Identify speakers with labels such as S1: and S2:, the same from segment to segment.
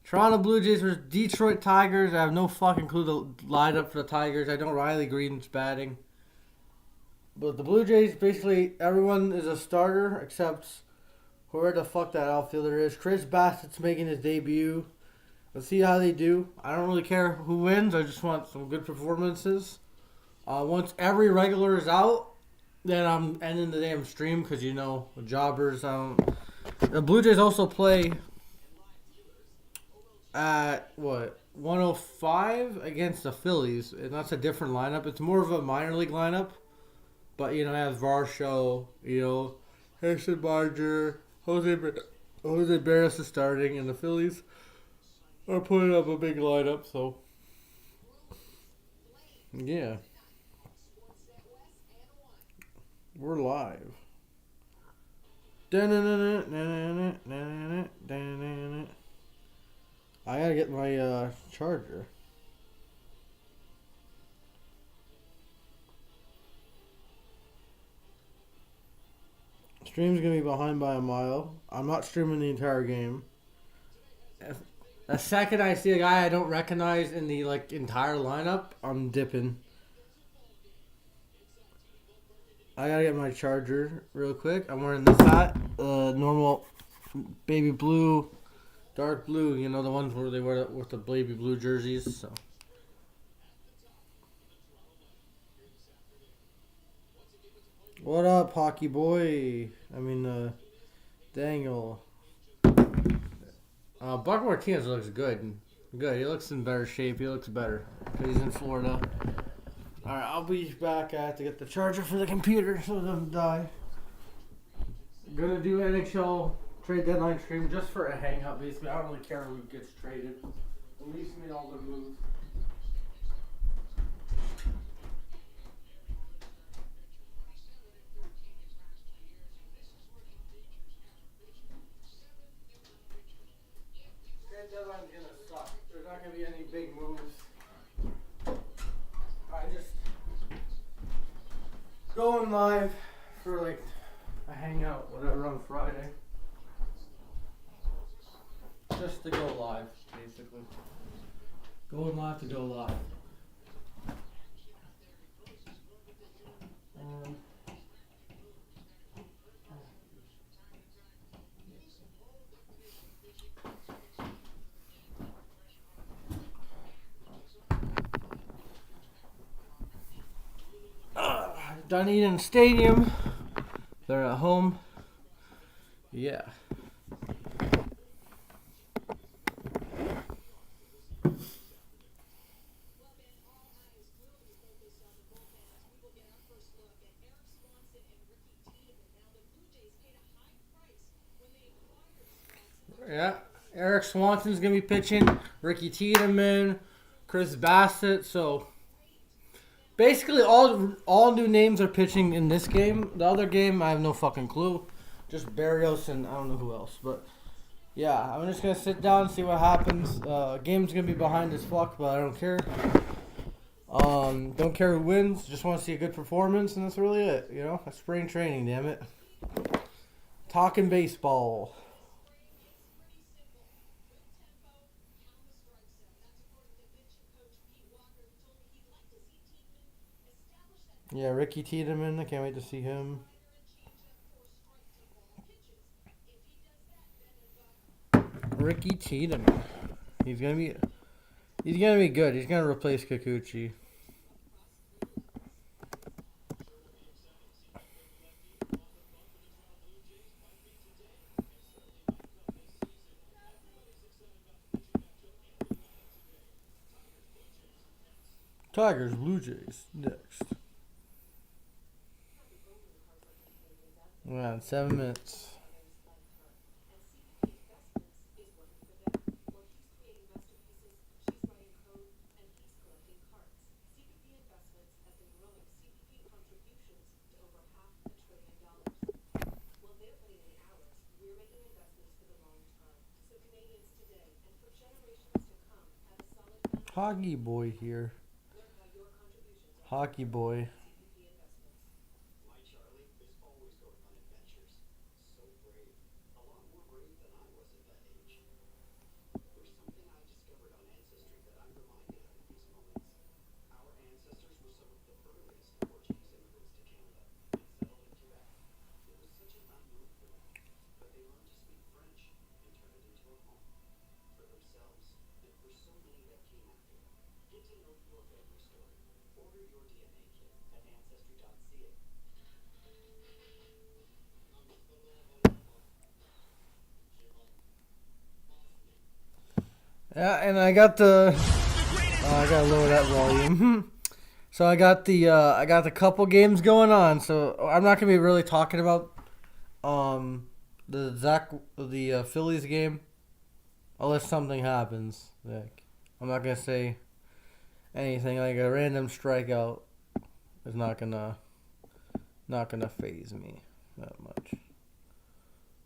S1: Toronto Blue Jays versus Detroit Tigers. I have no fucking clue the lineup for the Tigers. I know Riley Green's batting. But the Blue Jays, basically, everyone is a starter except whoever the fuck that outfielder is. Chris Bassett's making his debut. Let's see how they do. I don't really care who wins. I just want some good performances. Once every regular is out, then I'm ending the damn stream because, you know, jobbers. The Blue Jays also play at, 105 against the Phillies. And that's a different lineup. It's more of a minor league lineup. But, you know, I have Varsho, you know, Harrison Barger, Jose Barris is starting, and the Phillies are putting up a big lineup, so yeah. We're live. I gotta get my charger. Stream's gonna be behind by a mile. I'm not streaming the entire game. The second I see a guy I don't recognize in the entire lineup, I'm dipping. I gotta get my charger real quick. I'm wearing this hat, normal baby blue, dark blue. You know the ones where they wear with the baby blue jerseys. So. What up, hockey boy? Daniel. Buck Martinez looks good. Good. He looks in better shape. He looks better. He's in Florida. Alright, I'll be back. I have to get the charger for the computer so it doesn't die. Gonna do NHL trade deadline stream just for a hangout, basically. I don't really care who gets traded. At least made all the moves. Trade deadline's gonna suck. There's not gonna be any big moves. I just going live for a hangout, whatever, on Friday. Just to go live, basically. Going live to go live. Dunedin Stadium. They're at home. Yeah. Yeah. Eric Swanson's going to be pitching. Ricky Tiedemann. Chris Bassett. So basically, all new names are pitching in this game. The other game, I have no fucking clue. Just Barrios and I don't know who else. But, yeah, I'm just going to sit down and see what happens. Game's going to be behind as fuck, but I don't care. Don't care who wins. Just want to see a good performance, and that's really it. You know, that's spring training, damn it. Talking baseball. Yeah, Ricky Tiedemann. I can't wait to see him. Ricky Tiedemann. He's gonna be good. He's gonna replace Kikuchi. Tigers, Blue Jays next. Around 7 minutes. Hockey boy here. Hockey boy. Yeah, and I got the. I gotta lower that volume. So I got the couple games going on. So I'm not gonna be really talking about the Phillies game unless something happens. Like, I'm not gonna say anything. Like a random strikeout is not gonna phase me that much.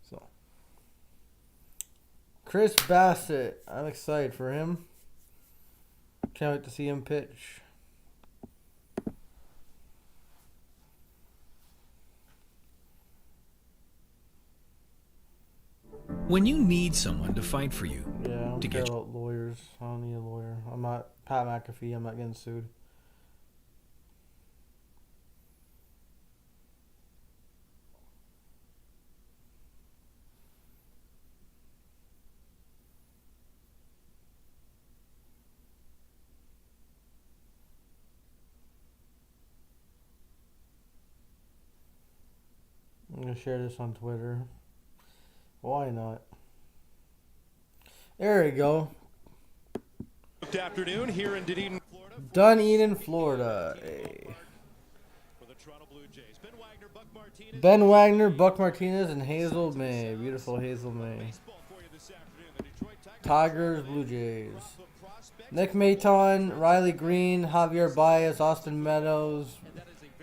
S1: So Chris Bassett, I'm excited for him. Can't wait to see him pitch.
S2: When you need someone to fight for you,
S1: Yeah, I don't
S2: to
S1: care
S2: get
S1: about lawyers. I don't need a lawyer. I'm not Pat McAfee. I'm not getting sued. I'm gonna share this on Twitter. Why not? There we go.
S3: Good afternoon here in Dunedin, Florida.
S1: Dunedin, Florida. Hey. Ben Wagner, Buck Martinez, and Hazel May. Beautiful Hazel May. Tigers, Blue Jays. Nick Maton, Riley Green, Javier Baez, Austin Meadows,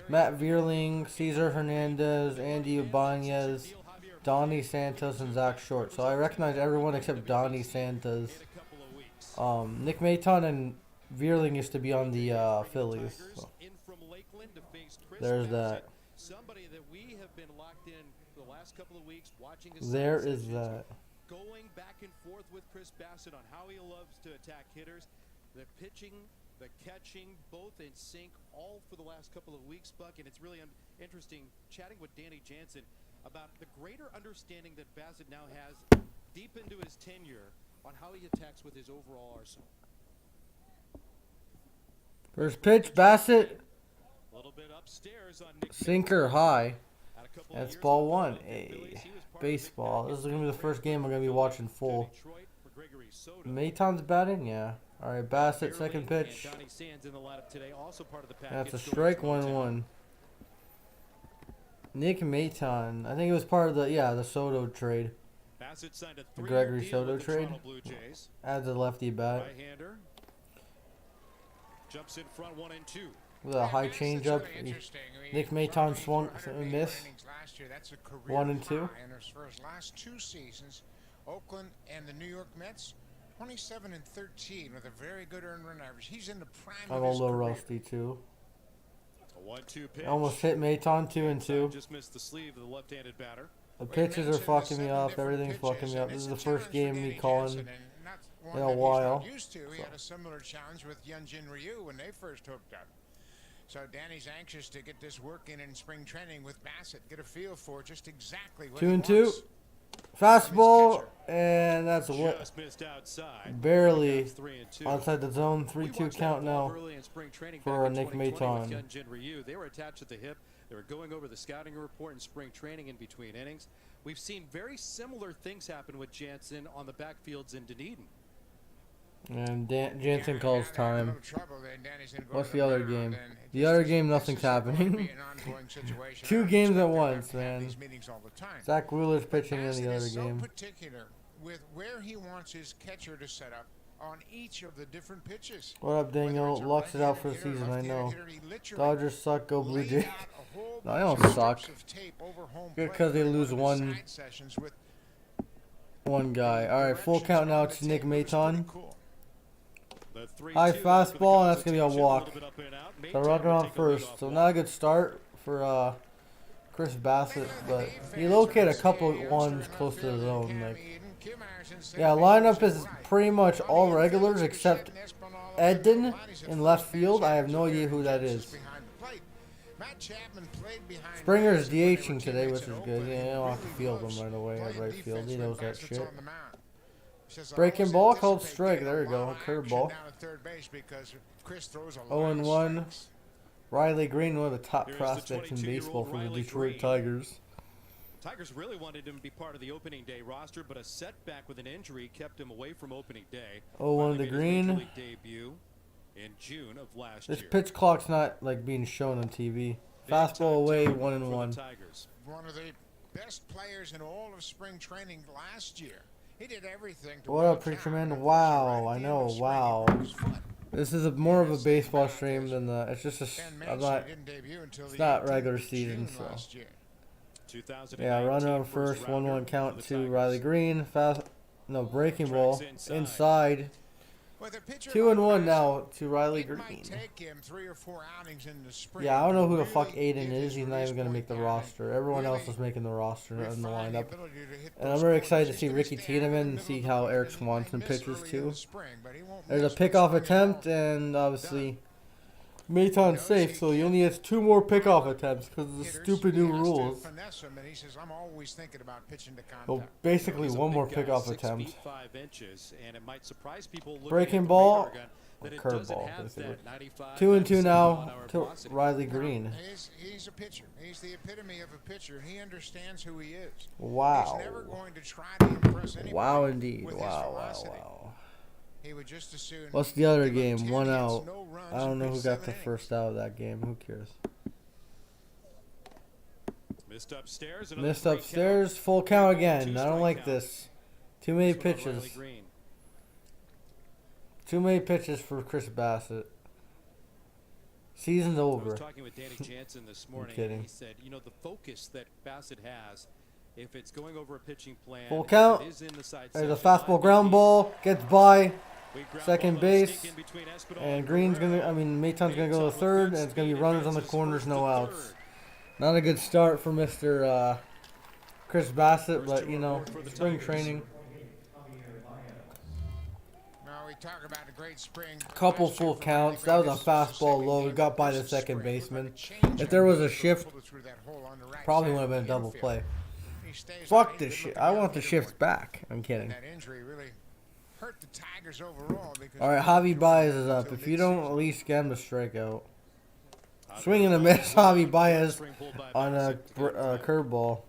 S1: Matt Vierling, Cesar Hernandez, Andy Ibanez, Donnie Santos, and Zach Short. So I recognize everyone except Donnie Santos. Nick Maton and Vierling used to be on the Phillies. So there's that.
S3: Somebody that we have been locked in the last couple of weeks watching his
S1: there is that.
S3: Going back and forth with Chris Bassett on how he loves to attack hitters. The pitching, the catching, both in sync, all for the last couple of weeks, Buck. And it's really interesting chatting with Danny Jansen about the greater understanding that Bassett now has deep into his tenure on how he attacks with his overall arsenal.
S1: First pitch, Bassett.
S3: A little bit upstairs on Nick
S1: Sinker high. That's ball one. Hey, baseball. This is going to be the first game I'm going to be watching full. Maton's batting? Yeah. All right, Bassett, second pitch. That's a strike, 1-1. Nick Maton. I think it was part of the Soto trade. The Gregory Soto trade. Adds a lefty bat.
S3: Jumps in front, 1-2.
S1: With a high changeup. Nick Maton swung and missed. 1-2.
S4: For his last two seasons, Oakland and the New York Mets, 27-13 with a very good earned run average. He's in the prime
S1: I'm
S4: of
S1: a
S4: his
S1: little
S4: career.
S1: rusty too.
S3: A 1-2 pitch.
S1: Almost hit Maton 2-2.
S3: Just missed the sleeve of the left-handed batter.
S1: The pitches are fucking me up. Everything's fucking me up. This is the first game me calling in a while.
S4: Used to. He had a similar challenge with Hyunjin Ryu when they first hooked up. So Danny's anxious to get this working in spring training with Bassett. Get a feel for just exactly what
S1: 2-2. Fastball, and that's
S3: Just missed outside.
S1: barely
S3: 3-2.
S1: outside the zone. 3-2 count now
S3: Early in spring training
S1: for
S3: back in
S1: Nick
S3: 2020 with
S1: Maton.
S3: Hyunjin Ryu. They were attached at the hip. They were going over the scouting report in spring training in between innings. We've seen very similar things happen with Jansen on the backfields in Dunedin.
S1: And Jansen calls time. What's
S4: What's
S1: the other game? The other game, nothing's happening. 2 games at once, man. Zach Wheeler's pitching in the other game.
S4: Particular with where he wants his catcher to set up on each of the different pitches.
S1: What up, Daniel? Lux is out for the season, I know. Dodgers suck, go Blue Jays. No, they don't suck. Good because they lose one guy. All right, full count now to Nick Maton. High fastball, and that's going to be a walk. So runner on first. So not a good start for Chris Bassett, but he located a couple ones close to the zone. Like, yeah, lineup is pretty much all regulars except Edden in left field. I have no idea who that is. Springer's DHing today, which is good. Yeah, I don't have to field him right away at right field. He knows that shit.
S4: Says, "I
S1: Breaking
S4: always
S1: ball called
S4: anticipate
S1: strike.
S4: getting a
S1: There you go.
S4: lot of
S1: Curveball.
S4: action down at third base because Chris throws a lot
S1: 0-1.
S4: of strikes.
S1: Riley Green, one of the top
S3: Here's the
S1: prospects in
S3: 22-year-old
S1: baseball for the
S3: Riley
S1: Detroit
S3: Green.
S1: Tigers.
S3: Tigers really wanted him to be part of the opening day roster, but a setback with an injury kept him away from opening day.
S1: 0-1
S3: Riley
S1: to
S3: made his
S1: Green.
S3: Major League debut in June of last
S1: This
S3: year.
S1: pitch clock's not like being shown on TV.
S3: Big
S1: Fastball
S3: time
S1: away,
S3: turnover
S1: 1-1.
S3: for the Tigers.
S4: One of the best players in all of spring training last year. He did everything to
S1: What
S4: win
S1: up,
S4: the
S1: Preacher
S4: count,
S1: Man?
S4: and
S1: Wow,
S4: right at
S1: I
S4: the end
S1: know,
S4: of spring, he
S1: wow.
S4: broke his foot.
S1: This is more of a baseball stream than the. It's just a.
S4: Ben
S1: I'm
S4: Mancini
S1: not.
S4: didn't debut until
S1: It's
S4: the
S1: not
S4: 18th
S1: regular
S4: of
S1: season,
S4: June
S1: so.
S4: last year.
S3: 2019
S1: Yeah, runner on first,
S3: rounder
S1: 1-1 count
S3: for the
S1: to
S3: Tigers.
S1: Riley Green. Fast, no breaking ball
S3: Tracks
S1: inside.
S4: With a pitcher
S1: 2-1
S4: like
S1: now to Riley
S4: It
S1: Green.
S4: might take him 3 or 4 outings in the spring.
S1: Yeah, I don't know who the
S4: to
S1: fuck
S4: really
S1: Aiden
S4: get
S1: is.
S4: his
S1: He's not
S4: release
S1: even gonna
S4: point
S1: make the
S4: down
S1: roster. Everyone else
S4: really
S1: is making the roster in the
S4: refine the
S1: lineup.
S4: ability to hit
S1: And I'm
S4: those
S1: very
S4: corners.
S1: excited to
S4: He's
S1: see
S4: gonna
S1: Ricky
S4: stay out in the
S1: Tiedemann and
S4: middle
S1: see
S4: of the
S1: how
S4: plate,
S1: Eric
S4: and he
S1: Swanson
S4: might miss
S1: pitches
S4: early in
S1: too.
S4: the spring, but he won't
S1: There's a
S4: miss this
S1: pickoff
S4: spring at
S1: attempt,
S4: all.
S1: and obviously Mayton's safe, so he only has 2 more pickoff attempts because of the
S4: Hitters,
S1: stupid
S4: he
S1: new
S4: has to
S1: rules.
S4: finesse him, and he says, "I'm always thinking about pitching to
S1: So
S4: contact."
S1: basically,
S3: He's a
S1: one
S3: big
S1: more
S3: guy,
S1: pickoff
S3: 6
S1: attempt.
S3: feet 5 inches, and it might surprise people looking
S1: Breaking
S3: at the
S1: ball,
S3: radar gun that
S1: or
S3: it doesn't
S1: curveball,
S3: have
S1: basically.
S3: that 95,
S1: 2-2
S3: 97
S1: now
S3: mile-an-hour
S1: to
S3: velocity.
S1: Riley
S4: Now,
S1: Green.
S4: He's a pitcher. He's the epitome of a pitcher, and he understands who he is.
S1: Wow.
S4: He's never going to try to impress anybody.
S1: Wow, indeed.
S4: with his
S1: Wow, wow,
S4: velocity.
S1: wow.
S4: He would just as soon
S1: What's the other
S4: give up
S1: game?
S4: 10
S1: 1
S4: hits,
S1: out.
S4: no runs,
S1: I don't
S4: and
S1: know
S4: pitch
S1: who got
S4: 7
S1: the
S4: innings.
S1: first out of that game. Who cares?
S3: Missed upstairs.
S1: Missed upstairs. Full count again. I don't like this. Too many pitches. Too many pitches for Chris Bassett. Season's
S3: I
S1: over.
S3: was talking with Danny Jansen this morning.
S1: kidding.
S3: And he said, you know, the focus that Bassett has, if it's going over a pitching plan,
S1: Full
S3: if
S1: count.
S3: it is in the side
S1: There's a
S3: section,
S1: fastball ground ball. Gets by.
S3: we ground
S1: Second
S3: ball,
S1: base.
S3: sneak in between Espinal
S1: And Green's gonna. I mean, Mayton's gonna go to third, and it's gonna be runners on the corners, no outs. Not a good start for Mr. Chris Bassett, but you know, spring training.
S4: Now we talk about a great spring.
S1: Couple
S4: last year
S1: full
S4: for
S1: counts.
S4: Riley
S1: That was a
S4: Green. This is the
S1: fastball
S4: second
S1: low.
S4: game
S1: We got by the
S4: versus
S1: second
S4: spring.
S1: baseman.
S4: But change
S1: If there was a
S4: up,
S1: shift,
S4: pulled it through that hole on the right
S1: probably
S4: side
S1: would have
S4: of
S1: been a
S4: the
S1: double
S4: infield.
S1: play.
S4: He stays
S1: Fuck
S4: on.
S1: this
S4: He's
S1: shit.
S4: good
S1: I
S4: looking
S1: want the
S4: at
S1: shifts back. I'm kidding.
S4: That injury really hurt the Tigers overall because
S1: All right, Javi Baez is up. If you don't at least get him to strike out. Swing and a miss, Javi Baez on a curveball.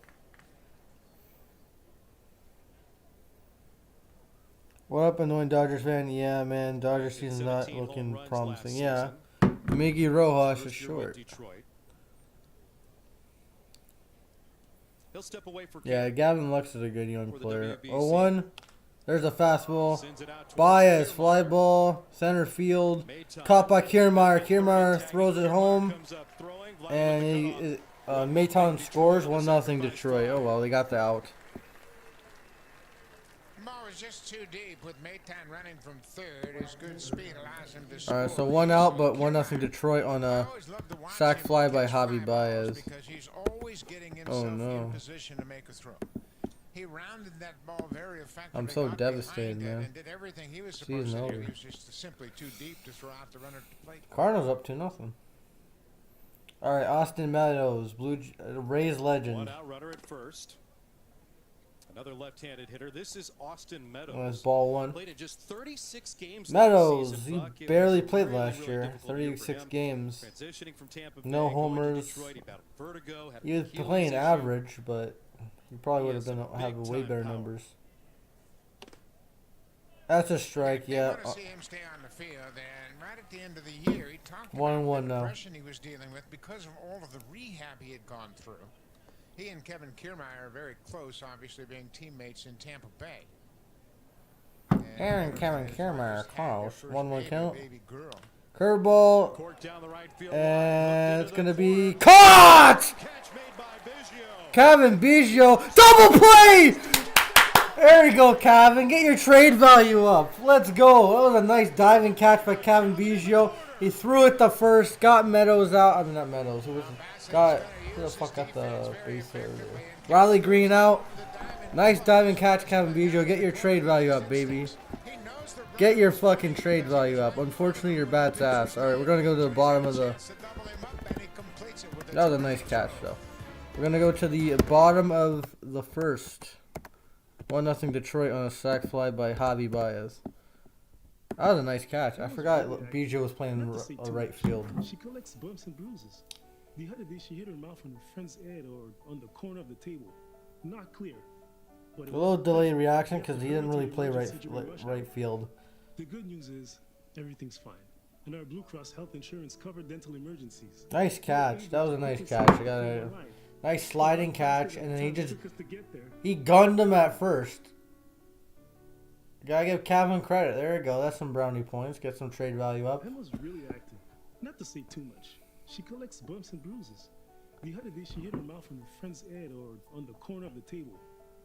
S1: What up, annoying Dodgers fan? Yeah, man, Dodgers season's not looking promising. Yeah, Miggy Rojas is short.
S3: He'll step away for
S1: Yeah, Gavin Lux is a good young
S3: For the
S1: player.
S3: WBC.
S1: 0-1. There's a fastball.
S3: Sends it out towards
S1: Baez, fly
S3: Kiermaier.
S1: ball, center field.
S3: Mayton.
S1: Caught by Kiermaier. Kiermaier throws it
S3: Kiermaier
S1: home.
S3: comes up throwing. Vladimir
S1: And
S3: Cutoff.
S1: Mayton scores 1-0 Detroit. Oh well, they got the out.
S4: ball was just too deep with Mayton running from third. His good speed allows him to score.
S1: All right, so 1 out, but 1-0 Detroit on a sac fly by Javi Baez.
S4: Because he's always getting
S1: Oh,
S4: himself
S1: no.
S4: in position to make a throw. He rounded that ball very effectively.
S1: I'm so
S4: got
S1: devastated,
S4: behind it,
S1: man.
S4: And did everything he was supposed
S1: Season
S4: to do.
S1: over.
S4: He was just simply too deep to throw out the runner at the plate.
S1: Cardinals up 2-0. All right, Austin Meadows, Rays
S3: One
S1: legend.
S3: out runner at first. Another left-handed hitter. This is Austin Meadows.
S1: On his ball one.
S3: Played in just 36 games.
S1: Meadows,
S3: this season,
S1: he
S3: Buck. It
S1: barely
S3: was
S1: played
S3: really,
S1: last
S3: really
S1: year.
S3: difficult year for
S1: 36
S3: him.
S1: games.
S3: Transitioning from Tampa
S1: No
S3: Bay, going to
S1: homers.
S3: Detroit, he battled vertigo, had
S1: He was
S3: Achilles
S1: playing
S3: issue.
S1: average, but he probably
S3: He
S1: would have
S3: has
S1: been
S3: some
S1: have way
S3: big-time
S1: better
S3: power.
S1: numbers. That's a strike,
S4: They
S1: yeah.
S4: want to see him stay on the field, and right at the end of the year, he talked
S1: 1-1
S4: about the
S1: now.
S4: depression he was dealing with because of all of the rehab he had gone through. He and Kevin Kiermaier are very close, obviously being teammates in Tampa Bay.
S1: Aaron Kevin
S4: his wife
S1: Kiermaier,
S4: just had
S1: close.
S4: their first
S1: 1-1 count.
S4: baby girl.
S1: Curveball,
S3: Cork down the right field
S1: and
S3: line,
S1: it's
S3: looked
S1: going to
S3: into the
S1: be
S3: corner.
S1: caught!
S3: Catch made by Biggio.
S1: Kevin Biggio, double play! There you go, Kevin. Get your trade value up. Let's go. That was a nice diving catch by Kevin Biggio. He threw it the first, got Meadows out. I mean, not Meadows. Who was who the fuck got the base here? Riley Green out. Nice diving catch, Kevin Biggio. Get your trade value up, baby. Get your fucking trade value up. Unfortunately, your bat's ass. All right, we're gonna go to the bottom of the. That was a nice catch, though. We're gonna go to the bottom of the first. 1-0 Detroit on a sac fly by Javi Baez. That was a nice catch. I forgot Bijo was playing right field.
S5: She collects bumps and bruises. The other day she hit her mouth on her friend's head or on the corner of the table. Not clear. But
S1: A little delayed reaction because he didn't really play right field.
S5: The good news is everything's fine. And our Blue Cross health insurance covered dental emergencies.
S1: Nice catch. That was a nice catch. I got a nice sliding catch, and then he gunned him at first. Gotta give Calvin credit. There you go. That's some brownie points. Get some trade value up.
S5: Emma's really active. Not to say too much. She collects bumps and bruises. The other day she hit her mouth on her friend's head or on the corner of the table.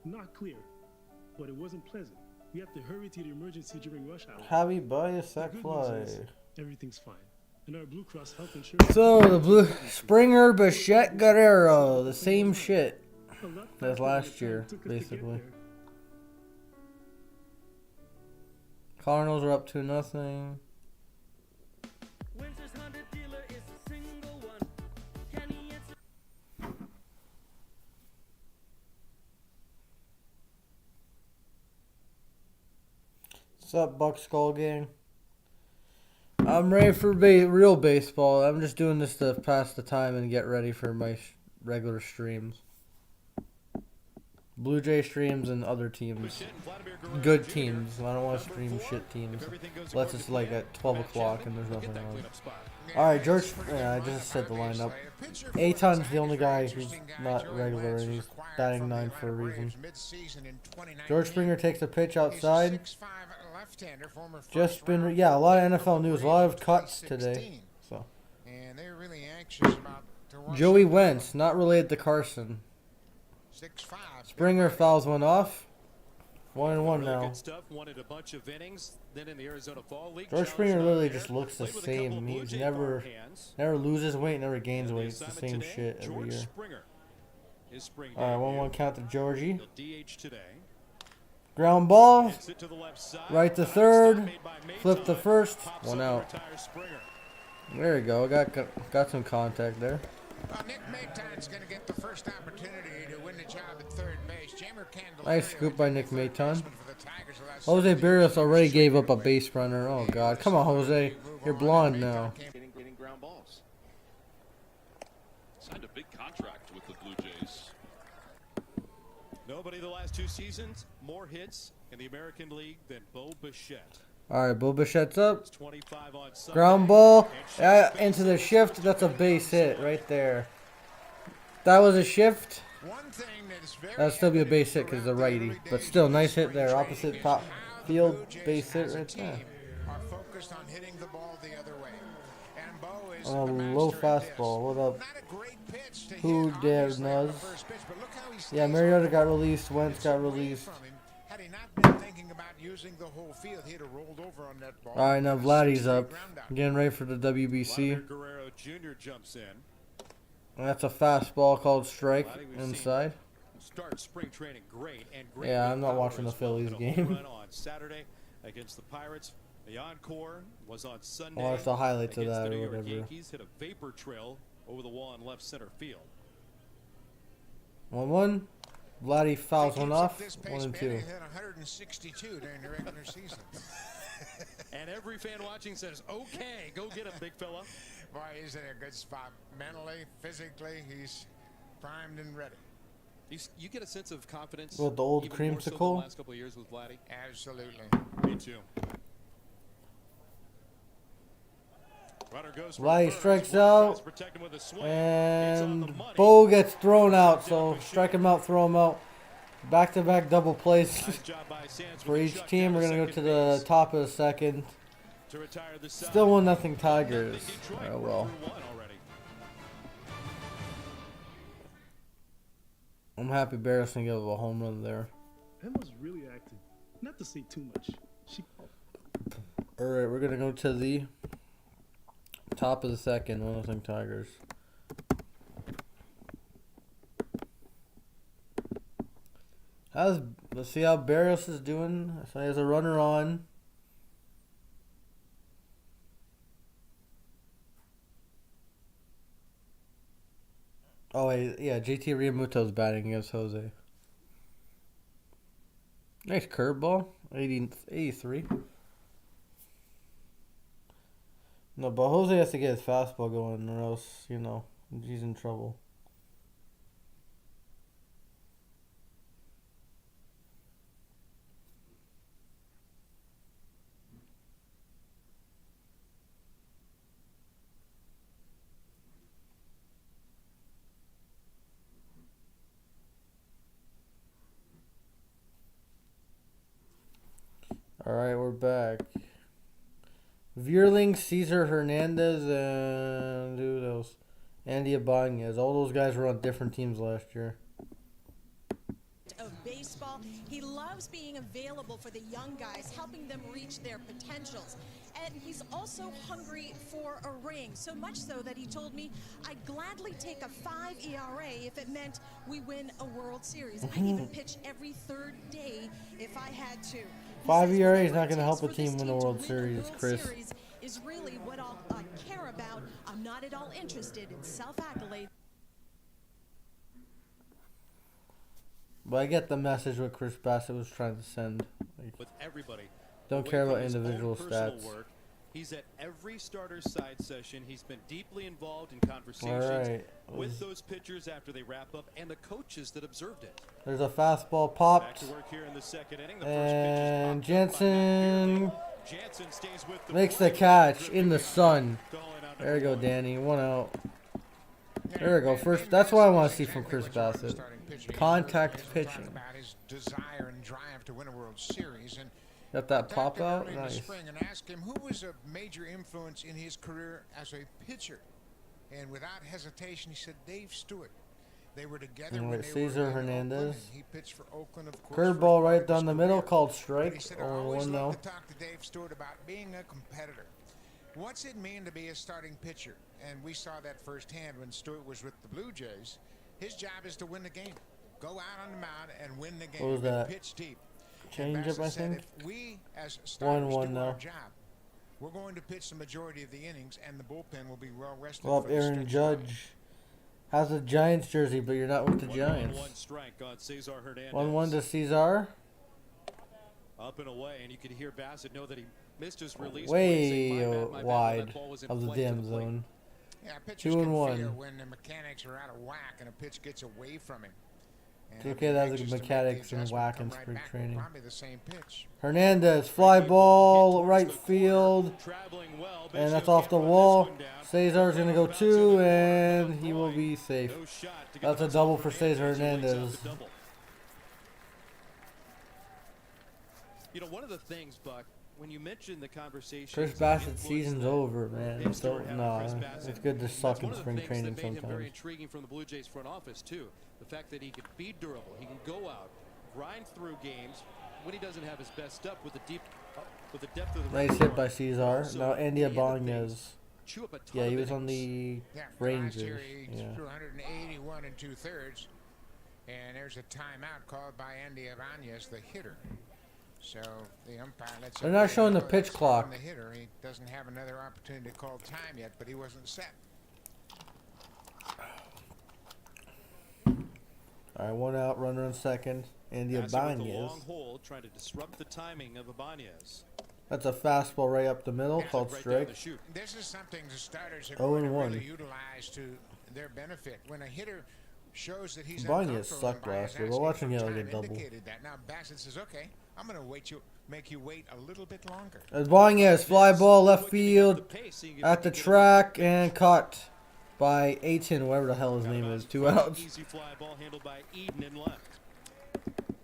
S5: Not clear, but it wasn't pleasant. We have to hurry to the emergency during rush hour.
S1: Javi Baez sac fly.
S5: Everything's fine. And our Blue Cross health insurance.
S1: So the blue Springer, Bichette, Guerrero, the same shit as last year, basically. Cardinals are up 2-0. What's up, Buck Skull Gang? I'm ready for real baseball. I'm just doing this to pass the time and get ready for my regular streams. Blue Jay streams and other teams. Good teams. I don't want to stream shit teams. Unless it's like at 12 o'clock and there's nothing on. Alright, George. Yeah, I just said the lineup. Aton's the only guy who's not regular and he's batting 9 for a reason. George Springer takes a pitch outside. Just been, a lot of NFL news. A lot of cuts today. So. Joey Wentz, not related to Carson. Springer fouls one off. 1-1 now. George Springer literally just looks the same. He's never loses weight, never gains weight. It's the same shit every year. Alright, 1-1 count to Georgie. Ground ball. Right to third. Flip to first. 1 out. There you go. Got some contact there.
S4: Nick Maton's going to get the first opportunity to win the job at third base.
S1: Nice scoop by Nick Maton. Jose Barrios already gave up a base runner. Oh, God. Come on, Jose. You're blonde now.
S6: Signed a big contract with the Blue Jays.
S3: Nobody the last 2 seasons, more hits in the American League than Bo Bichette.
S1: All right, Bo Bichette's up. Ground ball into the shift. That's a base hit right there. That was a shift. That'd still be a base hit because it's a righty. But still, nice hit there. Opposite top field, base hit right there. Low fastball. What up? Who dares Nuz? Yeah, Mariota got released. Wentz got released. Alright, now Vladdy's up. Getting ready for the WBC. That's a fastball called strike inside. Yeah, I'm not watching the Phillies game. Watch the highlights of that or whatever.
S3: Yankees hit a vapor trail over the wall in left center field.
S1: 1-1. Vladdy fouls one off. 1-2.
S3: And every fan watching says, "Okay, go get him, big fella."
S4: Boy, he's in a good spot mentally, physically. He's primed and ready.
S3: You get a sense of confidence
S1: with the old
S3: even more so than the
S1: creamsicle.
S3: last couple of years with Vladdy.
S4: Absolutely.
S3: Me too.
S1: Vladdy strikes out, and Bo gets thrown out. So strike him out, throw him out. Back-to-back double plays for each team. We're gonna go to the top of the second. Still 1-0 Tigers. Oh well. I'm happy Barris can give a home run there.
S5: Emma's really active. Not to say too much.
S1: All right, we're gonna go to the top of the second. 1-0 Tigers. Let's see how Barrios is doing. So he has a runner on. Oh wait, yeah, JT Realmuto's batting against Jose. Nice curveball. 83. No, but Jose has to get his fastball going or else, you know, he's in trouble. All right, we're back. Vierling, Cesar Hernandez, and who else? Andy Ibanez. All those guys were on different teams last year.
S7: Of baseball, he loves being available for the young guys, helping them reach their potentials. And he's also hungry for a ring, so much so that he told me, I'd gladly take a 5 ERA if it meant we win a World Series. I'd even pitch every third day if I had to.
S1: 5 ERA is not going to help a team win a World Series, Chris.
S7: Series is really what I care about. I'm not at all interested in self-accolades.
S1: But I get the message what Chris Bassett was trying to send. Like,
S3: with everybody.
S1: don't care about individual stats.
S3: Work. He's at every starter side session. He's been deeply involved in conversations with those pitchers after they wrap up and the coaches that observed it.
S1: There's a fastball popped.
S3: Back to work here in the second inning. The
S1: And
S3: first
S1: Jansen
S3: stays with
S1: makes the catch in the sun. There we go, Danny. 1 out. There we go. First, that's what I want to see from Chris Bassett. Contact pitching.
S4: His desire and drive to win a World Series, and
S1: Got that pop out?
S4: in the
S1: Nice.
S4: spring and asked him who was a major influence in his career as a pitcher, and without hesitation he said Dave Stewart. They were together when they
S1: Cesar
S4: were in
S1: Hernandez.
S4: Oakland, and he pitched for Oakland, of course.
S1: Curveball
S4: for
S1: right down
S4: his
S1: the middle,
S4: career.
S1: called
S4: But he
S1: strike.
S4: said, I
S1: Only
S4: always
S1: one
S4: love
S1: though.
S4: to talk to Dave Stewart about being a competitor. What's it mean to be a starting pitcher? And we saw that firsthand when Stewart was with the Blue Jays. His job is to win the game. Go out on the mound and win the game.
S1: What was that?
S4: Pitch deep.
S1: Change up, I think.
S4: If we as starters
S1: 1-1
S4: do
S1: now.
S4: our job, we're going to pitch the majority of the innings, and the bullpen will be well rested.
S1: Well,
S4: for the
S1: Aaron
S4: stretch
S1: Judge has a Giants jersey, but you're not with the Giants.
S3: 1 strike on Cesar Hernandez.
S1: 1-1 to Cesar.
S3: Up and away, and you could hear Bassett know that he missed his release.
S1: Way
S3: My bad,
S1: wide
S3: that ball was in
S1: of the
S3: flight to
S1: damn
S3: the plate.
S1: zone.
S4: Yeah, pitchers
S1: 2
S4: can
S1: and 1.
S4: feel when the mechanics are out of whack and a pitch gets away from him. And
S1: It's okay, that's
S4: anxious
S1: the
S4: to make
S1: mechanics
S4: the
S1: and
S4: adjustment,
S1: whack
S4: come
S1: in
S4: right
S1: spring
S4: back with
S1: training.
S4: Probably the same pitch.
S1: Hernandez, fly ball, right field.
S3: Traveling well,
S1: And that's
S3: Biggio
S1: off
S3: can't
S1: the
S3: run this
S1: wall.
S3: one down.
S1: Cesar's going to go 2, and he will be safe.
S3: No shot to get
S1: That's a
S3: the
S1: double
S3: ball
S1: for
S3: from
S1: Cesar
S3: Hernandez, who lays out
S1: Hernandez.
S3: the double. You know, one of the things, Buck, when you mentioned the conversation,
S1: Chris Bassett's season's over, man. So, nah, it's good to suck in spring training
S3: that made him very
S1: sometimes.
S3: intriguing from the Blue Jays front office too. The fact that he can be durable, he can go out, grind through games when he doesn't have his best stuff with the depth of the
S1: Nice hit by Cesar.
S3: So
S1: Now Andy
S3: at the end of
S1: Ibanez.
S3: things, chew up a ton
S1: Yeah, he
S3: of
S1: was on
S3: innings.
S1: the
S4: Yeah,
S1: Rangers.
S4: last year he
S1: Yeah.
S4: threw 181 2/3, and there's a timeout called by Andy Ibanez, the hitter. So the umpire lets.
S1: They're not showing the
S4: everybody know
S1: pitch
S4: that's
S1: clock.
S4: on the hitter. He doesn't have another opportunity to call time yet, but he wasn't set.
S1: All right, 1 out, runner on second. Andy
S3: Bassett with the long
S1: Ibanez.
S3: hole, trying to disrupt the timing of Ibanez.
S1: That's a fastball right up the middle,
S4: Yeah,
S1: called
S3: Right down the
S1: strike.
S3: chute.
S4: This is something the starters are
S1: 0
S4: going
S1: and
S4: to
S1: 1.
S4: really utilize to their benefit. When a hitter shows that he's
S1: Ibanez
S4: uncomfortable,
S1: sucked
S4: and by
S1: last
S4: his
S1: year, but
S4: asking
S1: watching
S4: for
S1: it like a
S4: time
S1: double.
S4: indicated that. Now Bassett says, "Okay, I'm going to make you wait a little bit longer."
S1: Ibanez, fly ball left field
S3: The pace, seeing if
S1: at
S3: he
S1: the
S3: can get
S1: track and caught by Aiton, whatever the hell his
S3: Got
S1: name
S3: about
S1: is. 2
S3: 5
S1: outs.
S3: Easy fly ball handled by Eden in left.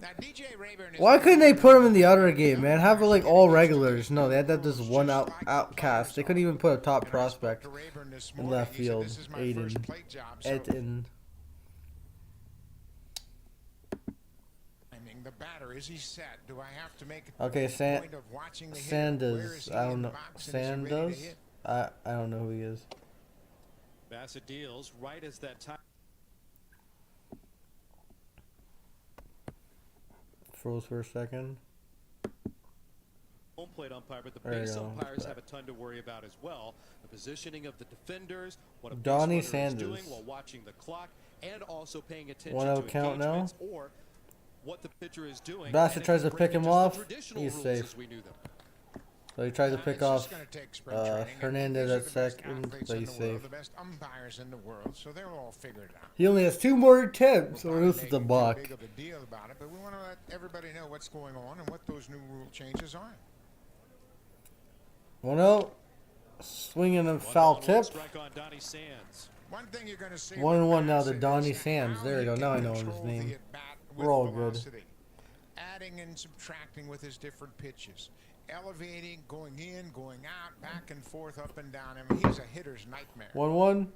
S4: Now DJ Rayburn is
S1: Why couldn't they put him in the other game, man? Have like all regulars. No, they had that this one outcast. They couldn't even put a top prospect in left field. Aiden. Aiton.
S4: The batter, is he set? Do I have to make
S1: Okay,
S4: a point of watching the hitter? Where is
S1: Sanders.
S4: he
S1: I
S4: in
S1: don't
S4: the
S1: know.
S4: box, and is he ready to
S1: Sanders?
S4: hit?
S1: I don't know who he is.
S3: Bassett deals right as that time.
S1: Froze for a second.
S3: Home plate umpire, but the
S1: There you
S3: base
S1: go.
S3: umpires have a ton to worry about as well. The positioning of the defenders, what a base
S1: Donnie
S3: runner is
S1: Sanders.
S3: doing while watching the clock, and also paying attention
S1: 1-0
S3: to
S1: count now.
S3: engagements or what the pitcher is doing.
S1: Bassett
S3: and
S1: tries to
S3: bring
S1: pick
S3: it
S1: him
S3: just the
S1: off.
S3: traditional
S1: He's
S3: rules
S1: safe.
S3: as we knew them.
S1: So he tries to pick
S4: It's
S1: off
S4: just gonna take spring training, and
S1: Hernandez
S4: these are
S1: at
S4: the best
S1: second,
S4: athletes
S1: but
S4: in
S1: he's
S4: the world,
S1: safe.
S4: the best umpires in the world, so they'll all figure it out.
S1: He only has 2 more attempts,
S4: We're
S1: or
S4: probably
S1: this is the
S4: making too
S1: block.
S4: big of a deal about it, but we want to let everybody know what's going on and what those new rule changes are.
S1: 1-0. Swinging a foul tip.
S3: Strike on Donnie Sands.
S4: One thing you're going to see
S1: 1-1 now to
S4: Bassett
S1: Donnie
S4: is
S1: Sands.
S4: how
S1: There we
S4: he
S1: go.
S4: can
S1: Now I know his
S4: control
S1: name.
S4: the at-bat
S1: We're
S4: with
S1: all good.
S4: velocity, adding and subtracting with his different pitches, elevating, going in, going out, back and forth, up and down. I mean, he's a hitter's nightmare.
S1: 1-1.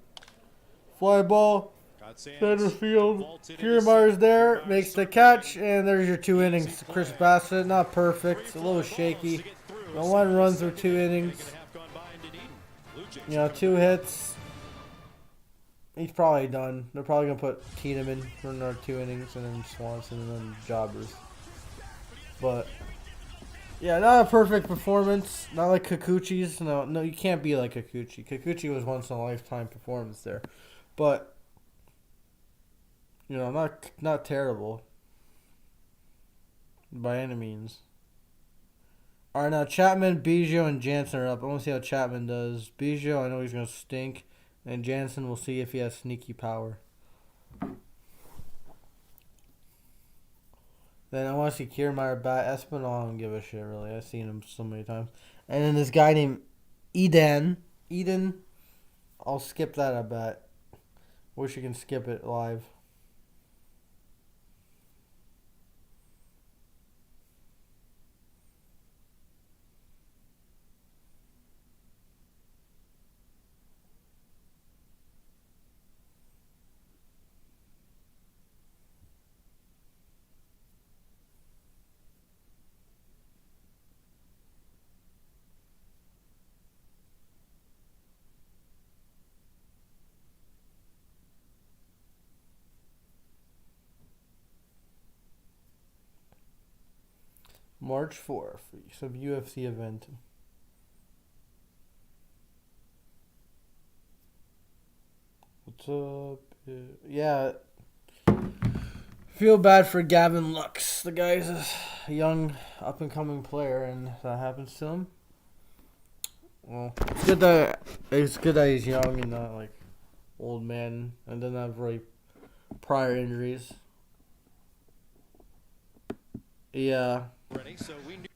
S1: Fly ball.
S3: Got Sands.
S1: Center field.
S3: Vaulted into
S1: Kiermaier's
S3: second.
S1: there.
S3: Kiermaier
S1: Makes the
S3: circling.
S1: catch. And there's your 2 innings. Chris Bassett, not perfect. A little shaky. No 1 run through 2 innings. You know, 2 hits. He's probably done. They're probably going to put Tiedemann for another 2 innings. And then Swanson and then Jobbers. But, yeah, not a perfect performance. Not like Kikuchi's. No, you can't be like Kikuchi. Kikuchi was once in a lifetime performance there. But, you know, not terrible by any means. All right, now Chapman, Biggio, and Jansen are up. I want to see how Chapman does. Biggio, I know he's going to stink. And Jansen, we'll see if he has sneaky power. Then I want to see Kiermaier bat. Espinal, I don't give a shit, really. I've seen him so many times. And then this guy named Eden, I'll skip that, I bet. Wish you can skip it live. March 4th, some UFC event. What's up? Yeah. Feel bad for Gavin Lux. The guy's a young, up-and-coming player, and that happens to him. Well, it's good that he's young and not, like, old man, and doesn't have really prior injuries. Yeah.
S3: Ready, so we knew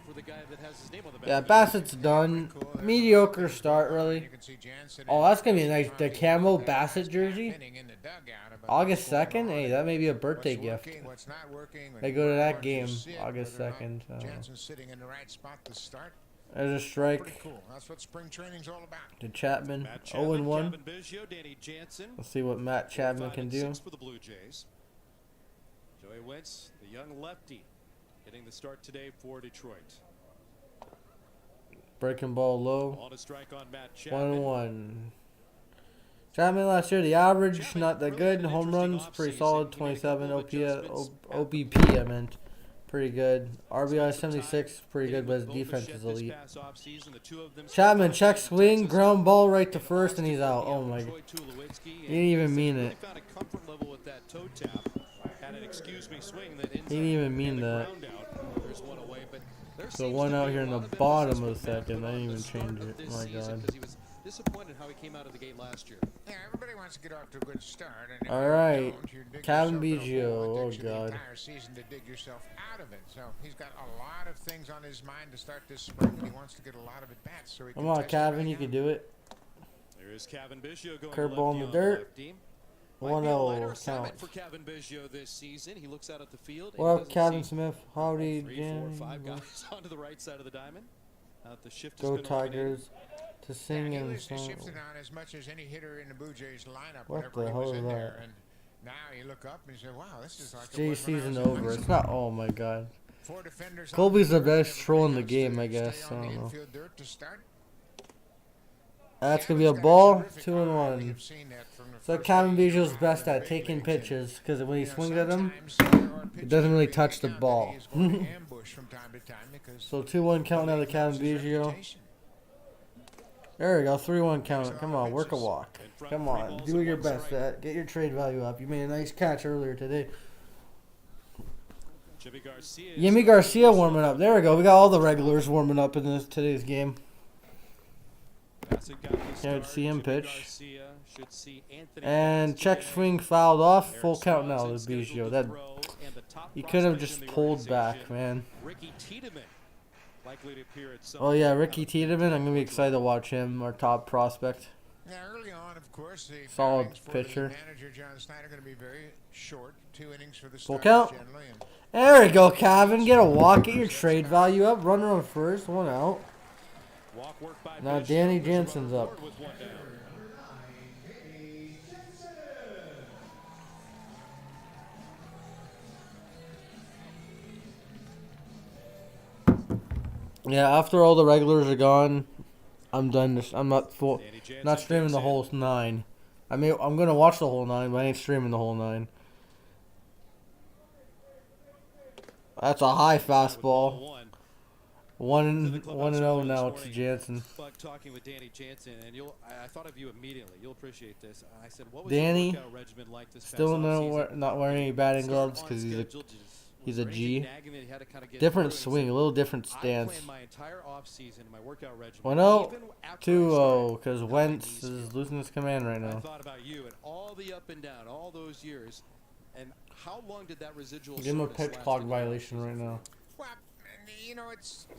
S3: for the guy that has his name on the back.
S1: Yeah, Bassett's done. Mediocre start, really. Oh, that's going to be a nice, the camo Bassett jersey. August 2nd? Hey, that may be a birthday gift. They go to that game, August 2nd.
S4: Jansen's sitting in the right spot to start.
S1: There's a strike
S4: Pretty cool. That's what spring training's all about.
S1: to Chapman.
S3: Matt Chapman,
S1: 0-1.
S3: Kevin Biggio, Danny Jansen.
S1: Let's see what Matt Chapman can do.
S3: 5-6 for the Blue Jays. Joey Wentz, the young lefty, getting the start today for Detroit.
S1: Breaking ball low.
S3: On a strike on Matt Chapman.
S1: 1-1. Chapman last year, the average, not that good. Home runs, pretty solid. 27. OBP, I meant. Pretty good. RBI 76, pretty good, but his defense is elite. Chapman, check swing, ground ball right to first, and he's out. Oh my God. He didn't even mean it. He didn't even mean that. So 1 out here in the bottom of the second. I didn't even change it. My God.
S3: Disappointed how he came out of the game last year.
S4: Yeah, everybody wants to get off to a good start. And
S1: All right, Kevin
S4: Biggio.
S1: Biggio. Oh
S4: The
S1: God.
S4: entire season to dig yourself out of it. So he's got a lot of things on his mind to start this spring, and he wants to get a lot of at bats. So he
S1: Come
S4: can
S1: on,
S4: test it
S1: Kevin,
S4: right
S1: you
S4: out.
S1: can do it.
S3: There is Kevin Biggio going
S1: Curveball in the
S3: lefty on
S1: dirt.
S3: lefty.
S1: 1-0
S3: Assignment
S1: count.
S3: for Kevin Biggio this season. He looks out at the field. and
S1: What
S3: he
S1: up,
S3: doesn't
S1: Kevin
S3: see
S1: Smith? Howdy,
S3: 3, 4,
S1: Jim.
S3: 5 guys onto the right side of the diamond. Out the shift has
S1: Go
S3: been eliminated.
S1: Tigers. To sing
S4: He
S1: and
S4: was
S1: song.
S4: shifted on as much as any hitter in the Blue Jays lineup.
S1: What
S4: whenever
S1: the
S4: he
S1: hell
S4: was
S1: is
S4: in
S1: that?
S4: there. And now you look up and you say, "Wow, this is like it
S1: J
S4: was when I
S1: season
S4: was in
S1: over.
S4: high
S1: It's
S4: school."
S1: not. Oh my God.
S4: 4 defenders on
S1: Colby's the
S4: board,
S1: best troll in the
S4: everybody
S1: game, I
S4: else to
S1: guess.
S4: stay
S1: I
S4: on the
S1: don't know.
S4: infield dirt to start.
S1: That's gonna be a
S4: Kevin's got
S1: ball.
S4: terrific
S1: 2 and
S4: arm.
S1: 1.
S4: You've seen that from the
S1: So
S4: first
S1: Kevin
S4: day
S1: Biggio's
S4: around
S1: best
S4: in the
S1: at
S4: big
S1: taking
S4: leagues. And,
S1: pitches because when he
S4: you know,
S1: swings at him,
S4: sometimes there are pitches
S1: doesn't really
S4: that
S1: touch the
S4: count that
S1: ball.
S4: he is going to ambush from time to time because
S1: so 2-1 count now to Kevin Biggio. There we go, 3-1 count. Come on, work a walk. Come on, do your best. Get your trade value up. You made a nice catch earlier today. Yimmy Garcia warming up. There we go. We got all the regulars warming up in today's game. Can't see him pitch. And check swing fouled off. Full count now to Biggio. That he could have just pulled back, man. Oh yeah, Ricky Tiedemann. I'm gonna be excited to watch him. Our top prospect.
S4: Now, early on, of course, the
S1: Solid
S4: innings for
S1: pitcher.
S4: the manager John Snyder going to be very short. 2 innings for the
S1: Full
S4: starters
S1: count.
S4: generally, and
S1: There we go, Calvin. Get a walk. Get your trade value up. Runner on first. 1 out. Now Danny Jansen's up. Yeah, after all the regulars are gone, I'm done. I'm not streaming the whole 9. I mean, I'm gonna watch the whole 9, but I ain't streaming the whole 9. That's a high fastball. 1-0 now to Jansen.
S3: Talking with Danny Jansen, and I thought of you immediately. You'll appreciate this. I said, what was
S1: Danny,
S3: your workout regimen like this
S1: still
S3: past
S1: not wearing any batting gloves because he's a G. Different swing, a little different stance. 1-0, 2-0, because Wentz is losing his command right now.
S3: I thought about you and all the up and down, all those years, and how long did that residual?
S1: Give him a pitch clock violation right now.
S4: well, you know,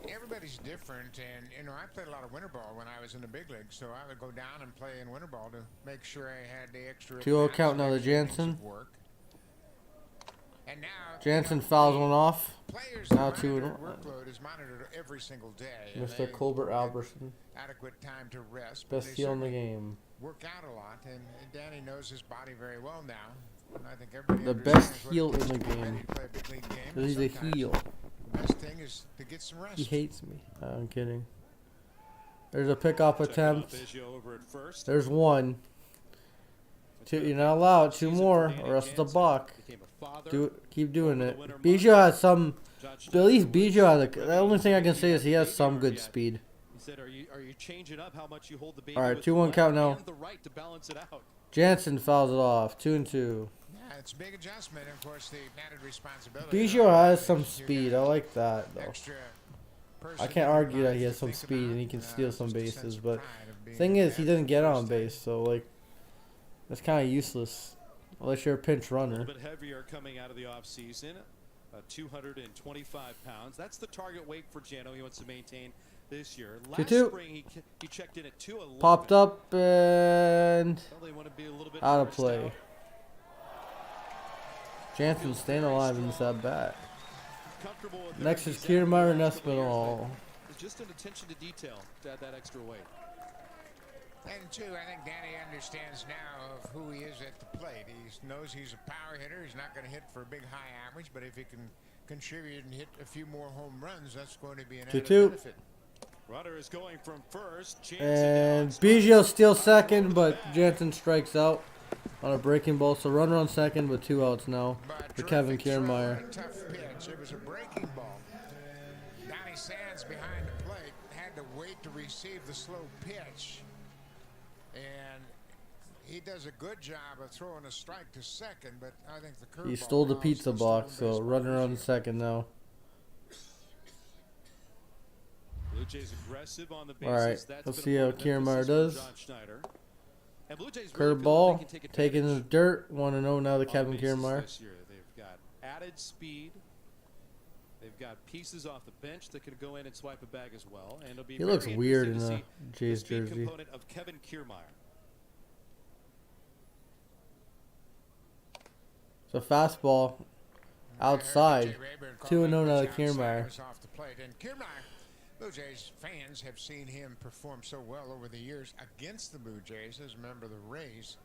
S4: everybody's different, and you know, I played a lot of winter ball when I was in the big leagues, so I would go down and play in winter ball to make sure I had the extra.
S1: 2-0 count now to Jansen.
S4: And now
S1: Jansen fouls one off.
S4: Players
S1: Now
S4: their
S1: 2-0.
S4: workload is monitored every single day. and
S1: Mr.
S4: they
S1: Colbert
S4: get
S1: Albertson,
S4: adequate time to rest. but
S1: best
S4: they
S1: heel in the
S4: certainly
S1: game.
S4: Work out a lot, and Danny knows his body very well now. And I think everybody
S1: The
S4: understands
S1: best
S4: what
S1: heel
S4: it
S1: in the
S4: takes to be ready
S1: game.
S4: to play a big league game, and
S1: He's a
S4: sometimes
S1: heel.
S4: The best thing is to get some rest.
S1: He hates me. I'm kidding. There's a pickoff attempt. There's 1. 2. You're not allowed. 2 more, or else it's a balk. Keep doing it. Biggio has some. At least Biggio has the only thing I can say is he has some good speed. All right, 2-1 count now. Jansen fouls it off. 2-2.
S4: Yeah, it's a big adjustment, and of course the added responsibility.
S1: Biggio has some speed. I like that though.
S4: Extra
S1: I can't argue that he has some speed and he can steal some bases, but thing is he doesn't get on base, so like that's kind of useless unless you're a pinch
S3: A
S1: runner.
S3: little bit heavier coming out of the offseason. 225 pounds. That's the target weight for Jano he wants to maintain this year. Last
S1: 2-2.
S3: spring he checked in at 211.
S1: Popped up and
S3: Well, they want to be a little bit
S1: out of
S3: forced
S1: play.
S3: out.
S1: Jansen's staying alive in this at bat.
S3: Comfortable with
S1: Next
S3: it.
S1: is
S3: He's had
S1: Kiermaier
S3: the last couple of years,
S1: Espinal.
S3: but it's just an attention to detail to add that extra weight.
S4: And two, I think Danny understands now of who he is at the plate. He knows he's a power hitter. He's not going to hit for a big high average, but if he can contribute and hit a few more home runs, that's going to be an added
S1: 2-2.
S4: benefit.
S3: Runner is going from first.
S1: And Biggio steals second, but Jansen strikes out on a breaking ball. So runner on second with 2 outs now
S4: But
S1: for Kevin
S4: terrific throw
S1: Kiermaier.
S4: and a tough pitch. It was a breaking ball. Donnie Sands behind the plate had to wait to receive the slow pitch. And he does a good job of throwing a strike to second, but I think the curveball
S1: He stole the
S4: allows
S1: pizza
S4: the
S1: box,
S4: stolen
S1: so
S4: base
S1: runner
S4: ball
S1: on
S4: this year.
S1: second now.
S3: Blue Jays aggressive on the bases.
S1: All right,
S3: That's
S1: let's
S3: been
S1: see
S3: a
S1: how
S3: point of emphasis
S1: Kiermaier
S3: for
S1: does.
S3: John Schneider. And Blue Jays really feel
S1: Curveball,
S3: like they can take
S1: taking the
S3: advantage
S1: dirt. 1-0 now to
S3: on
S1: Kevin
S3: bases
S1: Kiermaier.
S3: this year. They've got added speed. They've got pieces off the bench that can go in and swipe a bag as well. And it'll be
S1: He looks
S3: very
S1: weird in
S3: interesting
S1: the
S3: to see
S1: Jays
S3: the speed
S1: jersey.
S3: component of Kevin Kiermaier.
S1: So fastball outside.
S4: Jay Rayburn
S1: 2-0 now to
S4: calling
S1: Kiermaier.
S4: outsiders off the plate. And Kiermaier, Blue Jays fans have seen him perform so well over the years against the Blue Jays as a member of the Rays.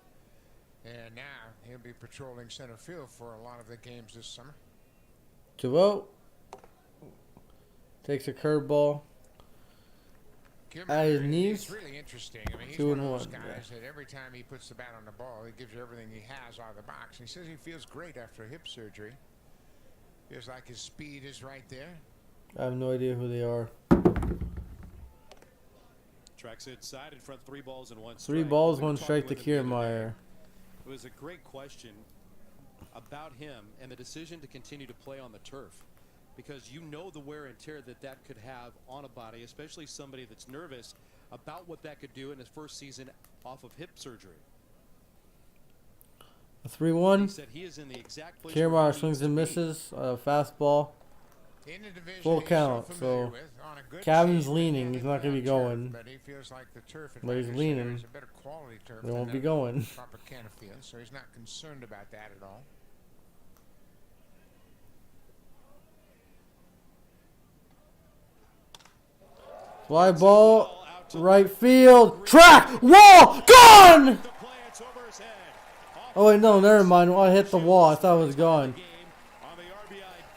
S4: And now he'll be patrolling center field for a lot of the games this summer.
S1: 2-0. Takes a curveball. At his knees.
S4: It's really interesting. I mean, he's
S1: 2-1.
S4: one of those guys that every time he puts the bat on the ball, he gives you everything he has out of the box. And he says he feels great after hip surgery. Feels like his speed is right there.
S1: I have no idea who they are.
S3: Tracks inside in front, 3 balls and 1 strike.
S1: 3 balls,
S3: We were
S1: 1 strike to
S3: talking with him the other day.
S1: Kiermaier.
S3: It was a great question about him and the decision to continue to play on the turf. because you know the wear and tear that could have on a body, especially somebody that's nervous about what that could do in his first season off of hip surgery.
S1: A 3-1.
S3: He said he is in the exact place
S1: Kiermaier
S3: where he
S1: swings
S3: needs
S1: and
S3: to be.
S1: misses. Fastball.
S4: In the division
S1: Full
S4: he's
S1: count,
S4: familiar
S1: so
S4: with, on a good
S1: Cavin's
S4: season,
S1: leaning.
S4: he
S1: He's not going to be
S4: turf,
S1: going.
S4: But he feels like the turf at
S1: But he's
S4: Lancaster
S1: leaning.
S4: is a better quality turf
S1: They
S4: than
S1: won't be
S4: the
S1: going.
S4: Tropicana field, so he's not concerned about that at all.
S1: Fly ball. Right field. Track. Wall. Gone! Oh, wait, no, never mind. Well, I hit the wall. I thought it was gone.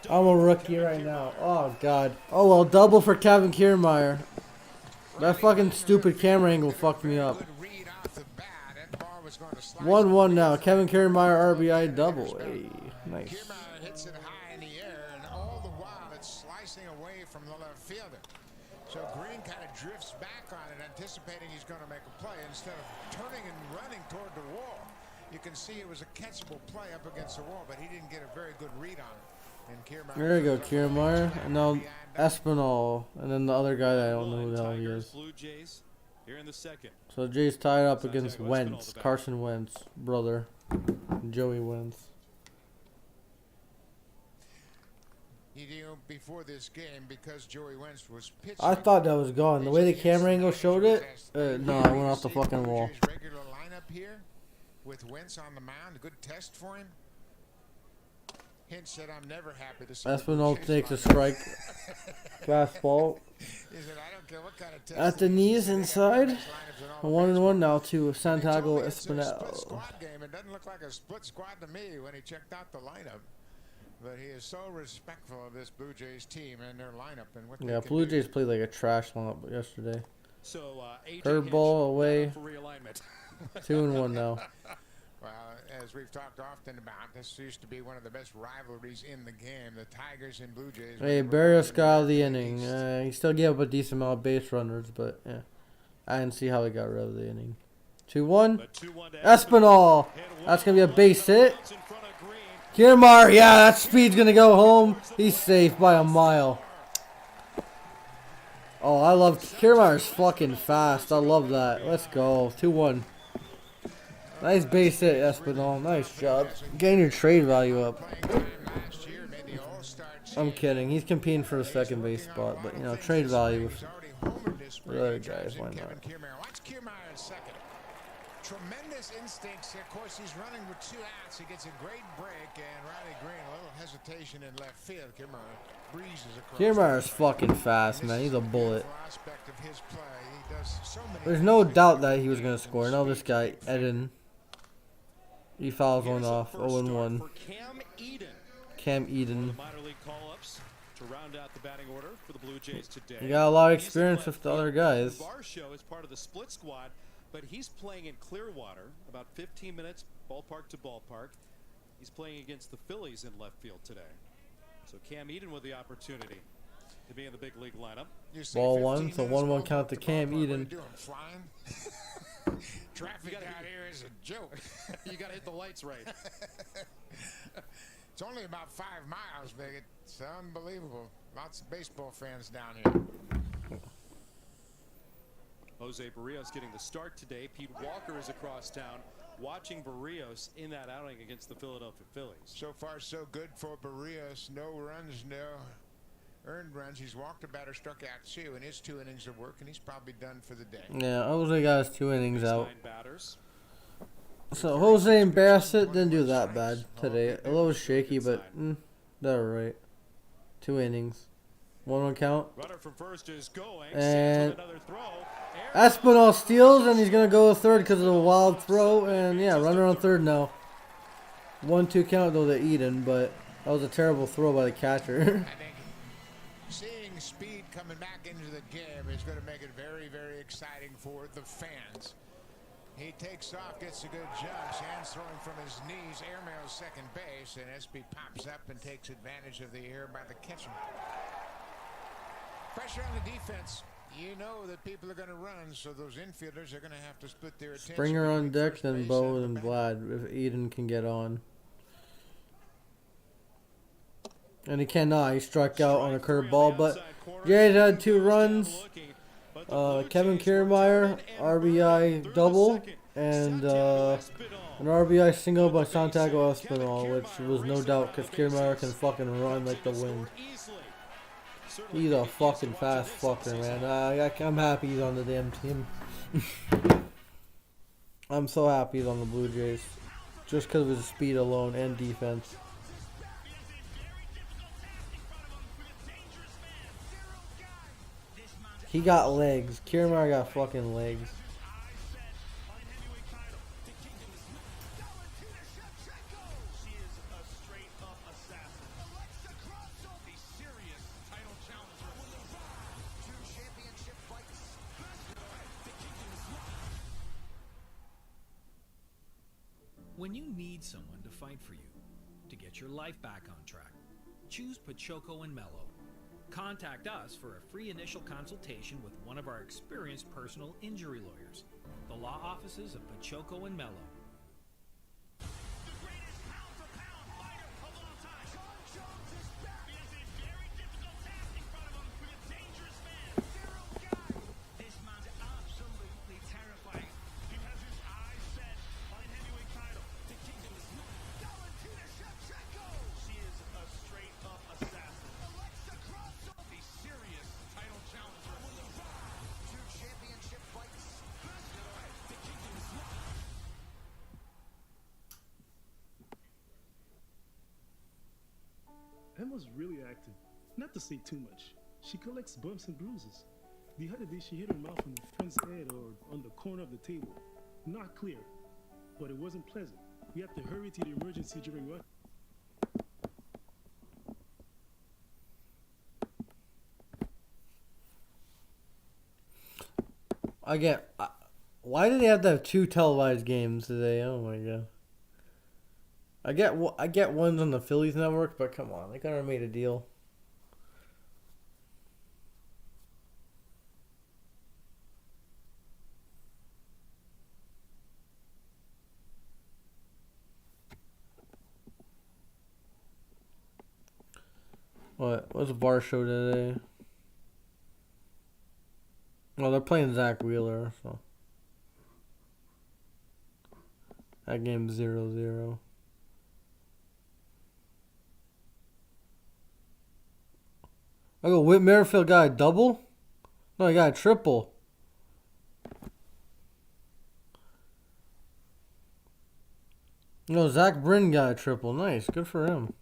S1: I'm a rookie right now. Oh, God. Oh, well, double for Kevin Kiermaier. That fucking stupid camera angle fucked me up. 1-1 now. Kevin Kiermaier RBI double. Hey, nice.
S4: Kiermaier hits it high in the air, and all the while it's slicing away from the left fielder. So Green kind of drifts back on it, anticipating he's going to make a play. Instead of turning and running toward the wall, you can see it was a catchable play up against the wall, but he didn't get a very good read on it. And Kiermaier,
S1: There you go, Kiermaier. And now Espinal. And then the other guy that I don't know who the hell he is.
S3: Blue Jays here in the second.
S1: So Jay's tied up against Wentz. Carson Wentz, brother. Joey Wentz.
S4: You know, before this game, because Joey Wentz was pitching,
S1: I thought that was gone. The way the camera angle showed it, no, I went off the fucking wall.
S4: Regular lineup here with Wentz on the mound, a good test for him. Hint said, "I'm never happy to see."
S1: Espinal takes a strike. Fastball.
S4: He said, "I don't care what kind of test
S1: At the
S4: it is,
S1: knees
S4: they got
S1: inside.
S4: lineups in all the
S1: 1-1 now to
S4: baseball."
S1: Santiago
S4: He told me it's a split
S1: Espinal.
S4: squad game. It doesn't look like a split squad to me when he checked out the lineup. But he is so respectful of this Blue Jays team and their lineup and what
S1: Yeah,
S4: they can
S1: Blue
S4: do.
S1: Jays played like a trash lineup yesterday.
S3: So AJ
S1: Curveball
S3: Hinch
S1: away.
S3: for realignment.
S1: 2-1 now.
S4: Well, as we've talked often about, this used to be one of the best rivalries in the game. The Tigers and Blue Jays.
S1: Hey, Barrios got out of the inning. He still gave up a decent amount of base runners, but yeah. I didn't see how he got rid of the inning. 2-1. Espinal. That's going to be a base hit. Kiermaier, yeah, that speed's going to go home. He's safe by a mile. Oh, I love Kiermaier's fucking fast. I love that. Let's go. 2-1. Nice base hit, Espinal. Nice job. Getting your trade value up. I'm kidding. He's competing for the second base spot, but, you know, trade value with the other guys. Why not?
S4: Watch Kiermaier in second. Tremendous instincts. Of course, he's running with 2 outs. He gets a great break, and Riley Green, a little hesitation in left field. Kiermaier breezes across.
S1: Kiermaier's fucking fast, man. He's a bullet.
S4: Aspect of his play. He does so many
S1: There's no doubt that he was going to score. Now this guy, Eden, he fouls one off. 0-1.
S3: Cam Eden.
S1: Cam Eden.
S3: Minor league call-ups to round out the batting order for the Blue Jays today.
S1: He got a lot of experience with the other guys.
S3: Bar show is part of the split squad, but he's playing in Clearwater, about 15 minutes, ballpark to ballpark. He's playing against the Phillies in left field today. So Cam Eden with the opportunity to be in the big league lineup.
S1: Ball 1, so 1-1 count to Cam Eden.
S4: What are you doing, flying? Traffic out here is a joke.
S3: You got to hit the lights right.
S4: It's only about 5 miles, Big. It's unbelievable. Lots of baseball fans down here.
S3: Jose Barrios getting the start today. Pete Walker is across town watching Barrios in that outing against the Philadelphia Phillies.
S4: So far, so good for Barrios. No runs, no earned runs. He's walked a batter, struck out 2 in his 2 innings of work, and he's probably done for the day.
S1: Yeah, Jose got his 2 innings out.
S3: 9 batters.
S1: So Jose and Bassett didn't do that bad today. A little shaky, but they're alright. 2 innings. 1-1 count.
S3: Runner from first is going.
S1: And
S3: Another throw.
S1: Espinal steals, and he's going to go to third because of the wild throw. And yeah, runner on third now. 1-2 count though to Eden, but that was a terrible throw by the catcher.
S4: I think seeing speed coming back into the game is going to make it very, very exciting for the fans. He takes off, gets a good jump, hands throwing from his knees, airmails second base, and SB pops up and takes advantage of the air by the catcher. Pressure on the defense. You know that people are going to run, so those infielders are going to have to split their attention.
S1: Springer on deck,
S4: First
S1: then
S4: base
S1: Bo,
S4: and
S1: then Vlad if Eden can get on. And he cannot. He struck out on a curveball, but Jays had 2 runs. Kevin Kiermaier, RBI double, and an RBI single by Santiago Espinal, which was no doubt because Kiermaier can fucking run like the wind. He's a fucking fast fucker, man. I'm happy he's on the damn team. I'm so happy he's on the Blue Jays. Just because of his speed alone and defense. He got legs. Kiermaier got fucking legs.
S2: When you need someone to fight for you, to get your life back on track, choose Pachoco and Mello. Contact us for a free initial consultation with one of our experienced personal injury lawyers. The law offices of Pachoco and Mello.
S5: Emma's really active. Not to say too much. She collects bumps and bruises. The other day she hit her mouth on the friend's head or on the corner of the table. Not clear, but it wasn't pleasant. We had to hurry to the emergency during rush.
S1: Why do they have to have 2 televised games today? Oh my god. I get ones on the Phillies network, but come on, they could have made a deal. What's the bar show today? Well, they're playing Zach Wheeler, so that game's 0-0. I go, Whit Merrifield got a double? No, he got a triple. No, Zach Britton got a triple. Nice, good for him.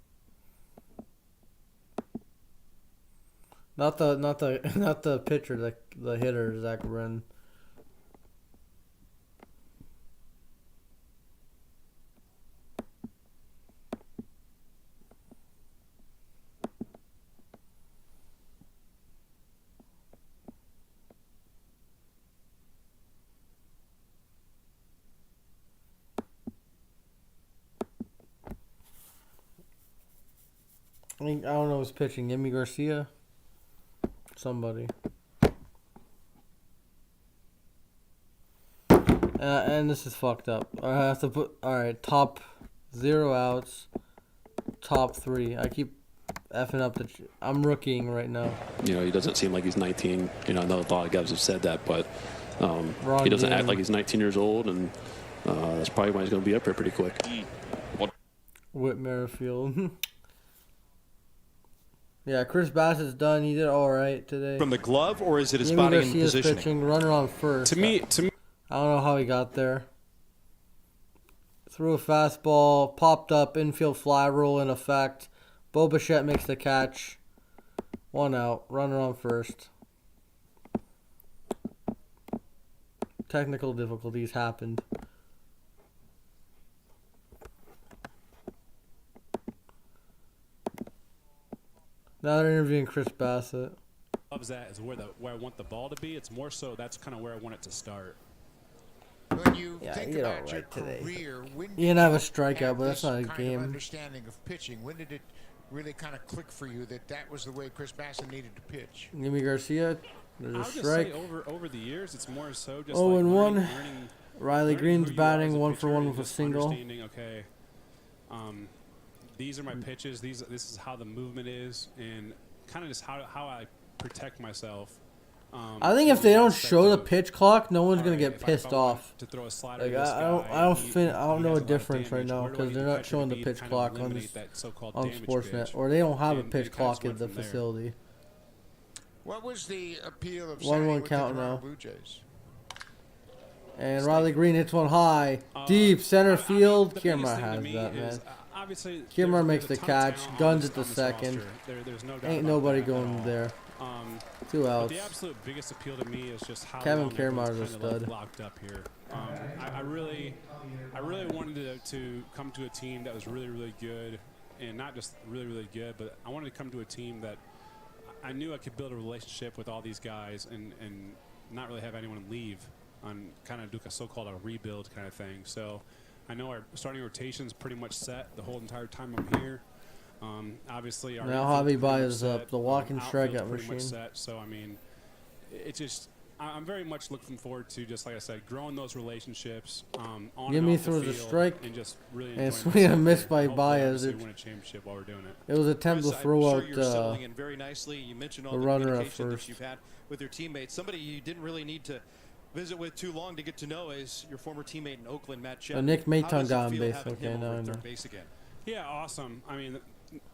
S1: Not the pitcher, the hitter, Zach Britton. I don't know who's pitching. Yimi Garcia? Somebody. And this is fucked up. I have to put... Alright, top 0 outs. Top 3. I keep effing up the... I'm rookieing right now.
S8: You know, he doesn't seem like he's 19. You know, I know a lot of guys have said that, but he doesn't act like he's 19 years old, and that's probably why he's going to be up here pretty quick.
S1: Whit Merrifield. Yeah, Chris Bassett's done. He did all right today.
S9: From the glove, or is it his body and positioning?
S1: Pitching, runner on first.
S9: To me,
S1: I don't know how he got there. Threw a fastball, popped up, infield fly rule in effect. Bo Bichette makes the catch. 1 out, runner on first. Technical difficulties happened. Now they're interviewing Chris Bassett.
S10: Loves that is where I want the ball to be. It's more so that's kind of where I want it to start.
S4: When you
S1: Yeah,
S4: think
S1: he did
S4: about
S1: all
S4: your
S1: right today.
S4: career, when
S1: He didn't have a
S4: did you
S1: strikeout, but that's
S4: this
S1: not a
S4: kind
S1: game.
S4: of understanding of pitching? When did it really kind of click for you that that was the way Chris Bassett needed to pitch?
S1: Yimi Garcia, there's
S10: I
S1: a
S10: would just
S1: strike.
S10: say over the years, it's more so just
S1: 0-1.
S10: learning
S1: Riley
S10: who
S1: Green's
S10: you are as
S1: batting
S10: a
S1: 1 for
S10: pitcher
S1: 1
S10: and
S1: with a
S10: just
S1: single.
S10: understanding, okay, these are my pitches. This is how the movement is, and kind of just how I protect myself.
S1: I think if they don't show the pitch clock, no one's gonna get pissed off.
S10: To throw a slider
S1: Like,
S10: to this
S1: I don't know a
S10: has lot of
S1: difference right
S10: damage.
S1: now
S10: Where do I
S1: because
S10: need
S1: they're
S10: the
S1: not
S10: catcher
S1: showing
S10: to
S1: the
S10: be
S1: pitch
S10: to kind of
S1: clock on
S10: eliminate that so-called damage
S1: Sportsnet,
S10: pitch?
S1: or they don't have a
S10: And
S1: pitch
S10: it kind of
S1: clock
S10: just
S1: at
S10: went
S1: the
S10: from there.
S1: facility.
S4: What was the appeal of
S1: 1-1
S4: signing with the
S1: count
S4: Toronto
S1: now.
S4: Blue Jays?
S1: And Riley Green hits one high, deep center field. Kiermaier has that, man.
S10: Obviously,
S1: Kiermaier makes the
S10: there's a ton of
S1: catch,
S10: talent
S1: guns
S10: on
S1: at the
S10: this
S1: second.
S10: roster. There's no doubt
S1: Ain't
S10: about
S1: nobody
S10: that at
S1: going
S10: all.
S1: there. 2
S10: But
S1: outs.
S10: the absolute biggest appeal to me is just how
S1: Kevin
S10: long
S1: Kiermaier's
S10: everyone's
S1: a
S10: kind of like
S1: stud.
S10: locked up here. I really wanted to come to a team that was really, really good, and not just really, really good, but I wanted to come to a team that I knew I could build a relationship with all these guys and not really have anyone leave on kind of do a so-called a rebuild kind of thing. So I know our starting rotation's pretty much set the whole entire time I'm here. Obviously, our
S1: Now
S10: infield
S1: Javi
S10: pretty much
S1: Baez
S10: set.
S1: up, the walking
S10: Outfield's
S1: strikeout
S10: pretty much
S1: machine.
S10: set. So I mean, it's just I'm very much looking forward to, just like I said, growing those relationships on and
S1: Jimmy
S10: off the
S1: throws a
S10: field,
S1: strike,
S10: and just really
S1: and
S10: enjoying
S1: swing and
S10: myself
S1: miss
S10: here.
S1: by
S10: Hopefully,
S1: Baez.
S10: obviously, win a championship while we're doing it.
S1: It was a attempt to
S3: Chris,
S1: throw
S3: I'm sure
S1: out
S3: you're settling in very nicely. You mentioned all
S1: the
S3: the
S1: runner at
S3: communication that
S1: first.
S3: you've had with your teammates. Somebody you didn't really need to visit with too long to get to know is your former teammate in Oakland, Matt Chapman.
S1: Nick Maton
S3: How does it
S1: got on
S3: feel
S1: base.
S3: having
S1: Okay,
S3: him
S1: now
S3: over
S1: I
S3: at
S1: know.
S3: third base again?
S10: Yeah, awesome. I mean,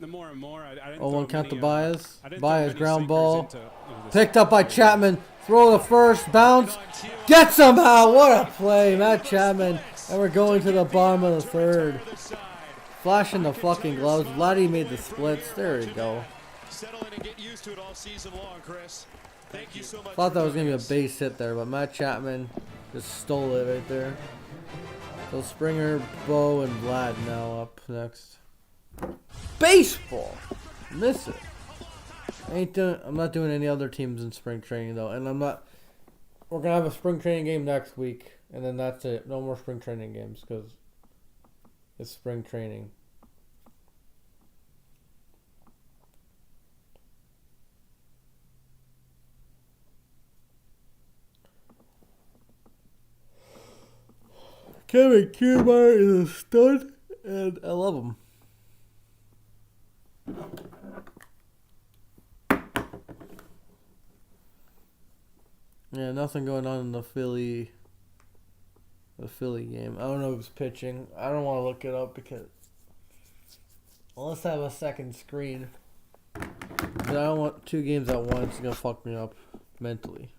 S10: the more and more, I didn't.
S1: Oh,
S10: throw
S1: one count to
S10: many,
S1: Baez.
S10: I didn't throw
S1: Baez
S10: many
S1: ground
S10: sinkers
S1: ball.
S10: into this
S1: Picked up by
S10: year.
S1: Chapman. Throw to first. Bounce. Gets somehow. What a play. Matt Chapman. And we're going to the bottom of the third. Flashing the fucking gloves. Vladdy made the splits. There we go.
S3: Settle in and get used to it all season long, Chris. Thank you so much.
S1: Thought that was going to be a
S3: us.
S1: base hit there, but Matt Chapman just stole it right there. So Springer, Bo, and Vlad now up next. Baseball. Miss it. I'm not doing any other teams in spring training though, and we're gonna have a spring training game next week, and then that's it. No more spring training games because it's spring training. Kevin Kiermaier is a stud, and I love him. Yeah, nothing going on in the Philly game. I don't know who's pitching. I don't want to look it up because unless I have a second screen, but I don't want 2 games at once. It's gonna fuck me up mentally.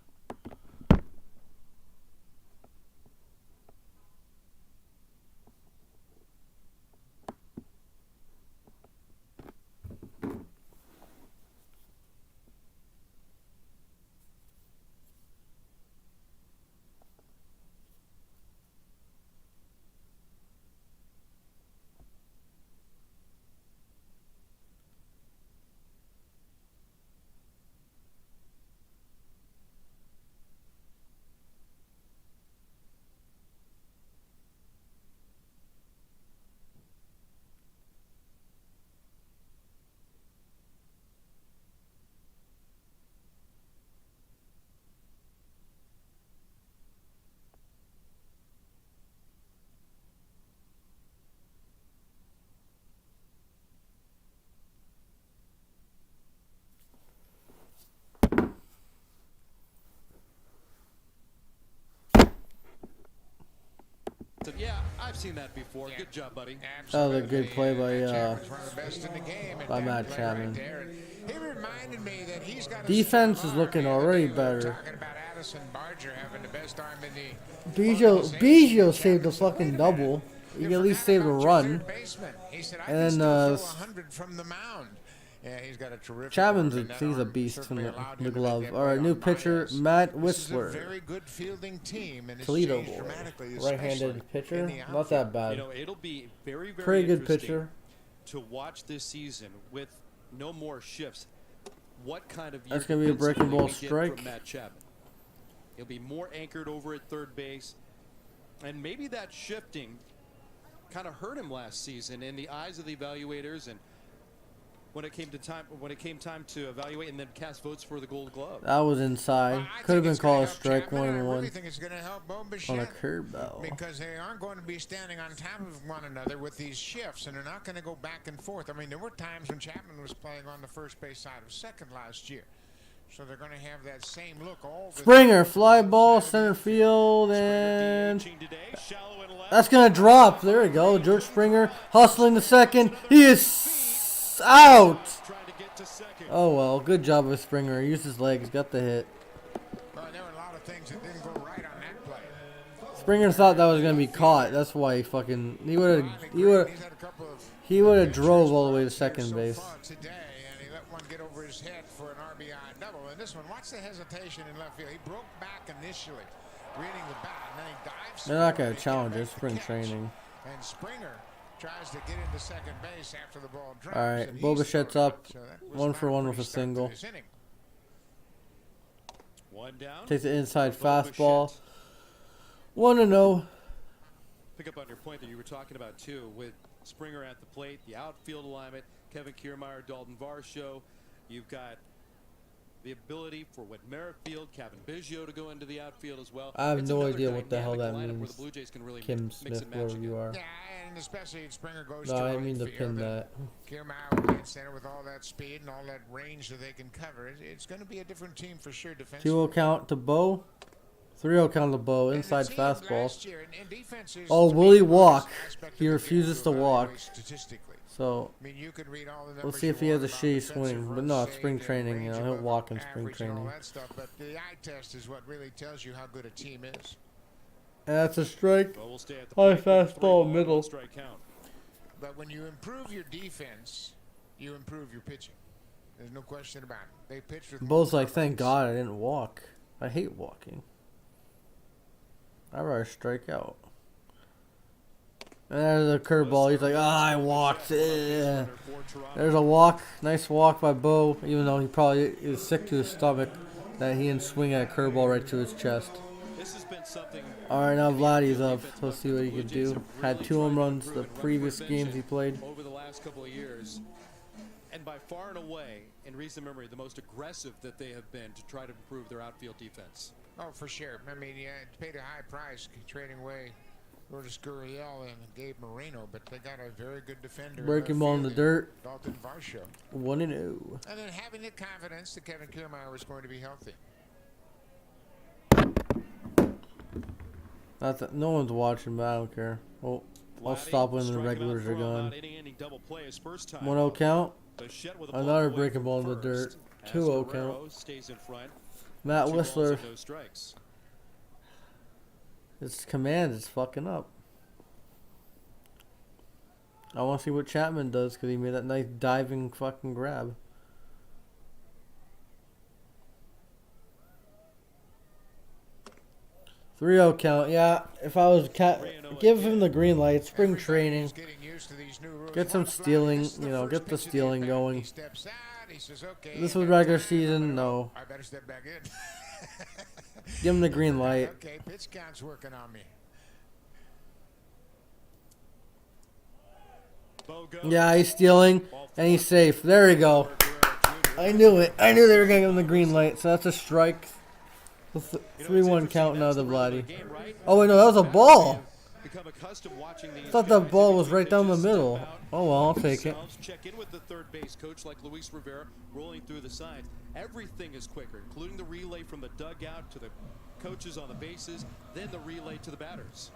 S3: So, yeah, I've seen that before.
S4: Yeah.
S3: Good job, buddy.
S1: That was a good play by
S4: Matt Chapman's one of the best in the game, and
S1: by
S4: that
S1: Matt
S4: play
S1: Chapman.
S4: right there. He reminded me that he's got a
S1: Defense
S4: strong
S1: is looking
S4: arm. The other
S1: already
S4: day we were
S1: better.
S4: Talking about Addison Barger having the best arm in the
S1: Biggio
S4: organization.
S1: saved a
S4: Chapman said,
S1: fucking
S4: "Wait a
S1: double.
S4: minute.
S1: You
S4: You
S1: can at least
S4: forgot
S1: save a
S4: about your
S1: run.
S4: third baseman." He said, "I
S1: And
S4: can
S1: then,
S4: still throw 100 from the mound." Yeah, he's got a terrific
S1: Chapman's
S4: arm, and that
S1: he's a
S4: arm
S1: beast from
S4: certainly
S1: the
S4: allowed him to
S1: glove.
S4: make that
S1: All right,
S4: play
S1: new
S4: on
S1: pitcher
S4: Baez.
S1: Matt
S4: This is a
S1: Whistler,
S4: very good fielding team, and it's
S1: Toledo
S4: changed
S1: boy,
S4: dramatically, especially
S1: right-handed pitcher.
S4: in the
S1: Not
S4: outfield.
S1: that bad.
S3: You know, it'll be very, very
S1: Pretty good
S3: interesting
S1: pitcher.
S3: to watch this season with no more shifts. What kind of
S1: That's gonna be a breaking ball strike.
S3: from Matt Chapman? He'll be more anchored over at third base, and maybe that shifting kind of hurt him last season in the eyes of the evaluators, and when it came time to evaluate and then cast votes for the Gold Glove.
S1: That was inside. Could have been called a strike, 1-1
S4: really think it's going to help Bo
S1: on a
S4: Bichette,
S1: curveball.
S4: because they aren't going to be standing on top of one another with these shifts, and they're not going to go back and forth. I mean, there were times when Chapman was playing on the first base side of second last year. So they're going to have that same look all the
S1: Springer, fly ball, center field, and that's going to drop. There we go. George Springer hustling the second. He is out. Oh, well. Good job with Springer. He used his legs, got the hit.
S4: Well, there were a lot of things that didn't go right on that play.
S1: Springer thought that was going to be caught. That's why he fucking, he would have drove all the way to second base.
S4: Today, and he let one get over his head for an RBI double. And this one, watch the hesitation in left field. He broke back initially, reading the bat, and then he dives.
S1: They're not going to challenge it. Spring training.
S4: And Springer tries to get into second base after the ball drops.
S1: All right, Bo Bichette's up, 1-for-1 with a single.
S3: One down.
S1: Takes the inside fastball. 1-0.
S3: Pick up on your point that you were talking about too, with Springer at the plate, the outfield alignment, Kevin Kiermaier, Dalton Varsho. You've got the ability for Whit Merrifield, Kevin Biggio to go into the outfield as well.
S1: I have no idea what the hell that means.
S3: Really
S1: Kim Smith, wherever you are.
S4: Yeah, and especially if Springer goes
S1: No,
S4: to
S1: I
S4: right
S1: mean to
S4: field,
S1: pin that.
S4: Kiermaier will get center with all that speed and all that range that they can cover. It's going to be a different team for sure defensively.
S1: 2-0 count to Bo. 3-0 count to Bo. Inside fastball.
S4: Year, and defense is,
S1: Oh, will he walk? He refuses to walk. So,
S4: I mean, you can read all the
S1: we'll see if he has a shitty swing. But no, it's spring training. You know, he'll walk in spring training.
S4: That stuff, but the eye test is what really tells you how good a team is.
S1: And that's a strike. High fastball, middle.
S4: But when you improve your defense, you improve your pitching. There's no question about it. They pitch with
S1: Bo's like, thank God I didn't walk. I hate walking. I'd rather strike out. And there's a curveball. He's like, I walked. There's a walk. Nice walk by Bo, even though he probably is sick to his stomach that he didn't swing at a curveball right to his chest. All right, now Vladdy's up. Let's see what he can do. Had 2 home runs the previous games he played.
S3: Over the last couple of years, and by far and away, in recent memory, the most aggressive that they have been to try to improve their outfield defense.
S4: Oh, for sure. I mean, yeah, it paid a high price trading away Lourdes Gurriel and Gabe Moreno, but they got a very good defender.
S1: Breaking ball in the dirt.
S4: Dalton Varsho.
S1: 1-0.
S4: And then having the confidence that Kevin Kiermaier was going to be healthy.
S1: No one's watching, but I don't care. Oh, I'll stop when the regulars are gone. 1-0 count. Another breaking ball in the dirt. 2-0 count. Matt Whistler. His command is fucking up. I want to see what Chapman does because he made that nice diving fucking grab. Three-0 count. Yeah, if I was give him the green light. Spring training. Get some stealing. You know, get the stealing going. This was regular season. No.
S4: I better step back in.
S1: Give him the green light.
S4: Okay, pitch count's working on me.
S1: Yeah, he's stealing, and he's safe. There we go. I knew it. I knew they were going to give him the green light, so that's a strike. 3-1 count now to Vladdy. Oh, wait, no, that was a ball. I thought that ball was right down the middle. Oh, well, I'll take it.
S3: Check in with the third base coach like Luis Rivera rolling through the signs. Everything is quicker, including the relay from the dugout to the coaches on the bases, then the relay to the batters.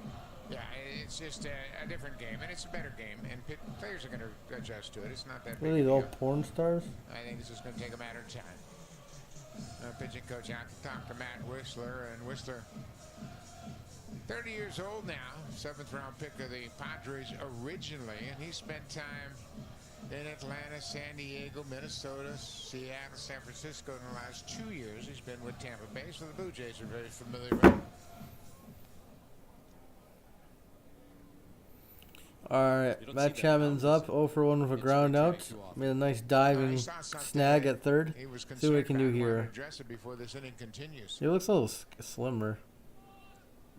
S4: Yeah, it's just a different game, and it's a better game, and players are going to adjust to it. It's not that big.
S1: Really, all porn stars?
S4: I think it's just going to take a matter of time. Pitching coach out to talk to Matt Whistler, and Whistler, 30 years old now, 7th round pick of the Padres originally, and he spent time in Atlanta, San Diego, Minnesota, Seattle, San Francisco in the last 2 years. He's been with Tampa Bay, so the Blue Jays are very familiar with him.
S1: Alright, Matt Chapman's up 0-for-1 with a ground out. Made a nice diving snag at third. See what he can do here. He looks a little slimmer.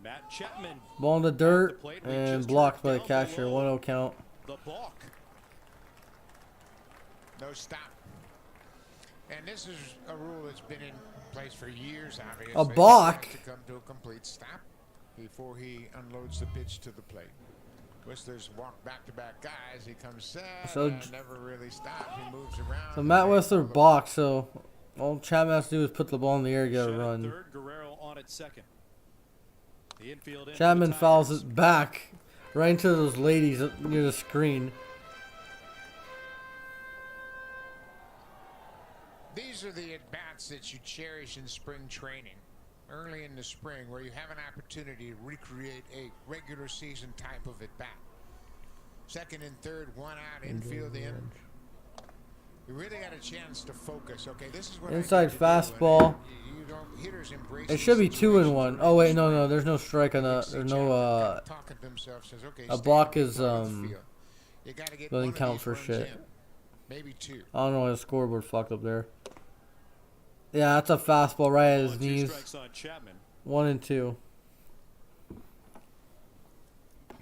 S3: Matt Chapman.
S1: Ball in the dirt and blocked by the catcher. 1-0 count.
S3: The balk.
S4: No stop. And this is a rule that's been in place for years, obviously.
S1: A balk.
S4: To come to a complete stop before he unloads the pitch to the plate. Whistler's walk back-to-back guys. He comes set,
S1: so
S4: never really stops. He moves around.
S1: So Matt Whistler balks. So all Chapman has to do is put the ball in the air and get a run.
S3: Third, Guerrero on at second. The infield
S1: Chapman fouls it back right into those ladies near the screen.
S4: These are the at-bats that you cherish in spring training. Early in the spring, where you have an opportunity to recreate a regular season type of at-bat. Second and third, one out, infield in. You really got a chance to focus. Okay, this is what
S1: inside fastball. It should be 2-1. Oh wait, no, there's no strike on the. There's no a block is doesn't count for shit.
S4: Maybe 2.
S1: I don't know why the scoreboard fucked up there. Yeah, that's a fastball right at his knees. 1-2.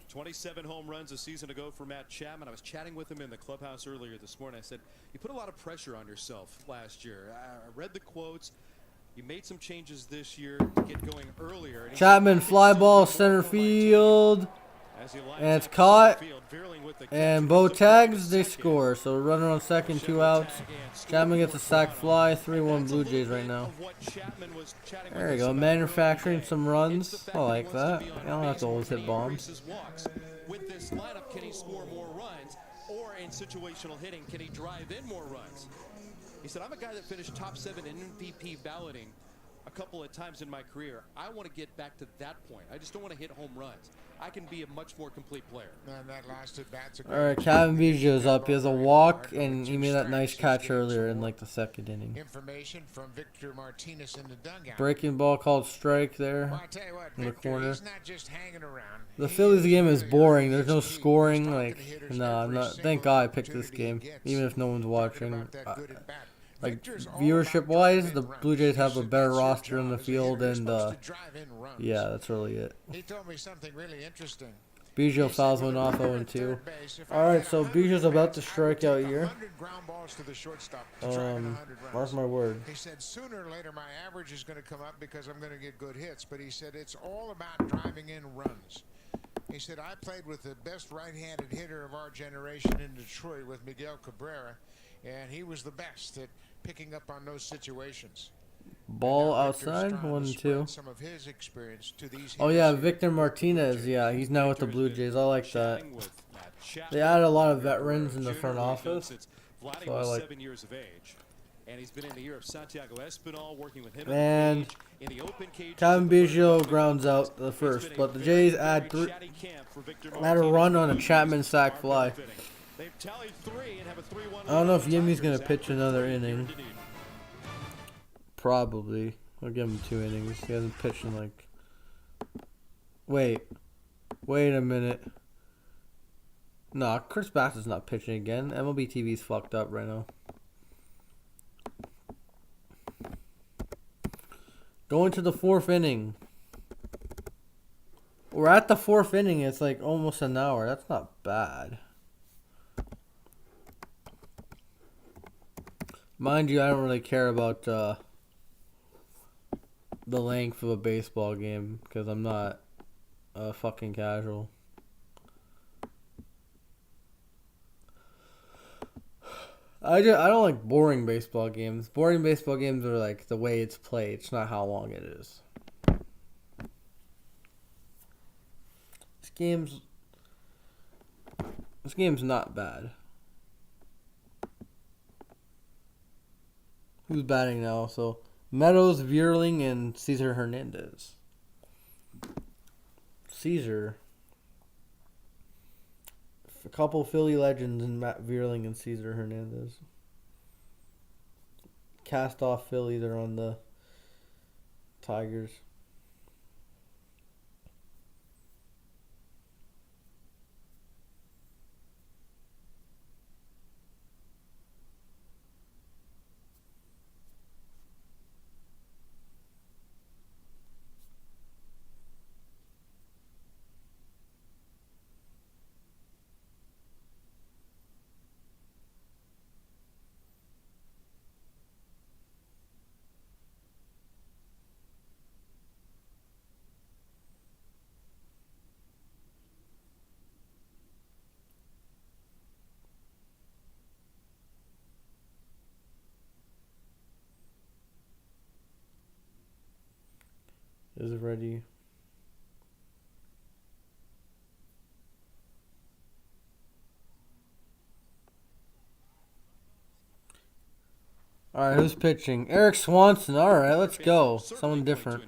S3: 27 home runs a season ago for Matt Chapman. I was chatting with him in the clubhouse earlier this morning. I said, you put a lot of pressure on yourself last year. I read the quotes. You made some changes this year to get going earlier.
S1: Chapman fly ball center field. And it's caught. And Bo tags, they score. So runner on second, 2 outs. Chapman gets a sac fly, 3-1 Blue Jays right now. There you go, manufacturing some runs. I like that. You don't have to always hit bombs.
S3: With this lineup, can he score more runs? Or in situational hitting, can he drive in more runs? He said, I'm a guy that finished top 7 in MVP balloting a couple of times in my career. I want to get back to that point. I just don't want to hit home runs. I can be a much more complete player.
S4: And that last at bat's
S1: all right, Kevin Biggio's up. He has a walk, and he made that nice catch earlier in like the second inning.
S4: Information from Victor Martinez in the dugout.
S1: Breaking ball called strike there
S4: Well, I tell you what,
S1: in the
S4: Victor,
S1: corner.
S4: he's not just hanging around.
S1: The Phillies game is boring. There's no scoring. Like, nah, I'm not. Thank God I picked this game, even if no one's watching. Like viewership-wise, the Blue Jays have a better roster in the field, and yeah, that's really it.
S4: He told me something really interesting.
S1: Biggio fouls one off 0-2. All right, so Biggio's about to strike out here. Mark my word.
S4: He said sooner or later my average is going to come up because I'm going to get good hits, but he said it's all about driving in runs. He said I played with the best right-handed hitter of our generation in Detroit with Miguel Cabrera, and he was the best at picking up on those situations.
S1: Ball outside, 1-2.
S4: Some of his experience to these
S1: oh yeah, Victor Martinez. Yeah, he's now with the Blue Jays. I like that. They added a lot of veterans in the front office. So I like.
S3: And he's been in the year of Santiago Espinal, working with him
S1: and
S3: in the open cage.
S1: Kevin Biggio grounds out the first, but the Jays add a run on a Chapman sac fly. I don't know if Yimmy's gonna pitch another inning. Probably. I'll give him 2 innings. He hasn't pitched in like. Wait a minute. Nah, Chris Bassett's not pitching again. MLB TV's fucked up right now. Going to the 4th inning. We're at the 4th inning. It's like almost an hour. That's not bad. Mind you, I don't really care about the length of a baseball game because I'm not fucking casual. I don't like boring baseball games. Boring baseball games are like the way it's played. It's not how long it is. This game's not bad. Who's batting now? So Meadows, Vierling, and Cesar Hernandez. Cesar. A couple Philly legends in Matt Vierling and Cesar Hernandez. Cast off Phillies are on the Tigers. is ready. All right, who's pitching? Eric Swanson. All right, let's go. Someone different.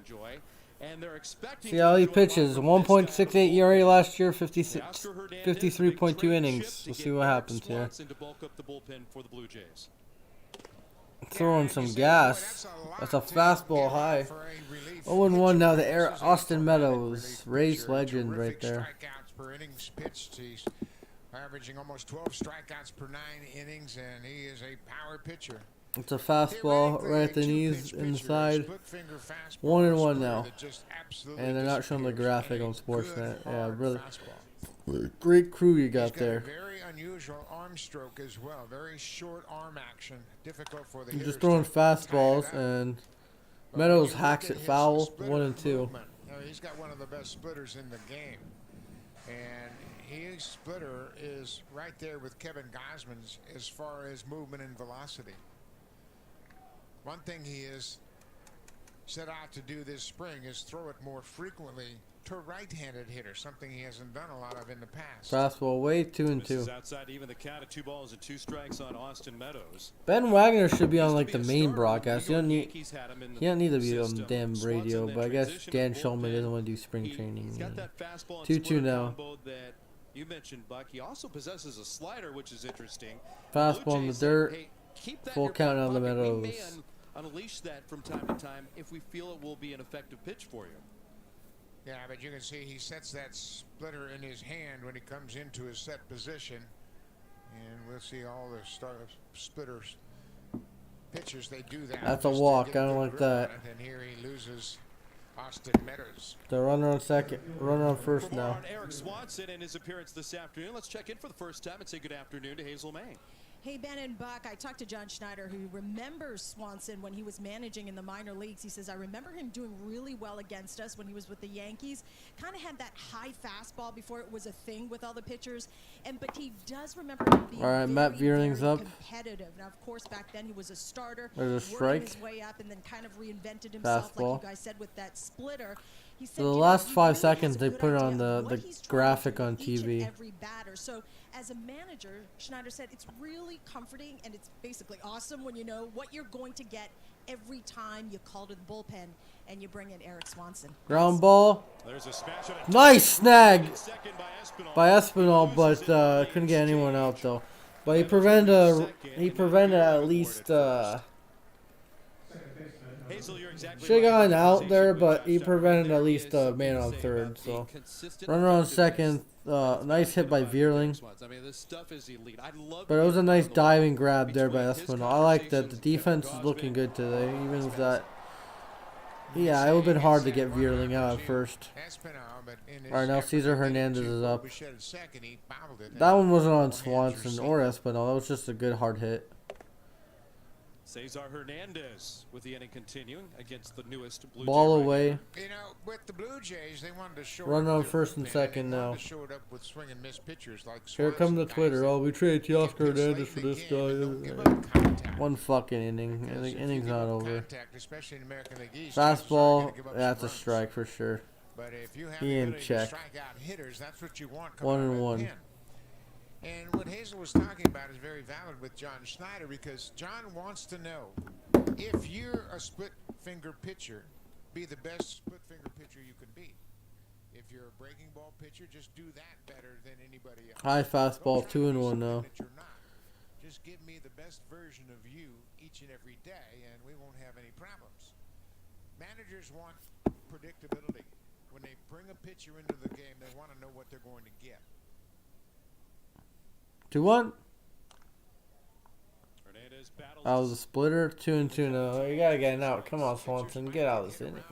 S1: See how he pitches. 1.68 ERA last year, 53.2 innings. We'll see what happens here. Throwing some gas. That's a fastball high. 0-1 now to Austin Meadows. Rays legend right there.
S4: Averaging almost 12 strikeouts per 9 innings, and he is a power pitcher.
S1: It's a fastball right at the knees inside. 1-1 now. And they're not showing the graphic on Sportsnet. Yeah, really great crew you got there.
S4: Very unusual arm stroke as well. Very short arm action. Difficult for the
S1: hitters. Just throwing fastballs, and Meadows hacks it foul. 1-2.
S4: He's got one of the best splitters in the game. And his splitter is right there with Kevin Gausman's as far as movement and velocity. One thing he is set out to do this spring is throw it more frequently to right-handed hitters, something he hasn't done a lot of in the past.
S1: Fastball way 2-2.
S9: Outside even the count of 2 balls and 2 strikes on Austin Meadows.
S1: Ben Wagner should be on like the main broadcast. You don't need to be on the damn radio, but I guess Dan Shulman doesn't want to do spring training. 2-2 now.
S9: You mentioned Buck. He also possesses a slider, which is interesting.
S1: Fastball in the dirt. Full count on the Meadows.
S3: We may unleash that from time to time if we feel it will be an effective pitch for you.
S4: Yeah, but you can see he sets that splitter in his hand when he comes into his set position. And we'll see all the splitters pitchers, they do that.
S1: That's a walk. I don't like that.
S4: And here he loses Austin Meadows.
S1: The runner on second. Runner on first now.
S3: Eric Swanson and his appearance this afternoon. Let's check in for the first time and say good afternoon to Hazel May.
S7: Hey, Ben and Buck, I talked to John Schneider, who remembers Swanson when he was managing in the minor leagues. He says, I remember him doing really well against us when he was with the Yankees. Kind of had that high fastball before it was a thing with all the pitchers. But he does remember him being
S1: Matt Vierling's up.
S7: Competitive. Now, of course, back then he was a starter.
S1: There's a strike.
S7: Working his way up and then kind of reinvented himself,
S1: fastball.
S7: like you guys said, with that splitter. He said,
S1: So the last 5 seconds, they put it on the graphic on TV.
S7: Every batter. So as a manager, Schneider said it's really comforting and it's basically awesome when you know what you're going to get every time you call to the bullpen and you bring in Eric Swanson.
S1: Ground ball. Nice snag by Espinal, but couldn't get anyone out though. But he prevented at least. Should have gone out there, but he prevented at least a man on third. So runner on second. Nice hit by Vierling. But it was a nice diving grab there by Espinal. I like that. The defense is looking good today. Even with that. Yeah, it would have been hard to get Vierling out at first. Alright, now Cesar Hernandez is up. That one wasn't on Swanson or Espinal. That was just a good hard hit.
S9: Cesar Hernandez with the inning continuing against the newest Blue
S1: Ball
S9: Jay
S1: away.
S4: You know, with the Blue Jays, they wanted to show
S1: Run on first and second now.
S4: Show it up with swing and miss pitchers like
S1: Here comes the Twitter. Oh, we traded Teoscar Hernandez for this guy. One fucking inning. And the inning's not over. Fastball. That's a strike for sure.
S4: But if you have
S1: he ain't check.
S4: Hitters, that's what you want.
S1: 1-1.
S4: And what Hazel was talking about is very valid with John Schneider, because John wants to know if you're a split finger pitcher, be the best split finger pitcher you can be. If you're a breaking ball pitcher, just do that better than anybody else.
S1: High fastball, 2-1 now.
S4: Just give me the best version of you each and every day, and we won't have any problems. Managers want predictability. When they bring a pitcher into the game, they want to know what they're going to get.
S1: 2-1. That was a splitter. 2-2 now. You gotta get it out. Come on, Swanson. Get out of this inning.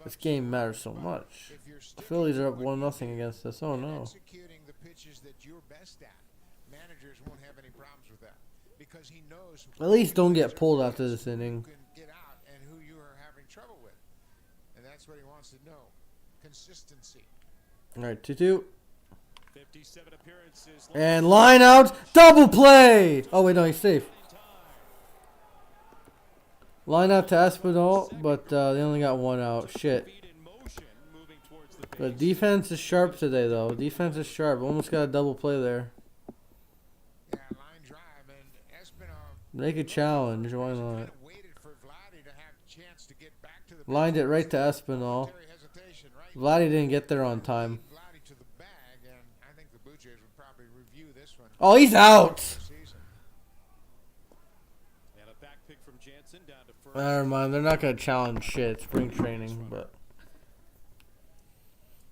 S1: This game matters so much. The Phillies are up 1-0 against us. Oh no.
S4: Executing the pitches that you're best at. Managers won't have any problems with that, because he knows
S1: at least don't get pulled after this inning.
S4: Who can get out and who you are having trouble with. And that's what he wants to know. Consistency.
S1: All right, 2-2. And line out, double play. Oh wait, no, he's safe. Line out to Espinal, but they only got one out. Shit. But defense is sharp today, though. Defense is sharp. Almost got a double play there.
S4: Yeah, line drive, and Espinal
S1: Make a challenge. Why not?
S4: kind of waited for Vladdy to have a chance to get back to the
S1: Lined it right to Espinal. Vladdy didn't get there on time.
S4: Vladdy to the bag, and I think the Blue Jays would probably review this one.
S1: Oh, he's out.
S9: And a back pick from Jansen down to first.
S1: Never mind. They're not going to challenge shit. Spring training, but.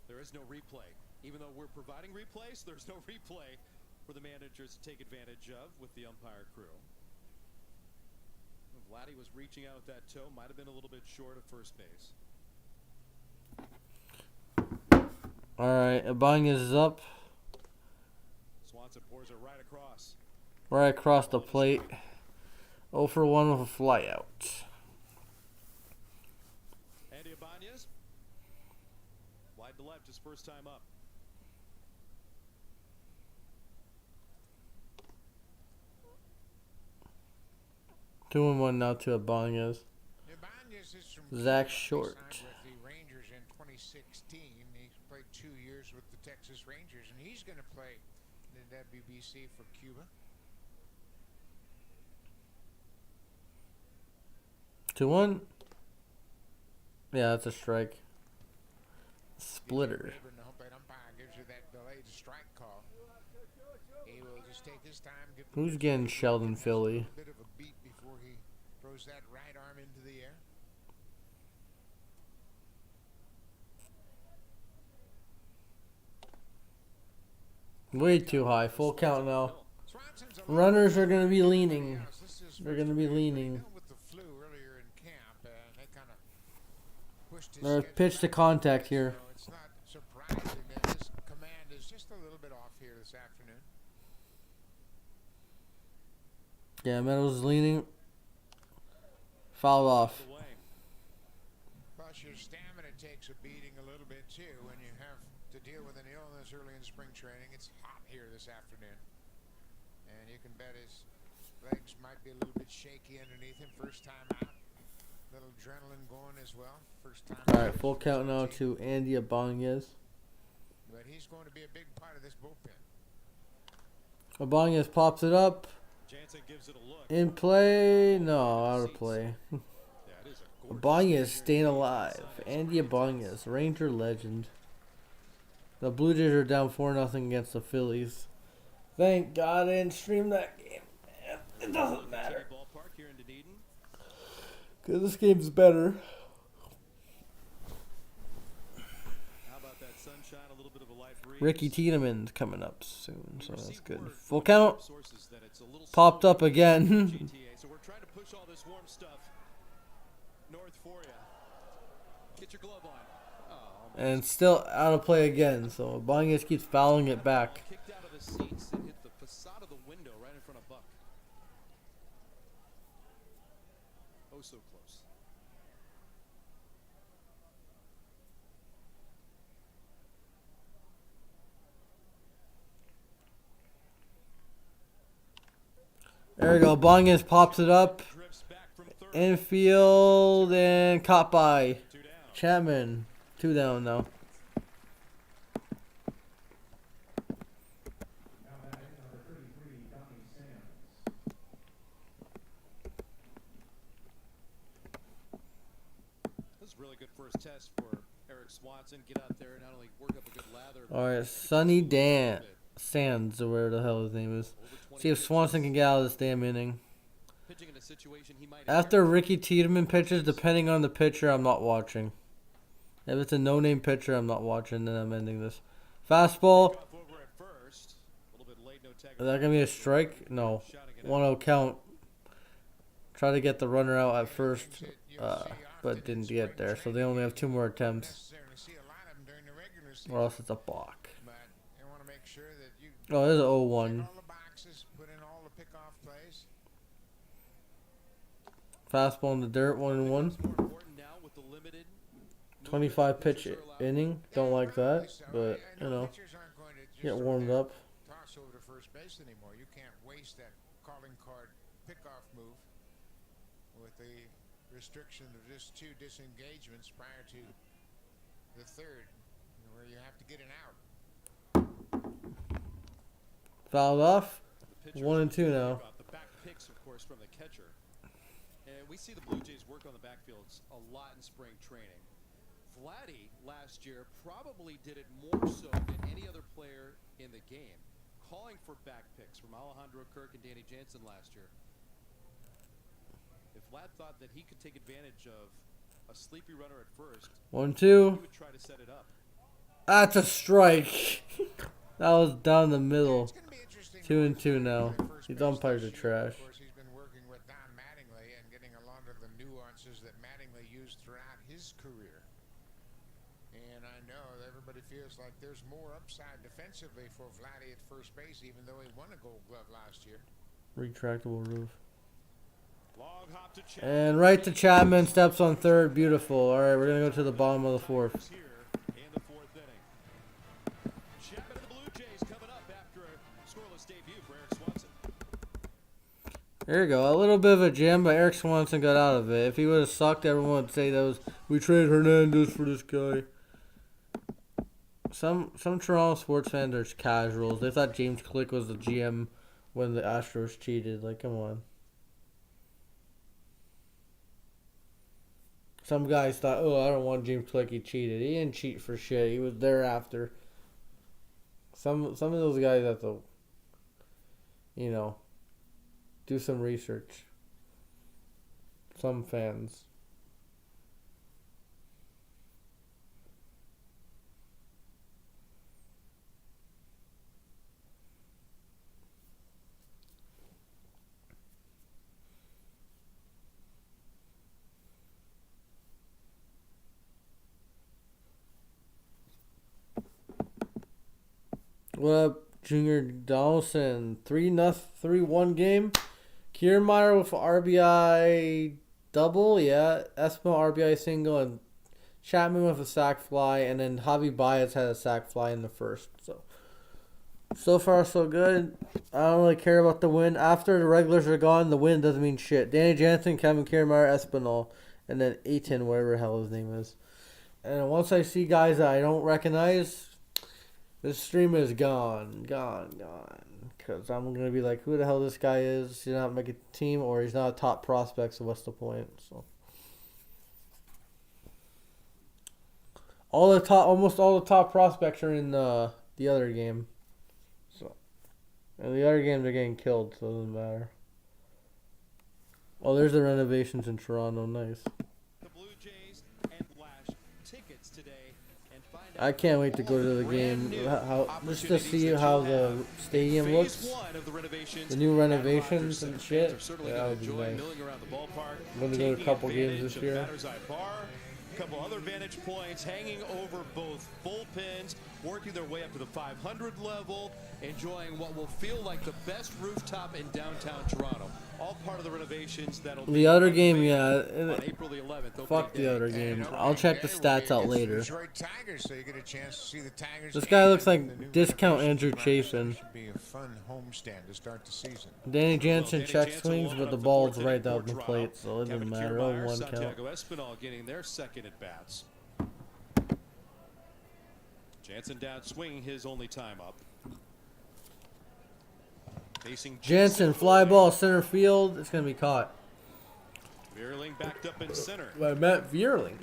S9: There is no replay. Even though we're providing replays, there's no replay for the managers to take advantage of with the umpire crew. Vladdy was reaching out with that toe. Might have been a little bit short of first base.
S1: All right. Ibanez is up.
S9: Swanson pours it right across.
S1: Right across the plate. 0 for 1 with a fly out.
S9: Andy Ibanez. Wide to left, his first time up.
S4: Two
S1: 2-1 now to Ibanez.
S4: Ibanez is from
S1: Zach
S4: Cuba.
S1: Short.
S4: He signed with the Rangers in 2016. He's played 2 years with the Texas Rangers, and he's going to play in the WBC for Cuba.
S1: 2-1. Yeah, that's a strike. Splitter.
S4: And the umpire gives you that delayed strike call. He will just take his time. Give the
S1: Who's getting shelled in Philly?
S4: a bit of a beat before he throws that right arm into the air.
S1: Way too high. Full count now. Runners are going to be leaning. They're going to be leaning. They're pitch to contact here.
S4: It's not surprising that his command is just a little bit off here this afternoon.
S1: Yeah, Meadows is leaning. Fouled off.
S4: Plus, your stamina takes a beating a little bit too when you have to deal with an illness early in spring training. It's hot here this afternoon, and you can bet his legs might be a little bit shaky underneath him. First time out, little adrenaline going as well. First time.
S1: All right, full count now to Andy Ibanez.
S4: But he's going to be a big part of this bullpen.
S1: Ibanez pops it up.
S9: Jansen gives it a look.
S1: In play. No, out of play. Ibanez staying alive. Andy Ibanez, Ranger legend. The Blue Jays are down 4-0 against the Phillies. Thank God I didn't stream that game. It doesn't matter. Because this game's better. Ricky Tiedeman's coming up soon, so that's good. Full count. Popped up again.
S9: So we're trying to push all this warm stuff north for you. Get your glove on.
S1: And still out of play again, so Ibanez keeps fouling it back.
S9: Kicked out of the seats and hit the facade of the window right in front of Buck. Oh, so close.
S1: There we go. Ibanez pops it up. Infield and caught by Chapman. 2 down now.
S9: This is a really good first test for Eric Swanson. Get out there and not only work up a good lather.
S1: Alright, Sonny Dan Sands, or whatever the hell his name is. See if Swanson can get out of this damn inning. After Ricky Tiedemann pitches, depending on the pitcher, I'm not watching. If it's a no-name pitcher, I'm not watching, then I'm ending this. Fastball. Is that going to be a strike? No. 1-0 count. Try to get the runner out at first, but didn't get there. So they only have 2 more attempts. Or else it's a balk. Oh, there's an 0-1. Fastball in the dirt, 1-1. 25 pitch inning. Don't like that, but you know, get warmed up.
S4: Toss over to first base anymore. You can't waste that calling card pickoff move with the restriction of just 2 disengagements prior to the third, where you have to get an out.
S1: Fouled off. 1 and 2 now.
S3: The back picks, of course, from the catcher. And we see the Blue Jays work on the backfields a lot in spring training. Vladdy last year probably did it more so than any other player in the game, calling for back picks from Alejandro Kirk and Danny Jansen last year. If Vlad thought that he could take advantage of a sleepy runner at first,
S1: 1-2.
S3: he would try to set it up.
S1: That's a strike. That was down the middle. 2 and 2 now. These umpires are trash.
S4: Of course, he's been working with Don Mattingly and getting a lot of the nuances that Mattingly used throughout his career. And I know that everybody feels like there's more upside defensively for Vladdy at first base, even though he won a Gold Glove last year.
S1: Retractable roof.
S3: Long hop to
S1: And right to Chapman, steps on third. Beautiful. All right, we're going to go to the bottom of the fourth.
S3: Here in the fourth inning. Chapman and the Blue Jays coming up after a scoreless debut for Eric Swanson.
S1: There you go. A little bit of a jam, but Eric Swanson got out of it. If he would have sucked, everyone would say we traded Hernandez for this guy. Some Toronto sports fans are casuals. They thought James Click was the GM when the Astros cheated. Like, come on. Some guys thought, oh, I don't want James Click. He cheated. He didn't cheat for shit. He was there after. Some of those guys have to, do some research. Some fans. What up, Junior Donaldson? 3-1 game. Kiermaier with RBI double, yeah. Espinal RBI single, and Chapman with a sac fly, and then Javi Baez had a sac fly in the first. So far so good. I don't really care about the win. After the regulars are gone, the win doesn't mean shit. Danny Jansen, Kevin Kiermaier, Espinal, and then Aiton, whatever the hell his name is. And once I see guys that I don't recognize, this stream is gone. Because I'm going to be like, who the hell this guy is? He's not making a team, or he's not a top prospect, so what's the point? So almost all the top prospects are in the other game. So, and the other game they're getting killed, so it doesn't matter. Oh, there's the renovations in Toronto. Nice.
S3: The Blue Jays and Flash tickets today.
S1: I can't wait to go to the game. Just to see how the stadium looks. The new renovations and shit. Yeah, that would be nice. I'm going to go to a couple games this year.
S3: A couple other vantage points hanging over both bullpens, working their way up to the 500 level, enjoying what will feel like the best rooftop in downtown Toronto. All part of the renovations that'll be
S1: the other game, yeah.
S3: On April the 11th.
S1: Fuck the other game. I'll check the stats out later.
S4: Tigers, so you get a chance to see the Tigers.
S1: This guy looks like discount Andrew Chafin.
S4: Should be a fun homestand to start the season.
S1: Danny Jansen check swings, but the ball's right down the plate, so it doesn't matter. 0-1 count.
S3: Santiago Espinal getting their second at bats. Jansen down swinging his only time up. Facing
S1: Jansen, fly ball, center field. It's going to be caught.
S3: Vierling backed up in center.
S1: I met Vierling.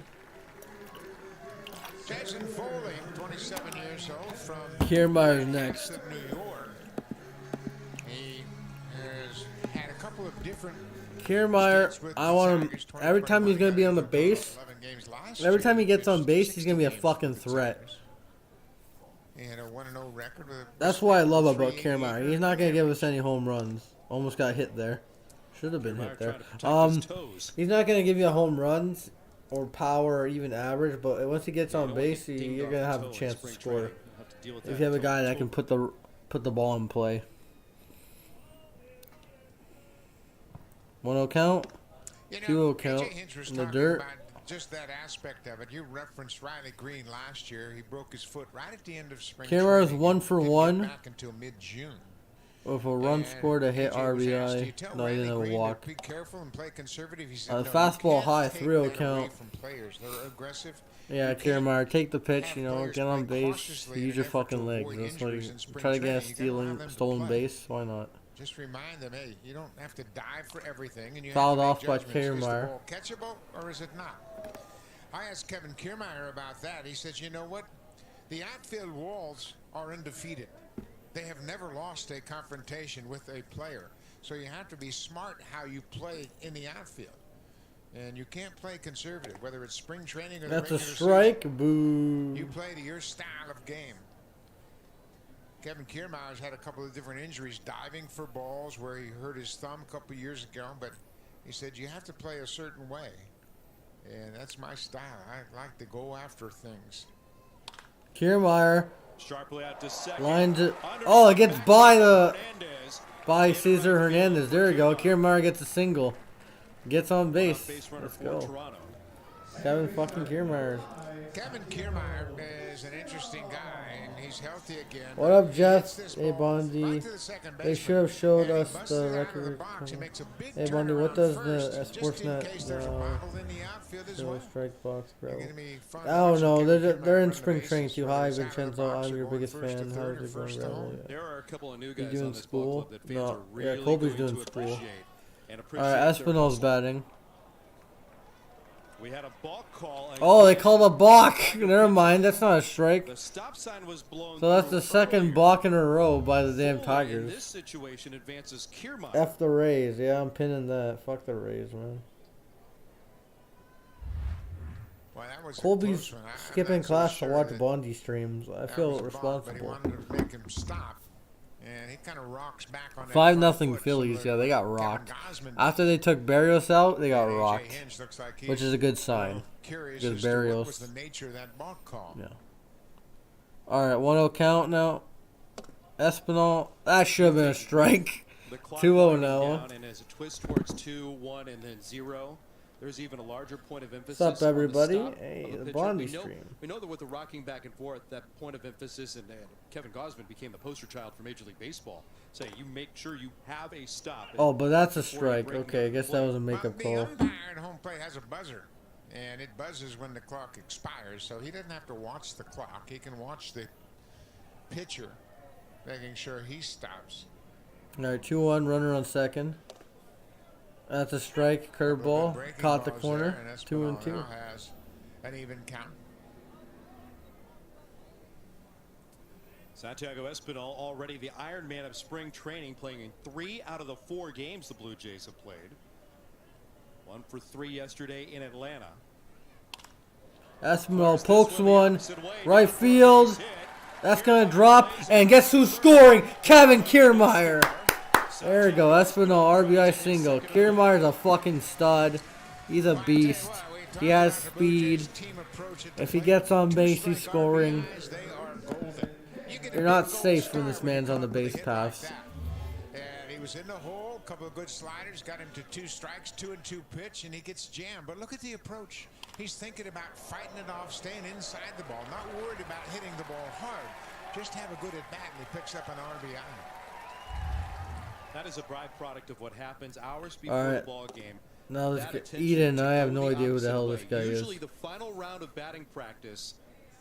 S4: Jason Foley, 27 years old from
S1: Kiermaier's next.
S4: New York. He has had a couple of different
S1: Kiermaier, I want him, every time he's going to be on the base, every time he gets on base, he's going to be a fucking threat.
S4: He had a 1-0 record with
S1: That's what I love about Kiermaier. He's not going to give us any home runs. Almost got hit there. Should have been hit there. He's not going to give you home runs or power or even average, but once he gets on base, you're going to have a chance to score. If you have a guy that can put the ball in play. 1-0 count. 2-0 count in the dirt.
S4: Just that aspect of it. You referenced Riley Green last year. He broke his foot right at the end of spring.
S1: Kiermaier's 1 for 1.
S4: Back until mid-June.
S1: With a run scored, a hit RBI. No, he didn't have a walk.
S4: Be careful and play conservative. He said,
S1: A
S4: no,
S1: fastball high, 3-0 count.
S4: From players. They're aggressive.
S1: Yeah, Kiermaier, take the pitch, you know, get on base, use your fucking legs. That's what try to get a stolen base. Why not?
S4: Just remind them, hey, you don't have to dive for everything. And you
S1: fouled
S4: have
S1: off
S4: to
S1: by
S4: make judgments. Is the
S1: Kiermaier.
S4: ball catchable or is it not? I asked Kevin Kiermaier about that. He says, you know what? The outfield walls are undefeated. They have never lost a confrontation with a player. So you have to be smart how you play in the outfield. And you can't play conservative, whether it's spring training or
S1: that's
S4: the
S1: a
S4: regular
S1: strike.
S4: season.
S1: Boo.
S4: You play to your style of game. Kevin Kiermaier's had a couple of different injuries, diving for balls where he hurt his thumb a couple of years ago, but he said you have to play a certain way. And that's my style. I like to go after things.
S1: Kiermaier
S9: Sharply out to second.
S1: lines it. Oh, it gets by Cesar Hernandez. There we go. Kiermaier gets a single. Gets on base. Let's go. Kevin fucking Kiermaier.
S4: Kevin Kiermaier is an interesting guy, and he's healthy again.
S1: What up, Jeff? Hey, Bondi. They should have showed us the record. Hey, Bondi, what does the Sportsnet show strike box, bro? I don't know. They're in spring training too. Hi, Vincenzo. I'm your biggest fan. How is it going, Rebel?
S9: There are a couple of new
S1: You
S9: guys
S1: doing
S9: on this
S1: school?
S9: ball club that fans are really
S1: Yeah, Colby's
S9: going
S1: doing
S9: to
S1: school.
S9: appreciate and appreciate
S1: Alright,
S9: their
S1: Espinal's
S9: hustle.
S1: batting.
S9: We had a balk call.
S1: Oh, they called a balk. Never mind, that's not a strike.
S9: The stop sign was blown.
S1: So that's the second balk in a row by the damn
S9: In this
S1: Tigers.
S9: situation, advances Kiermaier.
S1: F the Rays. Yeah, I'm pinning that. Fuck the Rays, man.
S4: Well, that was a
S1: Colby's
S4: close one.
S1: skipping
S4: I'm not so
S1: class to
S4: sure
S1: watch
S4: that
S1: Bondi streams. I
S4: that
S1: feel
S4: was a balk, but he
S1: responsible.
S4: wanted to make him stop, and he kind of rocks back on that
S1: 5-0
S4: front foot,
S1: Phillies.
S4: similar
S1: Yeah, they got
S4: to
S1: rocked.
S4: Kevin Gausman.
S1: After they took Barrios out, they got
S4: And A.J.
S1: rocked.
S4: Hinch looks like he's
S1: Which is a good sign.
S4: curious
S1: Because
S4: as to what
S1: Barrios.
S4: was the nature of that balk call.
S1: Yeah. Alright, 1-0 count now. Espinal. That should have been a strike.
S9: The clock
S1: 2-0
S9: winding
S1: now.
S9: down, and as it twists towards 2, 1, and then 0, there's even a larger point of emphasis.
S1: What's up,
S9: on
S1: everybody?
S9: stop
S1: Hey,
S9: of
S1: the
S9: pitcher.
S1: Bondi
S9: We know-
S1: stream.
S9: We know that with the rocking back and forth, that point of emphasis, and Kevin Gausman became the poster child for Major League Baseball, saying you make sure you have a stop.
S1: Oh, but that's a
S9: before you
S1: strike.
S9: bring
S1: Okay, I guess that was a makeup
S4: The
S1: call.
S4: umpire at home plate has a buzzer, and it buzzes when the clock expires, so he doesn't have to watch the clock. He can watch the pitcher, making sure he stops.
S1: Alright, 2-1, runner on second. That's a strike, curveball.
S4: Breaking
S1: Caught the
S4: balls
S1: corner.
S4: there, and
S1: 2-2.
S4: now has an even count.
S9: Santiago Espinal, already the Iron Man of spring training, playing in 3 out of the 4 games the Blue Jays have played. 1 for 3 yesterday in Atlanta.
S1: Espinal pokes one. Right field. That's going to drop. And guess who's scoring? Kevin Kiermaier. There we go. Espinal RBI single. Kiermaier's a fucking stud. He's a beast. He has speed. If he gets on base, he's scoring. You're not safe when this man's on the base paths.
S4: And he was in the hole, a couple of good sliders, got him to 2 strikes, 2-2 pitch, and he gets jammed. But look at the approach. He's thinking about fighting it off, staying inside the ball, not worried about hitting the ball hard. Just have a good at bat, and he picks up an RBI.
S9: That is a byproduct of what happens hours before
S1: Alright.
S9: the ball game.
S1: Now
S9: That
S1: this
S9: attention
S1: Eden,
S9: to
S1: I have
S9: go
S1: no
S9: the
S1: idea who the
S9: opposite
S1: hell
S9: way.
S1: this guy is.
S9: Usually the final round of batting practice,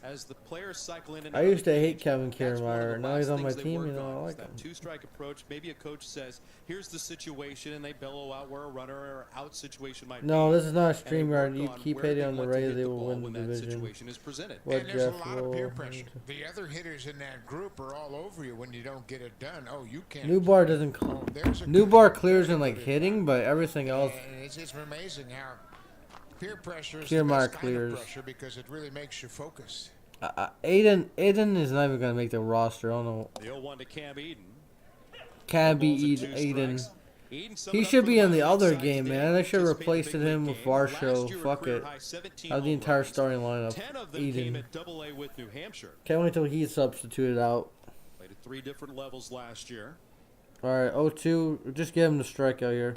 S9: as the players cycle in and
S1: I
S9: out of
S1: used
S9: the
S1: to hate
S9: cage,
S1: Kevin
S9: that's one of the
S1: Kiermaier. Now
S9: last
S1: he's on my
S9: things they
S1: team,
S9: work
S1: you know, I
S9: on, is
S1: like
S9: that
S1: him.
S9: 2-strike approach. Maybe a coach says, here's the situation, and they bellow out where a runner or out situation might
S1: No,
S9: be.
S1: this is not a
S9: And they
S1: StreamYard.
S9: work
S1: You
S9: on
S1: keep
S9: where
S1: hating
S9: they
S1: on the
S9: want to
S1: Rays,
S9: hit
S1: they
S9: the
S1: will
S9: ball
S1: win
S9: when
S1: the
S9: that
S1: division.
S9: situation is presented.
S1: What
S4: And there's
S1: Jeff
S4: a lot of peer
S1: will.
S4: pressure. The other hitters in that group are all over you when you don't get it done. Oh, you can't.
S1: New bar doesn't call.
S4: There's a
S1: New
S4: good
S1: bar
S4: hitter.
S1: clears in like hitting, but everything else.
S4: And it's amazing how peer pressure is
S1: Kiermaier
S4: the best kind
S1: clears.
S4: of pressure because it really makes you focus.
S1: Aiden is not even gonna make the roster. I don't know.
S9: The 0-1 to Cam Eden.
S1: Can be
S9: Balls at 2
S1: Aiden.
S9: strikes. Eden summed
S1: He
S9: up
S1: should
S9: for
S1: be
S9: the
S1: in the
S9: left
S1: other
S9: side
S1: game,
S9: today,
S1: man. They should have
S9: participated
S1: replaced
S9: in the
S1: him
S9: big
S1: with
S9: game. Last
S1: Varsho.
S9: year, a
S1: Fuck
S9: career
S1: it.
S9: high 17
S1: Out of the
S9: home
S1: entire
S9: runs.
S1: starting lineup.
S9: 10 of them came
S1: Eden.
S9: at Double-A with New Hampshire.
S1: Can't wait till he's substituted out.
S9: Played at 3 different levels last year.
S1: All right, 0-2. Just give him the strikeout here.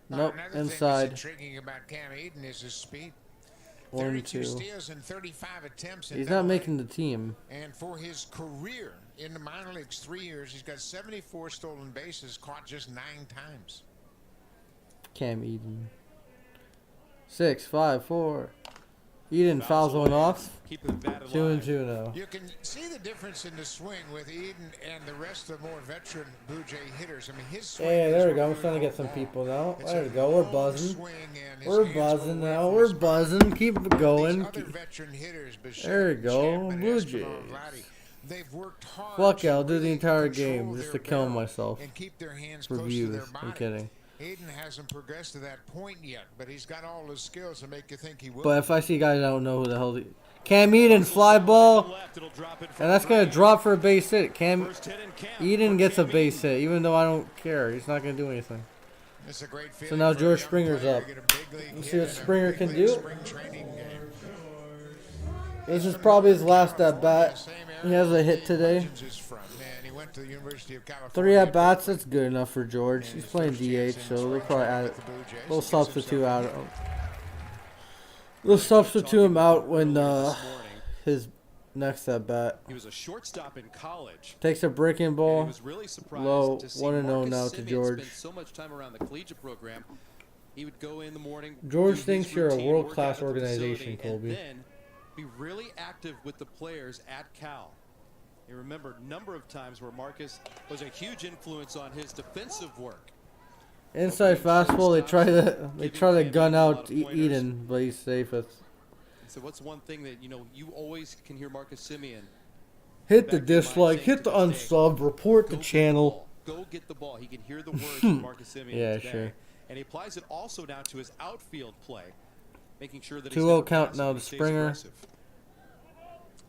S1: Nope,
S4: Another
S1: inside.
S4: thing that's intriguing about Cam Eden is his speed.
S1: 1,
S4: 32
S1: 2.
S4: steals and 35 attempts.
S1: He's not making the team.
S4: And for his career in the minor leagues, 3 years, he's got 74 stolen bases, caught just 9 times.
S1: Cam Eden. 6, 5, 4. Eden fouls one off. 2 and 2 now.
S4: You can see the difference in the swing with Eden and the rest of the more veteran Blue Jay hitters. I mean, his swing.
S1: Hey, there we go. I'm starting to get some people now. There we go. We're buzzing. We're buzzing now. We're buzzing. Keep it going. There we go. Blue Jays. Fuck yeah, I'll do the entire game just to kill myself for views. I'm kidding.
S4: Aiden hasn't progressed to that point yet, but he's got all the skills to make you think he will.
S1: But if I see guys I don't know who the hell Cam Eden, fly ball, and that's going to drop for a base hit. Cam Eden gets a base hit, even though I don't care. He's not going to do anything. So now George Springer's up. Let's see what Springer can do. This is probably his last at bat. He has a hit today. 3 at bats, that's good enough for George. He's playing DH, so they'll probably add it. They'll substitute out. They'll substitute him out when his next at bat.
S9: He was a shortstop in college.
S1: Takes a breaking ball.
S9: Really
S1: low, 1-0 now to George.
S9: So much time around the collegiate program. He would go in the morning.
S1: George thinks you're a world-class organization, Colby.
S9: And then be really active with the players at Cal. You remember a number of times where Marcus was a huge influence on his defensive work.
S1: Inside fastball, they try to gun out Eden, but he's safe.
S9: So what's one thing that you always can hear Marcus Simeon?
S1: Hit the dislike, hit the unsub, report the channel.
S9: Go get the ball. He can hear the words of Marcus Simeon
S1: yeah,
S9: today.
S1: sure.
S9: And he applies it also now to his outfield play, making sure that
S1: 2-0 count now to Springer.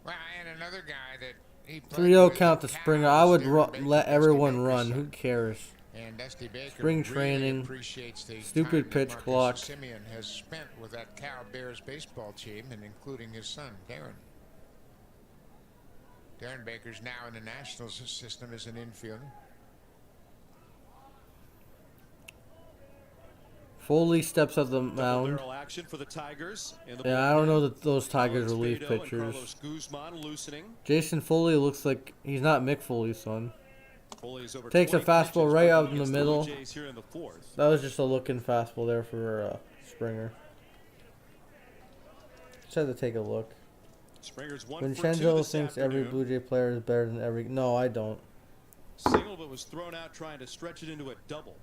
S4: Well, and another guy that
S1: 3-0 count to Springer. I would let everyone run. Who cares? Spring training. Stupid pitch clock.
S4: Simeon has spent with that Cal Bears baseball team, and including his son, Darren. Darren Baker's now in the Nationals system as an infielder.
S1: Foley steps up the mound. Yeah, I don't know that those Tigers relief pitchers. Jason Foley looks like he's not Mick Foley's son. Takes a fastball right out in the middle. That was just a looking fastball there for Springer. Just had to take a look. Vincenzo thinks every Blue Jay player is better than every. No, I don't.
S9: Single but was thrown out trying to stretch it into a double.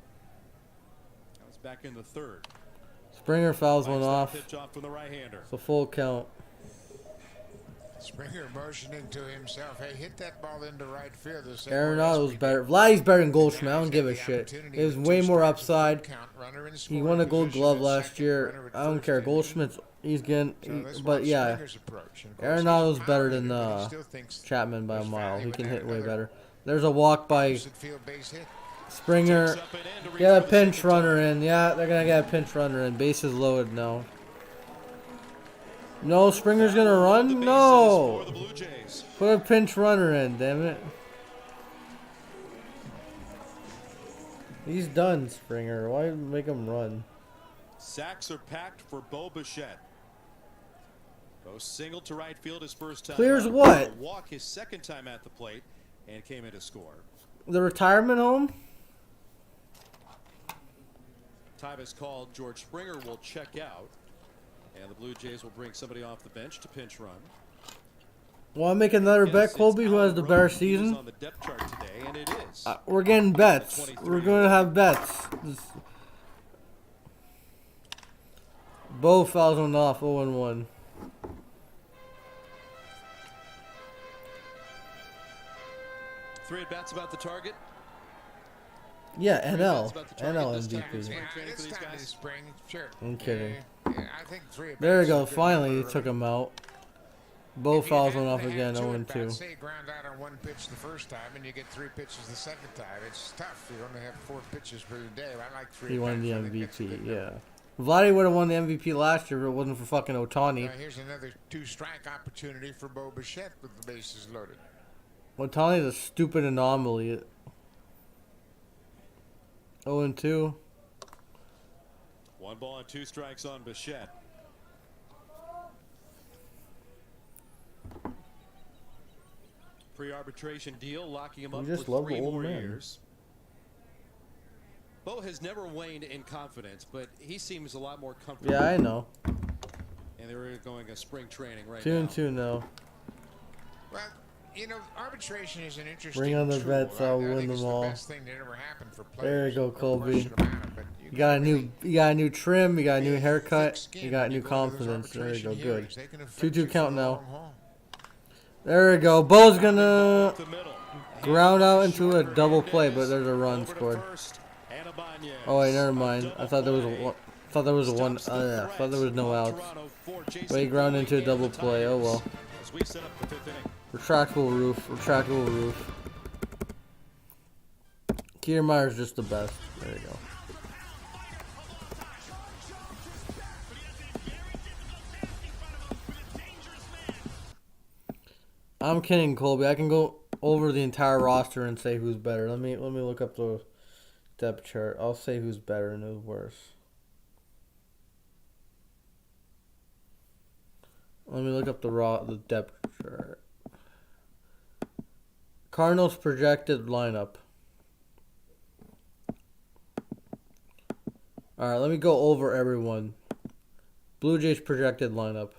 S9: Back in the third.
S1: Springer fouls one off.
S9: Pitch off from the right-hander.
S1: It's a full count.
S4: Springer motioning to himself, hey, hit that ball into right field.
S1: Arenado's better. Vladdy's better than Goldschmidt. I don't give a shit. He has way more upside. He won a Gold Glove last year. I don't care. Goldschmidt's but yeah, Arenado's better than Chapman by a mile. He can hit way better. There's a walk by Springer. Get a pinch runner in. Yeah, they're going to get a pinch runner in. Bases loaded now. No, Springer's going to run? No. Put a pinch runner in, damn it. He's done, Springer. Why make him run?
S9: Sacks are packed for Bo Bichette. Bo singled to right field his first time.
S1: Clears what?
S9: Walk his second time at the plate and came in to score.
S1: The retirement home?
S9: Time is called. George Springer will check out, and the Blue Jays will bring somebody off the bench to pinch run.
S1: Want to make another bet, Colby? Who has the better season?
S9: On the depth chart today, and it is.
S1: We're getting bets. We're going to have bets. Bo fouls one off, 0-1.
S9: Three at bats about the target.
S1: Yeah, NL MVP.
S4: Sure.
S1: I'm kidding.
S4: I think 3 at
S1: There we
S4: bats
S1: go.
S4: is good
S1: Finally,
S4: for,
S1: they took him out. Bo fouls one off again, 0-2.
S4: Say ground out on 1 pitch the first time, and you get 3 pitches the second time. It's tough. You only have 4 pitches per day. I like 3.
S1: He won the MVP. Yeah. Vladdy would have won the MVP last year if it wasn't for fucking Ohtani.
S4: Here's another 2-strike opportunity for Bo Bichette with the bases loaded.
S1: Ohtani's a stupid anomaly. 0-2.
S9: 1 ball and 2 strikes on Bichette.
S3: pre-arbitration deal, locking him
S1: We
S3: up
S1: just
S3: for
S1: love
S3: 3
S1: old
S3: more
S1: men.
S3: years. Bo has never waned in confidence, but he seems a lot more comfortable.
S1: Yeah, I know.
S3: And they're going to spring training right now.
S1: 2-2 now.
S4: Well, you know, arbitration is an interesting
S1: Bring on the
S4: tool.
S1: vets. I'll
S4: I
S1: win
S4: think it's
S1: them all.
S4: the best thing that ever happened for players.
S1: There you go,
S4: No
S1: Colby.
S4: question about it, but
S1: You got a new trim. You got a new haircut.
S4: thick-skinned
S1: You got
S4: when
S1: new
S4: you go to those
S1: confidence. There you go.
S4: arbitration
S1: Good.
S4: hearings. They can affect you
S1: 2-2
S4: for
S1: count
S4: the
S1: now.
S4: long haul.
S1: There we go. Bo's gonna ground out into a double play, but there's a run scored. Oh wait, never mind. I thought there was a one. I thought there was a one. Yeah, I thought there was no outs. But he ground into a double play. Oh well. Retractable roof. Retractable roof. Kiermaier's just the best. There you go. I'm kidding, Colby. I can go over the entire roster and say who's better. Let me look up the depth chart. I'll say who's better and who's worse. Let me look up the depth chart. Cardinals projected lineup. All right, let me go over everyone. Blue Jays projected lineup.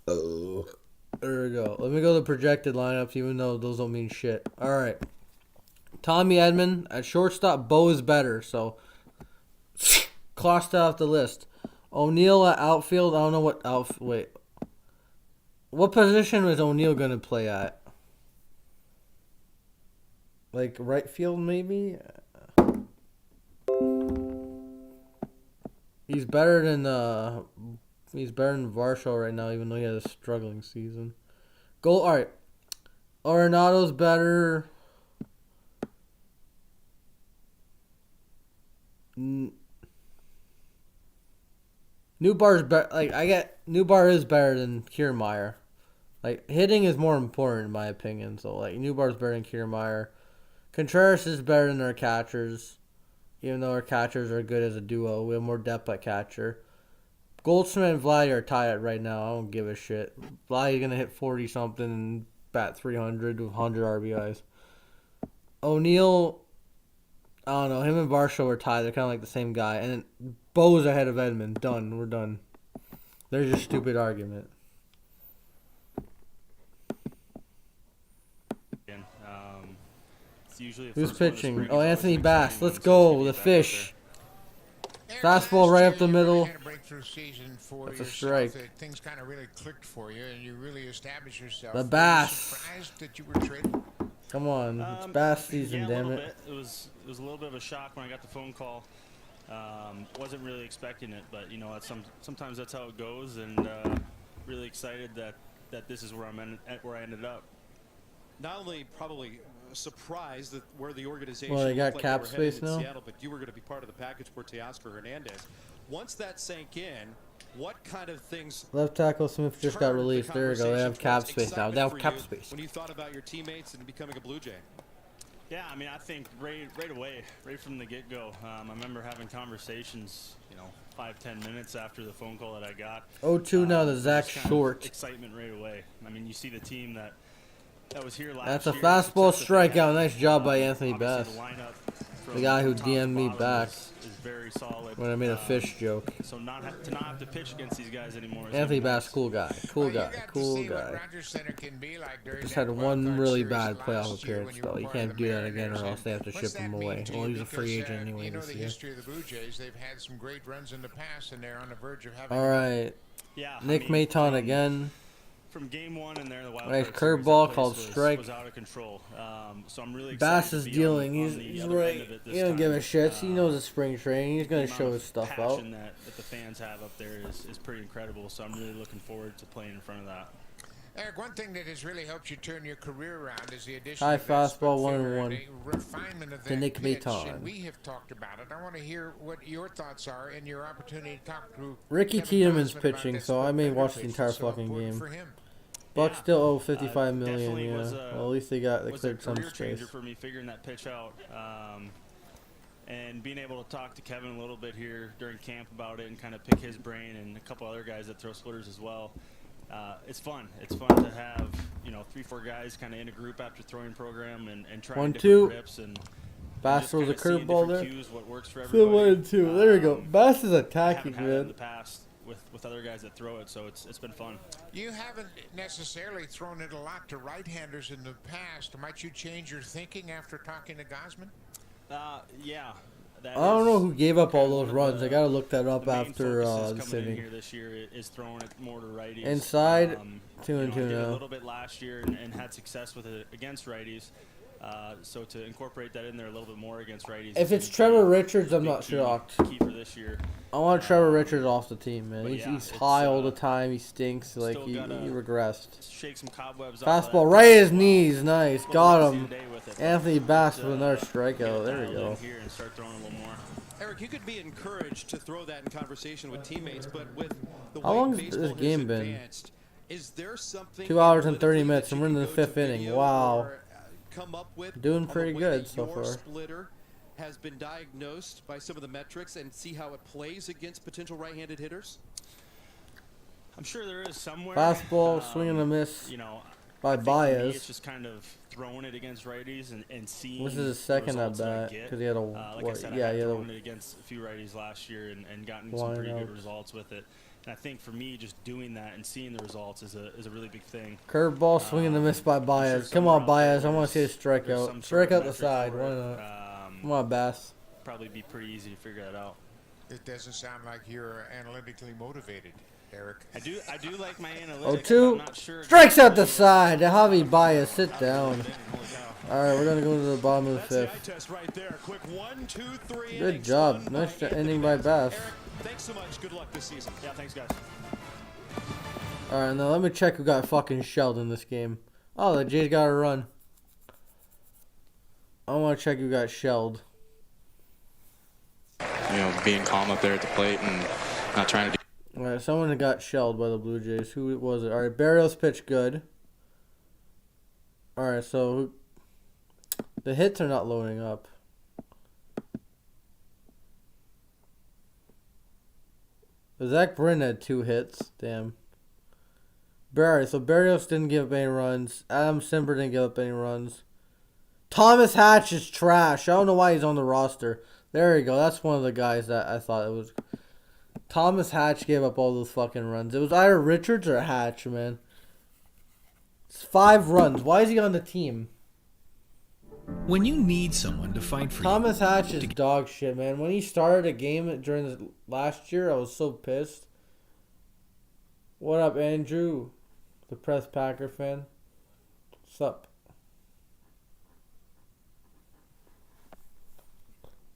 S1: Oh. There we go. Let me go to the projected lineups, even though those don't mean shit. All right. Tommy Edman at shortstop. Bo is better, so crossed off the list. O'Neill at outfield. I don't know what outfield. Wait. What position was O'Neill gonna play at? Like right field, maybe. He's better than Varsho right now, even though he has a struggling season. All right. Arenado's better. Newbar's better. Newbar is better than Kiermaier. Like, hitting is more important in my opinion. So Newbar's better than Kiermaier. Contreras is better than our catchers. Even though our catchers are good as a duo, we have more depth at catcher. Goldschmidt and Vladdy are tied right now. I don't give a shit. Vladdy's going to hit 40-something and bat 300 with 100 RBIs. O'Neill, I don't know. Him and Varsho are tied. They're kind of like the same guy. And then Bo's ahead of Edman. Done. We're done. There's your stupid argument. Who's pitching? Oh, Anthony Bass. Let's go. The fish. Fastball right up the middle. That's a strike.
S4: Things kind of really clicked for you, and you really established yourself.
S1: The Bass.
S4: Surprised that you were traded.
S1: Come on, it's Bass season, damn it.
S11: It was a little bit of a shock when I got the phone call. Wasn't really expecting it, but you know, sometimes that's how it goes, and really excited that this is where I ended up.
S3: Not only probably surprised that where the organization
S1: well, they got
S3: like
S1: cap
S3: they were
S1: space
S3: headed in
S1: now.
S3: Seattle, but you were going to be part of the package for Teoscar Hernandez. Once that sank in, what kind of things?
S1: Left tackle Smith just got released. There we go. They have cap space now. They have cap space.
S3: When you thought about your teammates and becoming a Blue Jay.
S11: Yeah, I mean, I think right away, right from the get-go, I remember having conversations, 5-10 minutes after the phone call that I got.
S1: 0-2 now to Zach Short.
S11: Excitement right away. I mean, you see the team that was here last
S1: That's a
S11: year.
S1: fastball strikeout. Nice job by Anthony Bass.
S11: The
S1: guy who DM'd me back
S11: is very solid.
S1: when I made a fish joke.
S11: So to not have to pitch against these guys anymore.
S1: Anthony Bass, cool guy. Cool guy. Cool guy. Just had one really bad playoff appearance, though. You can't do that again or else they have to ship him away. Well, he's a free agent anyway this year. All right.
S11: Yeah,
S1: Nick Maton again.
S11: From game one in there, the wild
S1: nice
S11: card
S1: curveball called strike.
S11: Was out of control. So I'm really
S1: Bass
S11: excited
S1: is
S11: to be
S1: dealing.
S11: On
S1: He's
S11: the
S1: right.
S11: Of it
S1: He don't give a shit. He knows it's spring training. He's gonna
S11: the
S1: show
S11: amount
S1: his
S11: of
S1: stuff out.
S11: passion that the fans have up there is pretty incredible. So I'm really looking forward to playing in front of that.
S4: Eric, one thing that has really helped you turn your career around is the addition
S1: high
S4: of
S1: fastball 1-1
S4: refinement of
S1: to
S4: that
S1: Nick
S4: pitch,
S1: Maton.
S4: and we have talked about it. I want to hear what your thoughts are and your opportunity to talk to
S1: Ricky
S4: Kevin
S1: Tiedemann's
S4: Gausman
S1: pitching,
S4: about
S1: so I may watch the
S4: pitch
S1: entire
S4: that's so
S1: fucking
S4: important
S1: game.
S4: for him.
S1: Bucks still owe $55 million.
S11: Definitely
S1: Yeah.
S11: was
S1: Well, at least they cleared some
S11: career
S1: space.
S11: changer for me figuring that pitch out. And being able to talk to Kevin a little bit here during camp about it and kind of pick his brain and a couple other guys that throw splitters as well. it's fun. It's fun to have 3-4 guys kind of in a group after throwing program and trying different rips and.
S1: Bass throws a curveball there.
S11: Cues, what works for
S1: Still
S11: everybody.
S1: 1-2. There you go. Bass is attacking,
S11: haven't had it in
S1: man.
S11: the past with other guys that throw it, so it's been fun.
S4: You haven't necessarily thrown it a lot to right-handers in the past. Might you change your thinking after talking to Gosman?
S11: Yeah.
S1: I don't know who gave up all those runs. I gotta look that up after this
S11: coming in
S1: inning.
S11: here this year is throwing it more to righties.
S1: Inside, 2-2
S11: did
S1: now.
S11: a little bit last year and had success with it against righties. So to incorporate that in there a little bit more against righties.
S1: If it's Trevor Richards, I'm not shocked.
S11: Key for this year.
S1: I want Trevor Richards off the team, man.
S11: Yeah,
S1: He's high all the time. He stinks. Like he regressed.
S11: Shake some cobwebs
S1: Fastball right at his knees. Nice. Got him. Anthony Bass with another strikeout. There we go.
S11: Here and start throwing a little more.
S9: Eric, you could be encouraged to throw that in conversation with teammates, but with the
S1: How
S9: way
S1: long has
S9: baseball
S1: this
S9: has
S1: game been?
S9: advanced, is there something
S1: 2 hours and
S9: analytically
S1: 30 minutes,
S9: that
S1: and
S9: you
S1: we're in
S9: can
S1: the
S9: go
S1: fifth
S9: to
S1: inning.
S9: video
S1: Wow.
S9: or, come up with
S1: Doing
S9: on the
S1: pretty
S9: way
S1: good
S9: that
S1: so
S9: your
S1: far.
S9: splitter has been diagnosed by some of the metrics and see how it plays against potential right-handed hitters?
S11: I'm sure there is somewhere.
S1: Fastball, swing and a miss by Baez.
S11: It's just kind of throwing it against righties and seeing.
S1: This is his second at bat because he had a
S11: like I said,
S1: yeah,
S11: I had
S1: he had
S11: thrown
S1: a
S11: it against a few righties last year and gotten some pretty good results with it. And I think for me, just doing that and seeing the results is a really big thing.
S1: Curveball, swing and a miss by Baez. Come on, Baez. I want to see a strikeout. Strike out the side. Why not? Come on, Bass.
S11: Probably be pretty easy to figure that out.
S4: It doesn't sound like you're analytically motivated, Eric.
S11: I do like my analytics.
S1: 0-2.
S11: I'm not sure
S1: Strikes out the side. Javi Baez, sit down. All right, we're gonna go to the bottom of the fifth. Good job. Nice ending by Bass.
S9: Thanks so much. Good luck this season.
S11: Yeah, thanks, guys.
S1: All right, now let me check who got fucking shelled in this game. Oh, the Jays got a run. I want to check who got shelled.
S12: Being calm up there at the plate and not trying to do.
S1: All right, someone got shelled by the Blue Jays. Who was it? All right, Barrios pitched good. All right, so the hits are not loading up. Zach Britton had 2 hits. Damn. So Barrios didn't give up any runs. Adam Simber didn't give up any runs. Thomas Hatch is trash. I don't know why he's on the roster. There you go. That's one of the guys that I thought it was. Thomas Hatch gave up all those fucking runs. It was either Richards or Hatch, man. It's 5 runs. Why is he on the team?
S2: When you need someone to fight for
S1: Thomas Hatch is dog shit, man. When he started a game during the last year, I was so pissed. What up, Andrew? The Press Packer fan. What's up?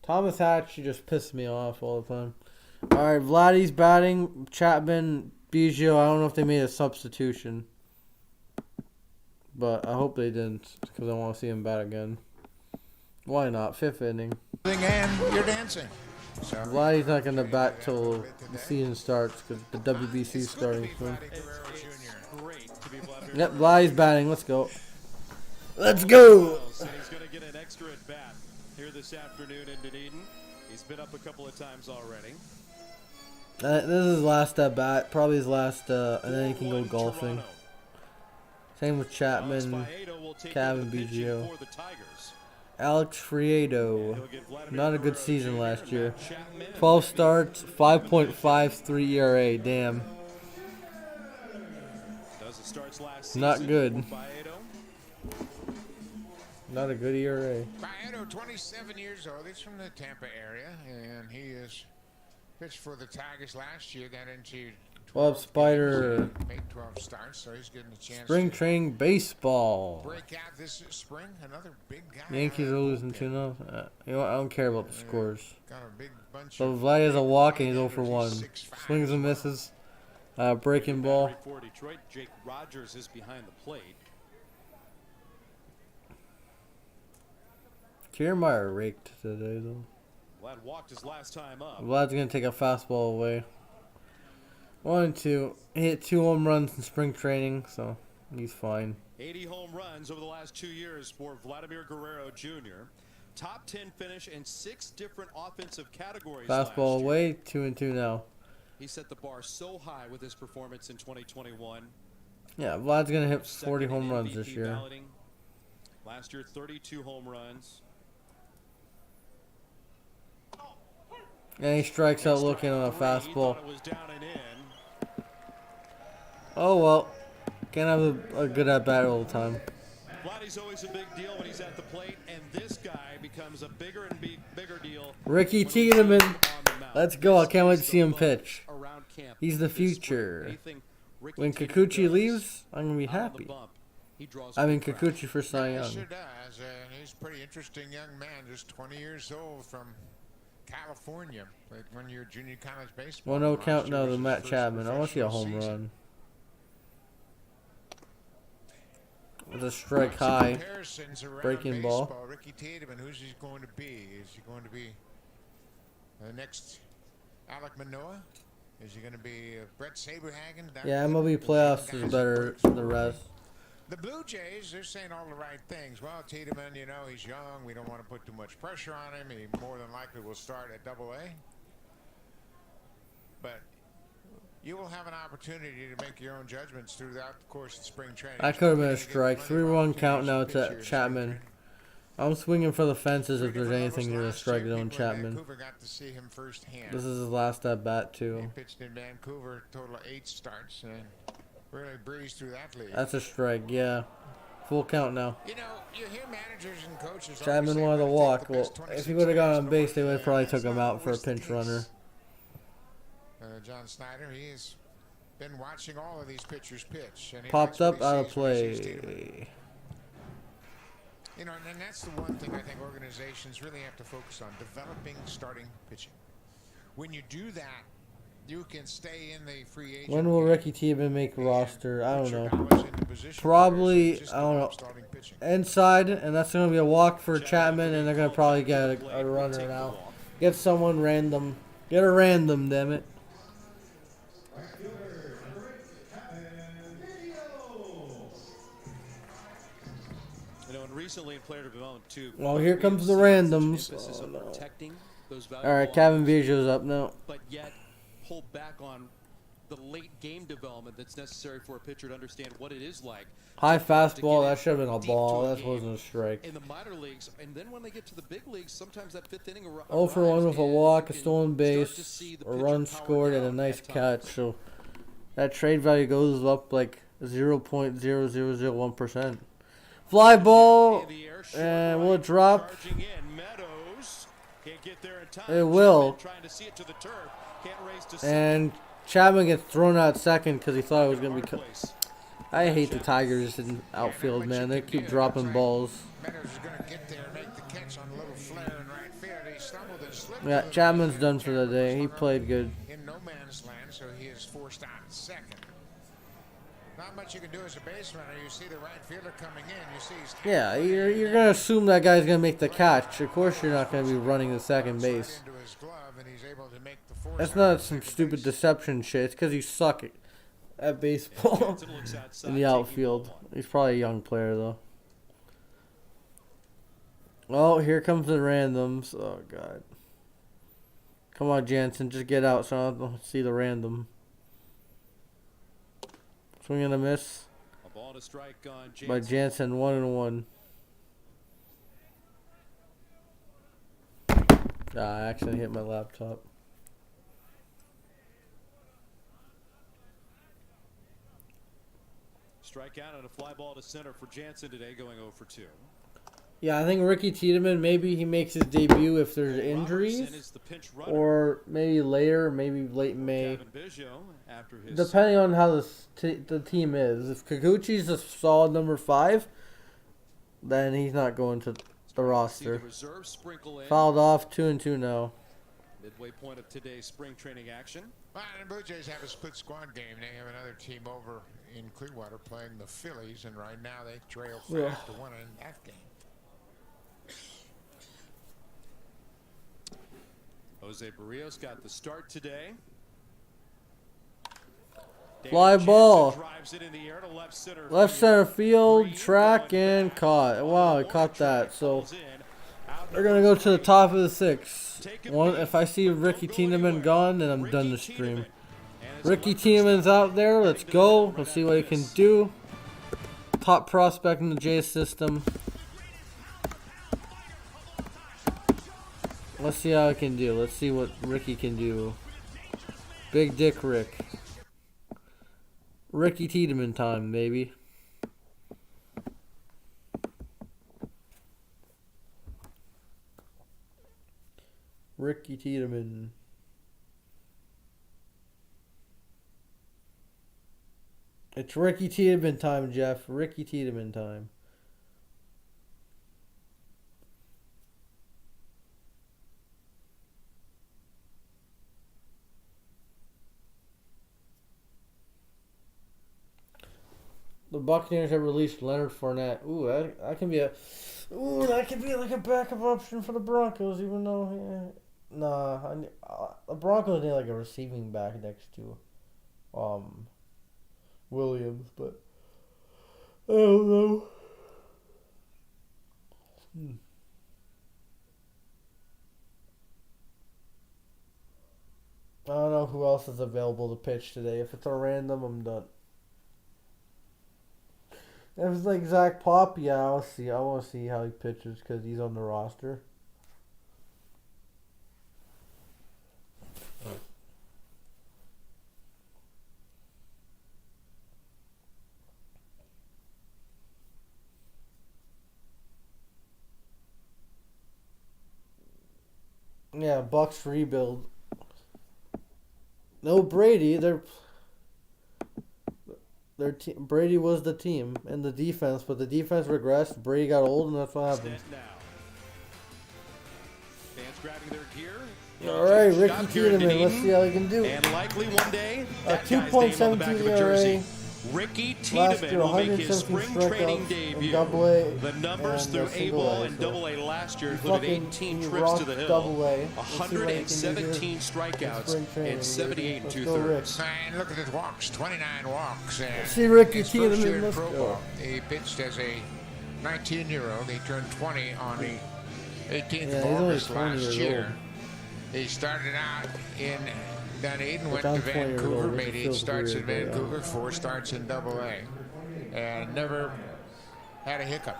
S1: Thomas Hatch, he just pissed me off all the time. Alright, Vladdy's batting. Chapman, Biggio. I don't know if they made a substitution. But I hope they didn't, because I want to see him bat again. Why not? 5th inning.
S4: And you're dancing. So
S1: Vladdy's not going to bat till the season starts, because the WBC is starting soon. Yep, Vladdy's batting. Let's go. Let's go!
S9: And he's going to get an extra at bat here this afternoon in Dunedin. He's been up a couple of times already.
S1: This is his last at bat. Probably his last, and then he can go golfing. Same with Chapman, Cavan, Biggio. Alex Friedo. Not a good season last year. 12 starts, 5.53 ERA. Damn. Not good. Not a good ERA.
S4: Baedo, 27 years old. He's from the Tampa area, and he is pitched for the Tigers last year. Got into
S1: 12 Spider.
S4: Made 12 starts, so he's getting a chance.
S1: Spring training baseball.
S4: Break out this spring. Another big guy.
S1: Yankees are losing 2-0. You know what? I don't care about the scores.
S4: Got a big bunch
S1: So Vlad has a walk and he's 0 for 1. Swings and misses. Breaking ball.
S9: For Detroit, Jake Rogers is behind the plate.
S1: Kiermaier raked today, though.
S9: Vlad walked his last time up.
S1: Vlad's going to take a fastball away. 1-2. He hit 2 home runs in spring training, so he's fine.
S9: 80 home runs over the last 2 years for Vladimir Guerrero Jr. Top 10 finish in 6 different offensive categories.
S1: Fastball away, 2-2 now.
S9: He set the bar so high with his performance in 2021.
S1: Yeah, Vlad's going to hit 40
S9: Second in
S1: home runs
S9: MVP
S1: this year.
S9: balloting. Last year, 32 home runs.
S1: And he strikes out looking on a fastball. Oh, well. Can't have a good at-bat all the time.
S9: Vladdy's always a big deal when he's at the plate, and this guy becomes a bigger and bigger deal.
S1: Ricky Tiedemann. Let's go. I can't wait to see him pitch. He's the future. When Kikuchi leaves, I'm going to be happy. I mean, Kikuchi for Cy
S4: He
S1: Young.
S4: sure does. He's a pretty interesting young man, just 20 years old from California. Played 1 year junior college baseball.
S1: 1-0 count
S4: Last
S1: now
S4: year
S1: to
S4: was
S1: Matt
S4: his
S1: Chapman. I want to see a
S4: professional
S1: home
S4: season.
S1: run. With a strike high.
S4: Comparisons around
S1: Breaking
S4: baseball.
S1: ball.
S4: Ricky Tiedemann, who's he going to be? Is he going to be the next Alec Manoah? Is he going to be Brett Saberhagen?
S1: Yeah, MLB playoffs is better than the rest.
S4: The Blue Jays, they're saying all the right things. Well, Tiedemann, you know, he's young. We don't want to put too much pressure on him. He more than likely will start at Double-A. But you will have an opportunity to make your own judgments throughout the course of spring training.
S1: That could have been a strike. 3-1 count now to Chapman. I'm swinging for the fences if there's anything near the strike zone, Chapman.
S4: Got to see him firsthand.
S1: This is his last at bat,
S4: He
S1: too.
S4: pitched in Vancouver, total of 8 starts, and really breezed through that league.
S1: That's a strike, yeah. Full count now.
S4: You know, you hear managers and coaches.
S1: Chapman wanted to walk. Well, if he would have gone on base, they would have probably took him out for a pinch runner.
S4: John Snyder, he has been watching all of these pitchers pitch. And he
S1: Popped
S4: likes
S1: up
S4: what he
S1: out of
S4: sees when he sees Tiedemann.
S1: play.
S4: You know, and that's the one thing I think organizations really have to focus on, developing starting pitching. When you do that, you can stay in the free agent.
S1: When will
S4: game
S1: Ricky Tiedemann make roster? I don't
S4: put your
S1: know.
S4: dollars into position
S1: Probably,
S4: players and just
S1: I don't know.
S4: develop starting pitching.
S1: Inside, and that's going to be a walk for Chapman, and they're going to probably get a runner now. Get someone random. Get a random, damn it.
S9: You know, and recently in player development too.
S1: Well, here comes the randoms.
S9: Emphasis
S1: Oh,
S9: on
S1: no.
S9: protecting those
S1: All
S9: valuable
S1: right, Kevin
S9: items,
S1: Biggio's up now.
S9: but yet hold back on the late game development that's necessary for a pitcher to understand what it is like.
S1: High
S9: to
S1: fastball,
S9: get
S1: that should have been a
S9: deep
S1: ball.
S9: to
S1: That
S9: game
S1: wasn't a strike.
S9: in the minor leagues, and then when they get to the big leagues, sometimes that fifth inning.
S1: 0 for 1 with a walk, a stolen
S9: start to
S1: base,
S9: see the
S1: a
S9: pitcher
S1: run
S9: power
S1: scored, and a
S9: down
S1: nice
S9: at times.
S1: catch. So that trade value goes up like 0.0001%. Fly ball, and will it drop?
S9: Charging in, Meadows can't get there in time.
S1: It will.
S9: Chapman trying to see it to the turf. Can't raise to
S1: And Chapman gets thrown out second because he thought it was going to be. I hate the Tigers in outfield, man. They keep dropping balls.
S4: Meadows is going to get there and make the catch on a little flare in right field. He stumbled and slipped.
S1: Yeah, Chapman's done for the day. He played good.
S4: In no man's land, so he is forced out at second. Not much you can do as a base runner. You see the right fielder coming in. You see he's
S1: Yeah, you're going to assume that guy's going to make the catch. Of course you're not going to be running the second base.
S4: into his glove, and he's able to make the force
S1: That's
S4: out
S1: not
S4: at
S1: some
S4: second
S1: stupid
S4: base.
S1: deception shit. It's because you suck at baseball in the outfield. He's probably a young player, though. Oh, here comes the randoms. Oh, God. Come on, Jansen. Just get out so I don't see the random. Swing and a miss
S9: A ball to strike on
S1: by
S9: Jansen.
S1: Jansen, 1-1. I accidentally hit my laptop.
S9: Strikeout and a fly ball to center for Jansen today, going 0 for 2.
S1: Yeah, I think Ricky Tiedemann, maybe he makes his debut if there's injuries.
S9: Robertson is the pinch runner.
S1: Or maybe later, maybe late May.
S9: Kevin Biggio, after his
S1: Depending on how the team is. If Kikuchi's a solid number 5, then he's not going to the
S9: see the
S1: roster.
S9: reserve sprinkle in.
S1: Fouled off, 2-2 now.
S9: Midway point of today's spring training action.
S4: Well, the Blue Jays have a split squad game. They have another team over in Clearwater playing the Phillies, and right now they trail 5-1 in that game.
S9: Jose Barrios got the start today.
S1: Fly
S9: David
S1: ball.
S9: Jansen drives it in the air to left center
S1: Left
S9: field.
S1: center field,
S9: Green
S1: track,
S9: going
S1: and
S9: back.
S1: caught. Wow, he
S9: On
S1: caught
S9: the track,
S1: that. So
S9: falls in. Out
S1: they're going to go to the
S9: three.
S1: top of the 6th.
S9: Take a
S1: One,
S9: beat,
S1: if I see
S9: but
S1: Ricky
S9: don't go
S1: Tiedemann
S9: anywhere.
S1: gone, then I'm
S9: Ricky
S1: done the stream.
S9: Tiedemann. And
S1: Ricky Tiedeman's out there. Let's go. Let's see what he can do. Top prospect in the Jays system. Let's see how he can do. Let's see what Ricky can do. Big Dick Rick. Ricky Tiedemann time, baby. Ricky Tiedemann. It's Ricky Tiedemann time, Jeff. Ricky Tiedemann time. The Buccaneers have released Leonard Fournette. Ooh, that can be like a backup option for the Broncos, even though the Broncos need like a receiving back next to Williams, but I don't know. I don't know who else is available to pitch today. If it's a random, I'm done. If it's like Zach Pop, yeah, I'll see. I want to see how he pitches because he's on the roster. Yeah, Bucks rebuild. No Brady. Brady was the team and the defense, but the defense regressed. Brady got old, and that's what happened.
S9: Fans grabbing their gear.
S1: All right, Ricky Tiedemann. Let's see how he can do.
S9: And likely one day, that
S1: 2.72 ERA.
S9: Ricky
S1: Last year,
S9: Tiedemann will make his
S1: 117
S9: spring training
S1: strikeouts
S9: debut.
S1: in Double-A
S9: The numbers
S1: and
S9: through
S1: Single
S9: A-ball
S1: A,
S9: and
S1: so
S9: Double-A last year
S1: he
S9: included
S1: fucking-
S9: 18
S1: he
S9: trips to the
S1: rocked
S9: hill,
S1: Double-A.
S9: 117 strikeouts, and 78 and
S1: Let's go,
S9: two-thirds.
S4: And look at his walks, 29 walks.
S1: See Ricky
S4: his first
S1: Tiedemann,
S4: year in
S1: let's
S4: pro
S1: go.
S4: ball, he pitched as a 19-year-old. He turned 20 on the 18th of August last year. He started out in Dunedin, went to Vancouver, made 8 starts in Vancouver, 4 starts in Double-A, and never had a hiccup.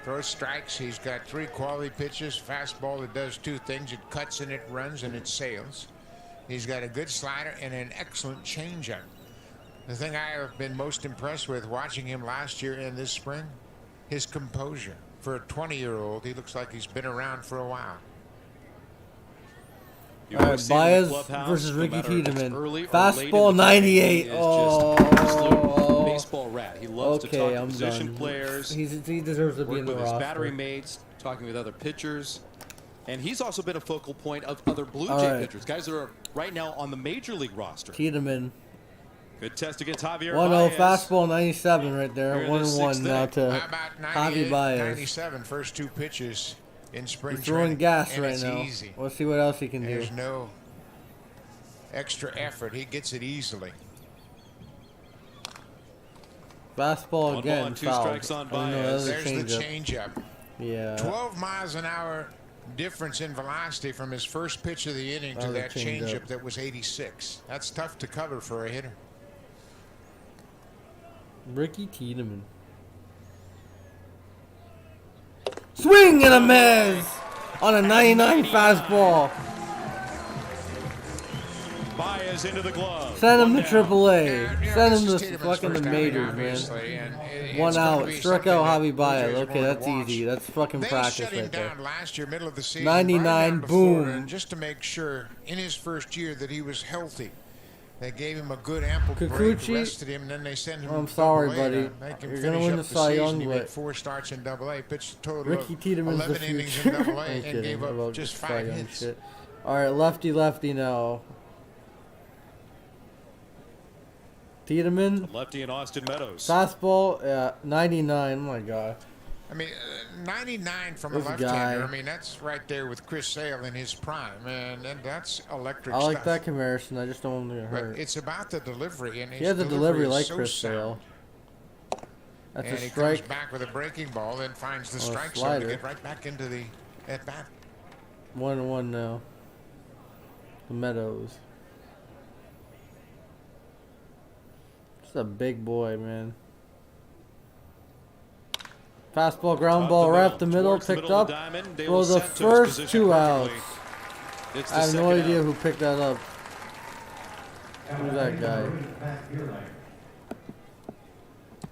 S4: Throws strikes. He's got 3 quality pitches. Fastball that does 2 things. It cuts and it runs and it sails. He's got a good slider and an excellent changeup. The thing I have been most impressed with watching him last year and this spring, his composure. For a 20-year-old, he looks like he's been around for a while.
S9: You
S1: All
S9: always
S1: right,
S9: see him in the
S1: Baez
S9: clubhouse,
S1: versus
S9: no
S1: Ricky
S9: matter if it's
S1: Tiedemann.
S9: early or late in
S1: Fastball
S9: the
S1: 98.
S9: game, he is just an absolute baseball rat. He loves to talk to
S1: I'm
S9: position
S1: done.
S9: players.
S1: He deserves to be
S9: work
S1: in the
S9: with his
S1: roster.
S9: battery mates, talking with other pitchers. And he's also been a focal point of other Blue
S1: All
S9: Jay
S1: right.
S9: pitchers, guys that are right now on the major league roster.
S1: Tiedemann.
S9: Good test against Javier
S1: 1-0
S9: Baez.
S1: fastball 97 right there.
S9: Here in the
S1: 1-1
S9: sixth
S1: now
S9: inning.
S1: to
S4: How about
S1: Javi
S4: 98,
S1: Baez.
S4: 97, first 2 pitches in spring
S1: He's throwing
S4: training.
S1: gas
S4: and
S1: right
S4: it's
S1: now.
S4: Easy.
S1: Let's see what else he can do.
S4: There's no extra effort. He gets it easily.
S1: Fastball
S9: 1
S1: again.
S9: ball and 2
S1: fouled.
S9: strikes on
S1: Oh, no, that
S9: Baez.
S1: was a
S4: There's the
S1: changeup.
S4: changeup.
S1: Yeah.
S4: 12 miles an hour difference in velocity from his first pitch of the inning to
S1: That was a
S4: that
S1: changeup.
S4: changeup that was 86. That's tough to cover for a hitter.
S1: Ricky Tiedemann. Swing and a miss on a 99 fastball.
S9: Baez into the glove.
S1: Send him to
S9: One down.
S1: AAA. Send him
S4: This is
S1: to
S4: Tiedemann's
S1: fucking the
S4: first outing,
S1: majors,
S4: obviously,
S1: man.
S4: and it's
S1: 1
S4: gonna
S1: out.
S4: be
S1: Struck
S4: something
S1: out
S4: that
S1: Javi
S4: Blue
S1: Baez.
S4: Jays are
S1: Okay,
S4: gonna
S1: that's
S4: watch.
S1: easy. That's fucking
S4: They
S1: practice
S4: shut him
S1: right there.
S4: down last year, middle of the season.
S1: 99,
S4: brought him down to Florida,
S1: boom.
S4: and just to make sure in his first year that he was healthy. They gave him a good ample break,
S1: Kikuchi?
S4: rested him, and then they sent him
S1: I'm
S4: to
S1: sorry,
S4: Double-A
S1: buddy.
S4: to make him
S1: You're
S4: finish
S1: gonna win
S4: up
S1: the
S4: the
S1: Cy
S4: season.
S1: Young,
S4: He made
S1: but
S4: 4 starts in Double-A, pitched a total
S1: Ricky
S4: of
S1: Tiedemann's the
S4: 11 innings in
S1: future.
S4: Double-A,
S1: I'm
S4: and
S1: kidding
S4: gave
S1: about
S4: up just
S1: Cy
S4: 5
S1: Young
S4: hits.
S1: shit. All right, lefty now. Tiedemann.
S9: Lefty and Austin Meadows.
S1: Fastball, 99. Oh my god.
S4: I mean, 99 from
S1: This
S4: a
S1: guy.
S4: left-hander. I mean, that's right there with Chris Sale in his prime, and that's electric
S1: I like
S4: stuff.
S1: that comparison. I just don't want him to get
S4: But
S1: hurt.
S4: it's about the delivery, and his
S1: He has a delivery
S4: is
S1: like
S4: so
S1: Chris
S4: sound.
S1: Sale. That's
S4: And
S1: a
S4: he
S1: strike.
S4: comes back with a breaking ball, then finds the
S1: Or a
S4: strike zone
S1: slider.
S4: to get right back into the at-bat.
S1: 1-1 now. The Meadows. a big boy, man. Fastball, ground ball, right up the middle, picked up for the first 2 outs. I have no idea who picked that up. Who's that guy?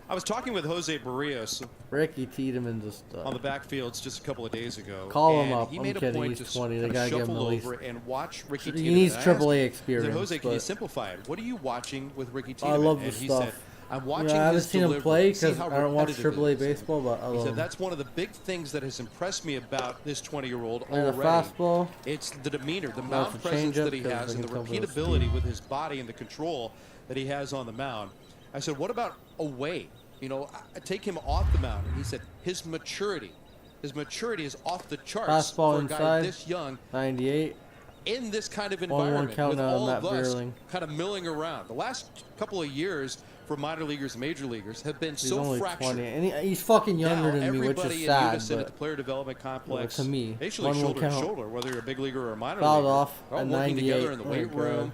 S9: I was talking with Jose Barrios
S1: Ricky Tiedeman's a stud.
S9: on the backfields just a couple of days ago.
S1: Call him
S9: and
S1: up.
S9: He
S1: I'm
S9: made a
S1: kidding.
S9: point
S1: He's
S9: to
S1: 20. They
S9: kind of
S1: gotta give him
S9: shuffle
S1: at least.
S9: over and watch Ricky
S1: He
S9: Tiedeman.
S1: needs
S9: And I asked him,
S1: AAA
S9: I
S1: experience.
S9: said, Jose, can you
S1: but
S9: simplify it? What are you watching with Ricky
S1: I
S9: Tiedeman?
S1: love the
S9: And he
S1: stuff.
S9: said, I'm watching
S1: I haven't
S9: his
S1: seen him
S9: delivery,
S1: play
S9: see
S1: because
S9: how
S1: I don't watch
S9: repetitive
S1: AAA
S9: it is.
S1: baseball, but I
S9: He
S1: love
S9: said
S1: him.
S9: that's one of the big things that has impressed me about this 20-year-old
S1: And a
S9: already.
S1: fastball.
S9: It's the demeanor, the
S1: Well,
S9: mound
S1: it's a
S9: presence
S1: changeup
S9: that he
S1: because
S9: has,
S1: I
S9: and the
S1: can tell those
S9: repeatability with his body and the control that he has on the mound. I said, what about away? You know, I take him off the mound. And he said his maturity is off the charts
S1: Fastball
S9: for a guy
S1: inside.
S9: this young
S1: 98.
S9: in this kind of
S1: 1-1
S9: environment
S1: count
S9: with
S1: now on
S9: all
S1: Matt
S9: of us
S1: Vierling.
S9: kind of milling around. The last couple of years for minor leaguers and major leaguers have been
S1: He's
S9: so
S1: only
S9: fractured.
S1: 20. And he's fucking younger
S9: Now,
S1: than me, which
S9: everybody
S1: is
S9: in
S1: sad.
S9: unison at
S1: But
S9: the player development complex,
S1: to me,
S9: basically
S1: 1-1
S9: shoulder to
S1: count.
S9: shoulder, whether you're a big leaguer or a minor
S1: Fouled
S9: leaguer,
S1: off
S9: they're all
S1: at
S9: working
S1: 98.
S9: together in the
S1: Oh,
S9: weight
S1: God.
S9: room,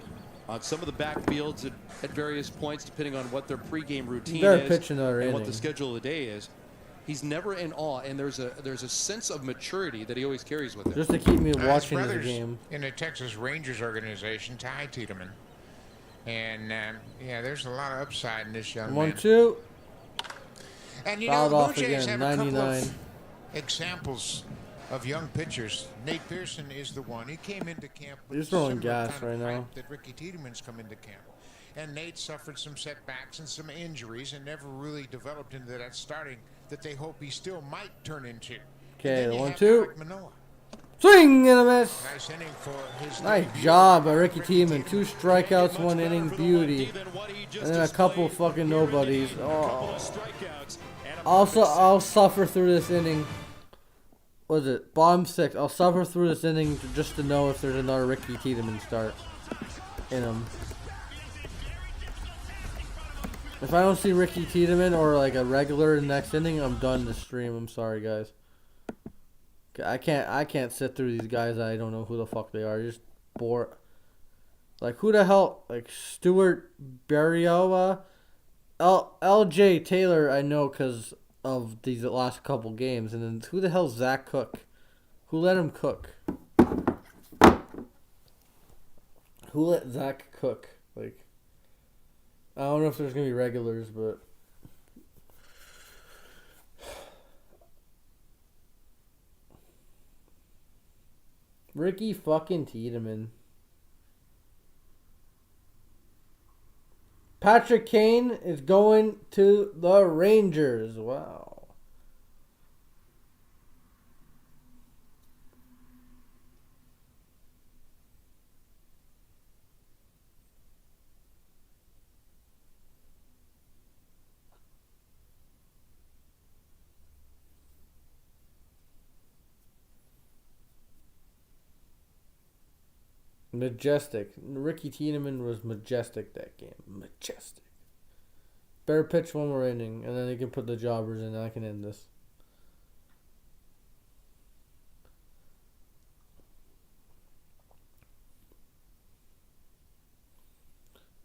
S9: on some of the backfields at various points, depending on what their pregame routine
S1: better
S9: is
S1: pitch another
S9: and what
S1: inning.
S9: the schedule of the day is. He's never in awe, and there's a sense of maturity that he always carries with him.
S1: Just to keep me
S4: His
S1: watching the
S4: brother's
S1: game.
S4: in the Texas Rangers organization, Ty Tiedemann. And, yeah, there's a lot of upside in this young man.
S1: 1-2.
S4: And, you
S1: Fouled
S4: know, the
S1: off
S4: Blue Jays
S1: again,
S4: have a couple
S1: 99.
S4: of examples of young pitchers. Nate Pearson is the one. He came into camp with
S1: He's throwing
S4: similar
S1: gas
S4: kind of
S1: right now.
S4: hype that Ricky Tiedemann's come into camp. And Nate suffered some setbacks and some injuries and never really developed into that starting that they hope he still might turn into.
S1: Okay,
S4: And then you
S1: 1-2.
S4: have Alek Manoah.
S1: Swing and a miss.
S4: Nice inning for his
S1: Nice
S4: debut.
S1: job by Ricky Tiedemann. 2 strikeouts, 1 inning, beauty. And then a couple fucking nobodies. Oh. Also, I'll suffer through this inning. What is it? Bottom 6. I'll suffer through this inning just to know if there's another Ricky Tiedemann start in him. If I don't see Ricky Tiedemann or like a regular in the next inning, I'm done the stream. I'm sorry, guys. I can't sit through these guys. I don't know who the fuck they are. Just bored. Like, who the hell? Like, Stuart Barriola? LJ Taylor, I know because of these last couple games. And then who the hell's Zach Cook? Who let him cook? Who let Zach cook? Like, I don't know if there's going to be regulars, but... Ricky fucking Tiedemann. Patrick Kane is going to the Rangers. Wow. Majestic. Ricky Tiedemann was majestic that game. Majestic. Better pitch one more inning, and then they can put the jobbers in, and I can end this.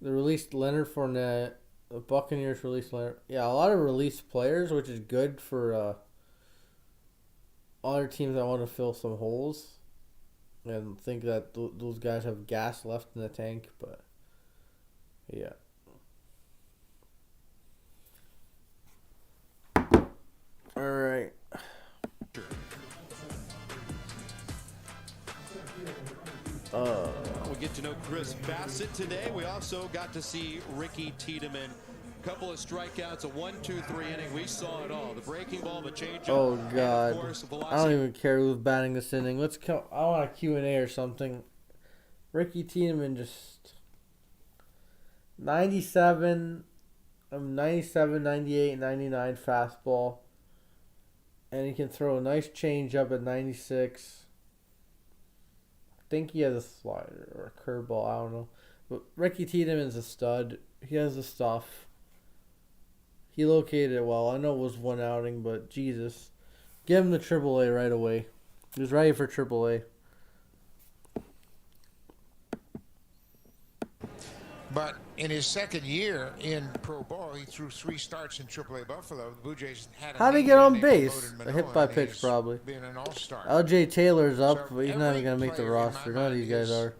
S1: They released Leonard Fournette. The Buccaneers released Leonard. Yeah, a lot of released players, which is good for other teams that want to fill some holes. And think that those guys have gas left in the tank, but yeah. All right.
S9: We'll get to know Chris Bassett today. We also got to see Ricky Tiedemann. Couple of strikeouts, a 1-2-3 inning. We saw it all. The breaking ball, the changeup.
S1: Oh God!
S9: And of course,
S1: I don't even care who's batting this inning. Let's I want a Q&A or something. Ricky Tiedemann just 97, 98, 99 fastball, and he can throw a nice changeup at 96. I think he has a slider or a curveball. I don't know, but Ricky Tiedemann's a stud. He has the stuff. He located it well. I know it was one outing, but Jesus. Give him the AAA right away. He was ready for AAA.
S4: But In his second year in pro ball, he threw 3 starts in AAA Buffalo. The Blue Jays had
S1: How'd he get on base? A hit by pitch, probably.
S4: Being an all-star.
S1: LJ Taylor's up, but he's not even going to make the roster. None of these guys are.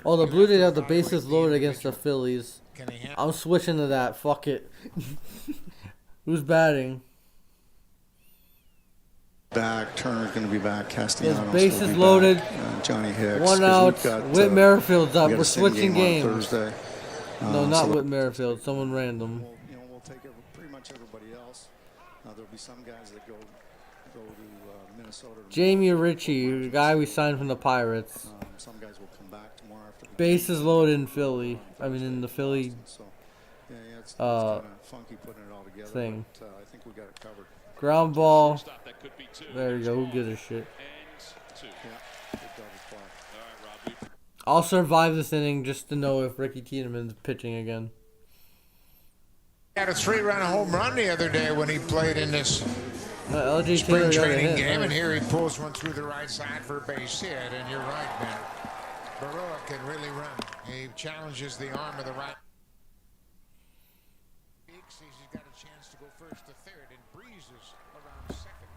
S1: Oh, the Blue Jays have the bases loaded against the Phillies. I'm switching to that. Fuck it. Who's batting?
S13: Back. Turner's going to be back. Castellanos.
S1: Bases loaded.
S13: Johnny Hicks.
S1: 1 out. Whit Merrifield's up. We're switching games.
S13: Thursday.
S1: No, not Whit Merrifield. Someone random.
S13: We'll take pretty much everybody else. There'll be some guys that go to Minnesota.
S1: Jamie Ritchie, the guy we signed from the Pirates.
S13: Some guys will come back tomorrow after.
S1: Bases loaded in Philly. I mean, in the Philly.
S13: So, it's kind of funky putting it all together.
S1: Thing.
S13: But, I think we got it covered.
S1: Ground ball. There you go. Who gives a shit? I'll survive this inning just to know if Ricky Tiedeman's pitching again.
S4: He had a 3-run home run the other day when he played in this
S1: LJ
S4: spring
S1: Taylor
S4: training game, and here he pulls one through the right side for a base hit. And you're right, man. Baroa can really run. He challenges the arm of the right. He's got a chance to go first to third and breezes around second,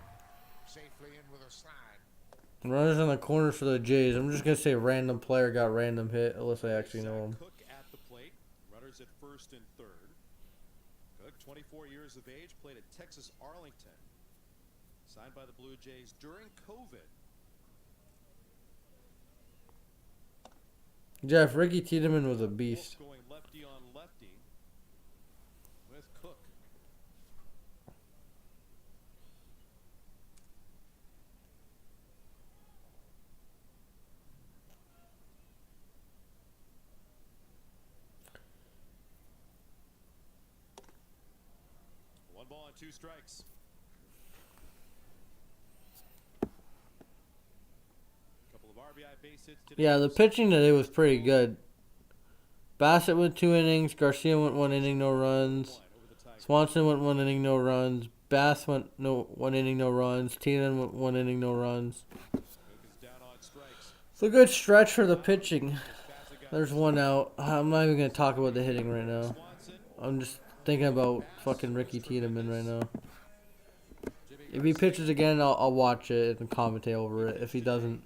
S4: safely in with a slide.
S1: Runners on the corner for the Jays. I'm just going to say random player got random hit, unless I actually know him.
S3: Cook at the plate. Runners at first and third. Cook, 24 years of age, played at Texas Arlington. Signed by the Blue Jays during COVID.
S1: Jeff, Ricky Tiedemann was a beast.
S3: Going lefty on lefty with Cook. One ball and 2 strikes. Couple of RBI base hits today.
S1: Yeah, the pitching today was pretty good. Bassett went 2 innings. Garcia went 1 inning, no runs. Swanson went 1 inning, no runs. Bass went 1 inning, no runs. Tiedemann went 1 inning, no runs. It's a good stretch for the pitching. There's 1 out. I'm not even going to talk about the hitting right now. I'm just thinking about fucking Ricky Tiedemann right now. If he pitches again, I'll watch it and commentate over it. If he doesn't,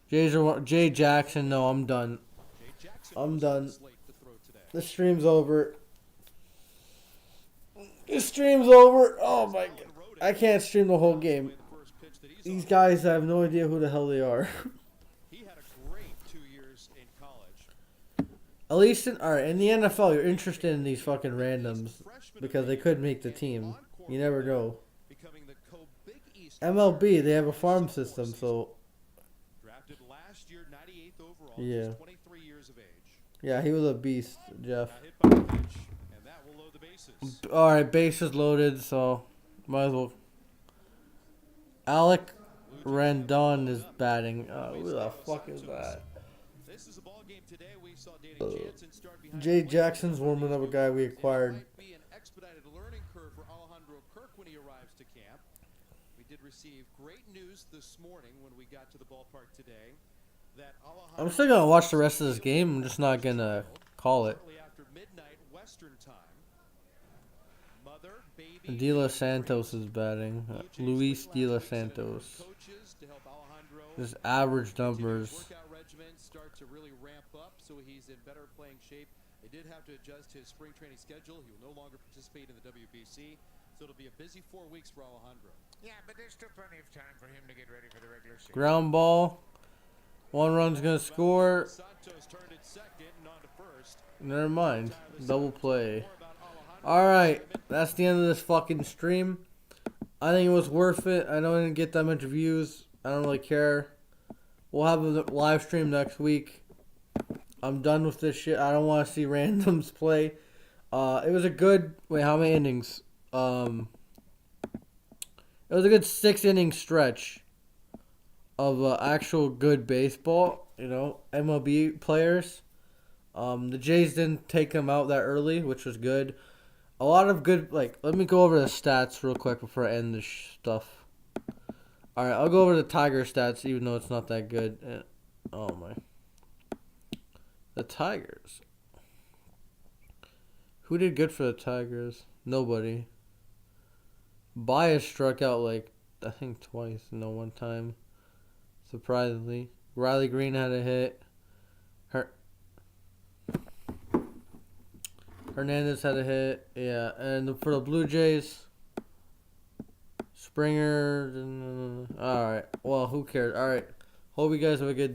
S1: Jay Jackson, no, I'm done. I'm done. The stream's over. The stream's over. Oh my god. I can't stream the whole game. These guys, I have no idea who the hell they are.
S3: He had a great 2 years in college.
S1: At least in the NFL, you're interested in these fucking randoms because they could make the team. You never know. MLB, they have a farm system, so
S3: Drafted last year, 98th overall.
S1: yeah.
S3: 23 years of age.
S1: Yeah, he was a beast, Jeff.
S3: Hit by the pitch, and that will load the bases.
S1: All right, bases loaded, so might as well. Alec Rendon is batting. Who the fuck is that?
S3: This is a ball game today. We saw Danny Jansen start behind.
S1: Jay Jackson's warming up a guy we acquired.
S3: Might be an expedited learning curve for Alejandro Kirk when he arrives to camp. We did receive great news this morning when we got to the ballpark today that Alejandro
S1: I'm still gonna watch the rest of this game. I'm just not gonna call it.
S3: after midnight Western time. Mother, baby,
S1: De Los Santos is batting. Luis De Los Santos.
S3: coaches to help Alejandro.
S1: Just average numbers.
S3: Workout regimen start to really ramp up, so he's in better playing shape. They did have to adjust his spring training schedule. He will no longer participate in the WBC, so it'll be a busy 4 weeks for Alejandro.
S4: Yeah, but there's still plenty of time for him to get ready for the regular season.
S1: Ground ball. 1 run's gonna score.
S3: Santos turned it second and on to first.
S1: Never mind. Double play. Alright, that's the end of this fucking stream. I think it was worth it. I know I didn't get that much views. I don't really care. We'll have a live stream next week. I'm done with this shit. I don't want to see randoms play. It was a good... Wait, how many innings? It was a good 6-inning stretch of actual good baseball. You know, MLB players. The Jays didn't take them out that early, which was good. A lot of good, like, let me go over the stats real quick before I end this stuff. Alright, I'll go over the Tiger stats, even though it's not that good. Oh, my. The Tigers. Who did good for the Tigers? Nobody. Baez struck out like, I think twice. No, one time. Surprisingly. Riley Green had a hit. Hernandez had a hit. Yeah, and for the Blue Jays, Springer. All right. Well, who cares? All right. Hope you guys have a good day.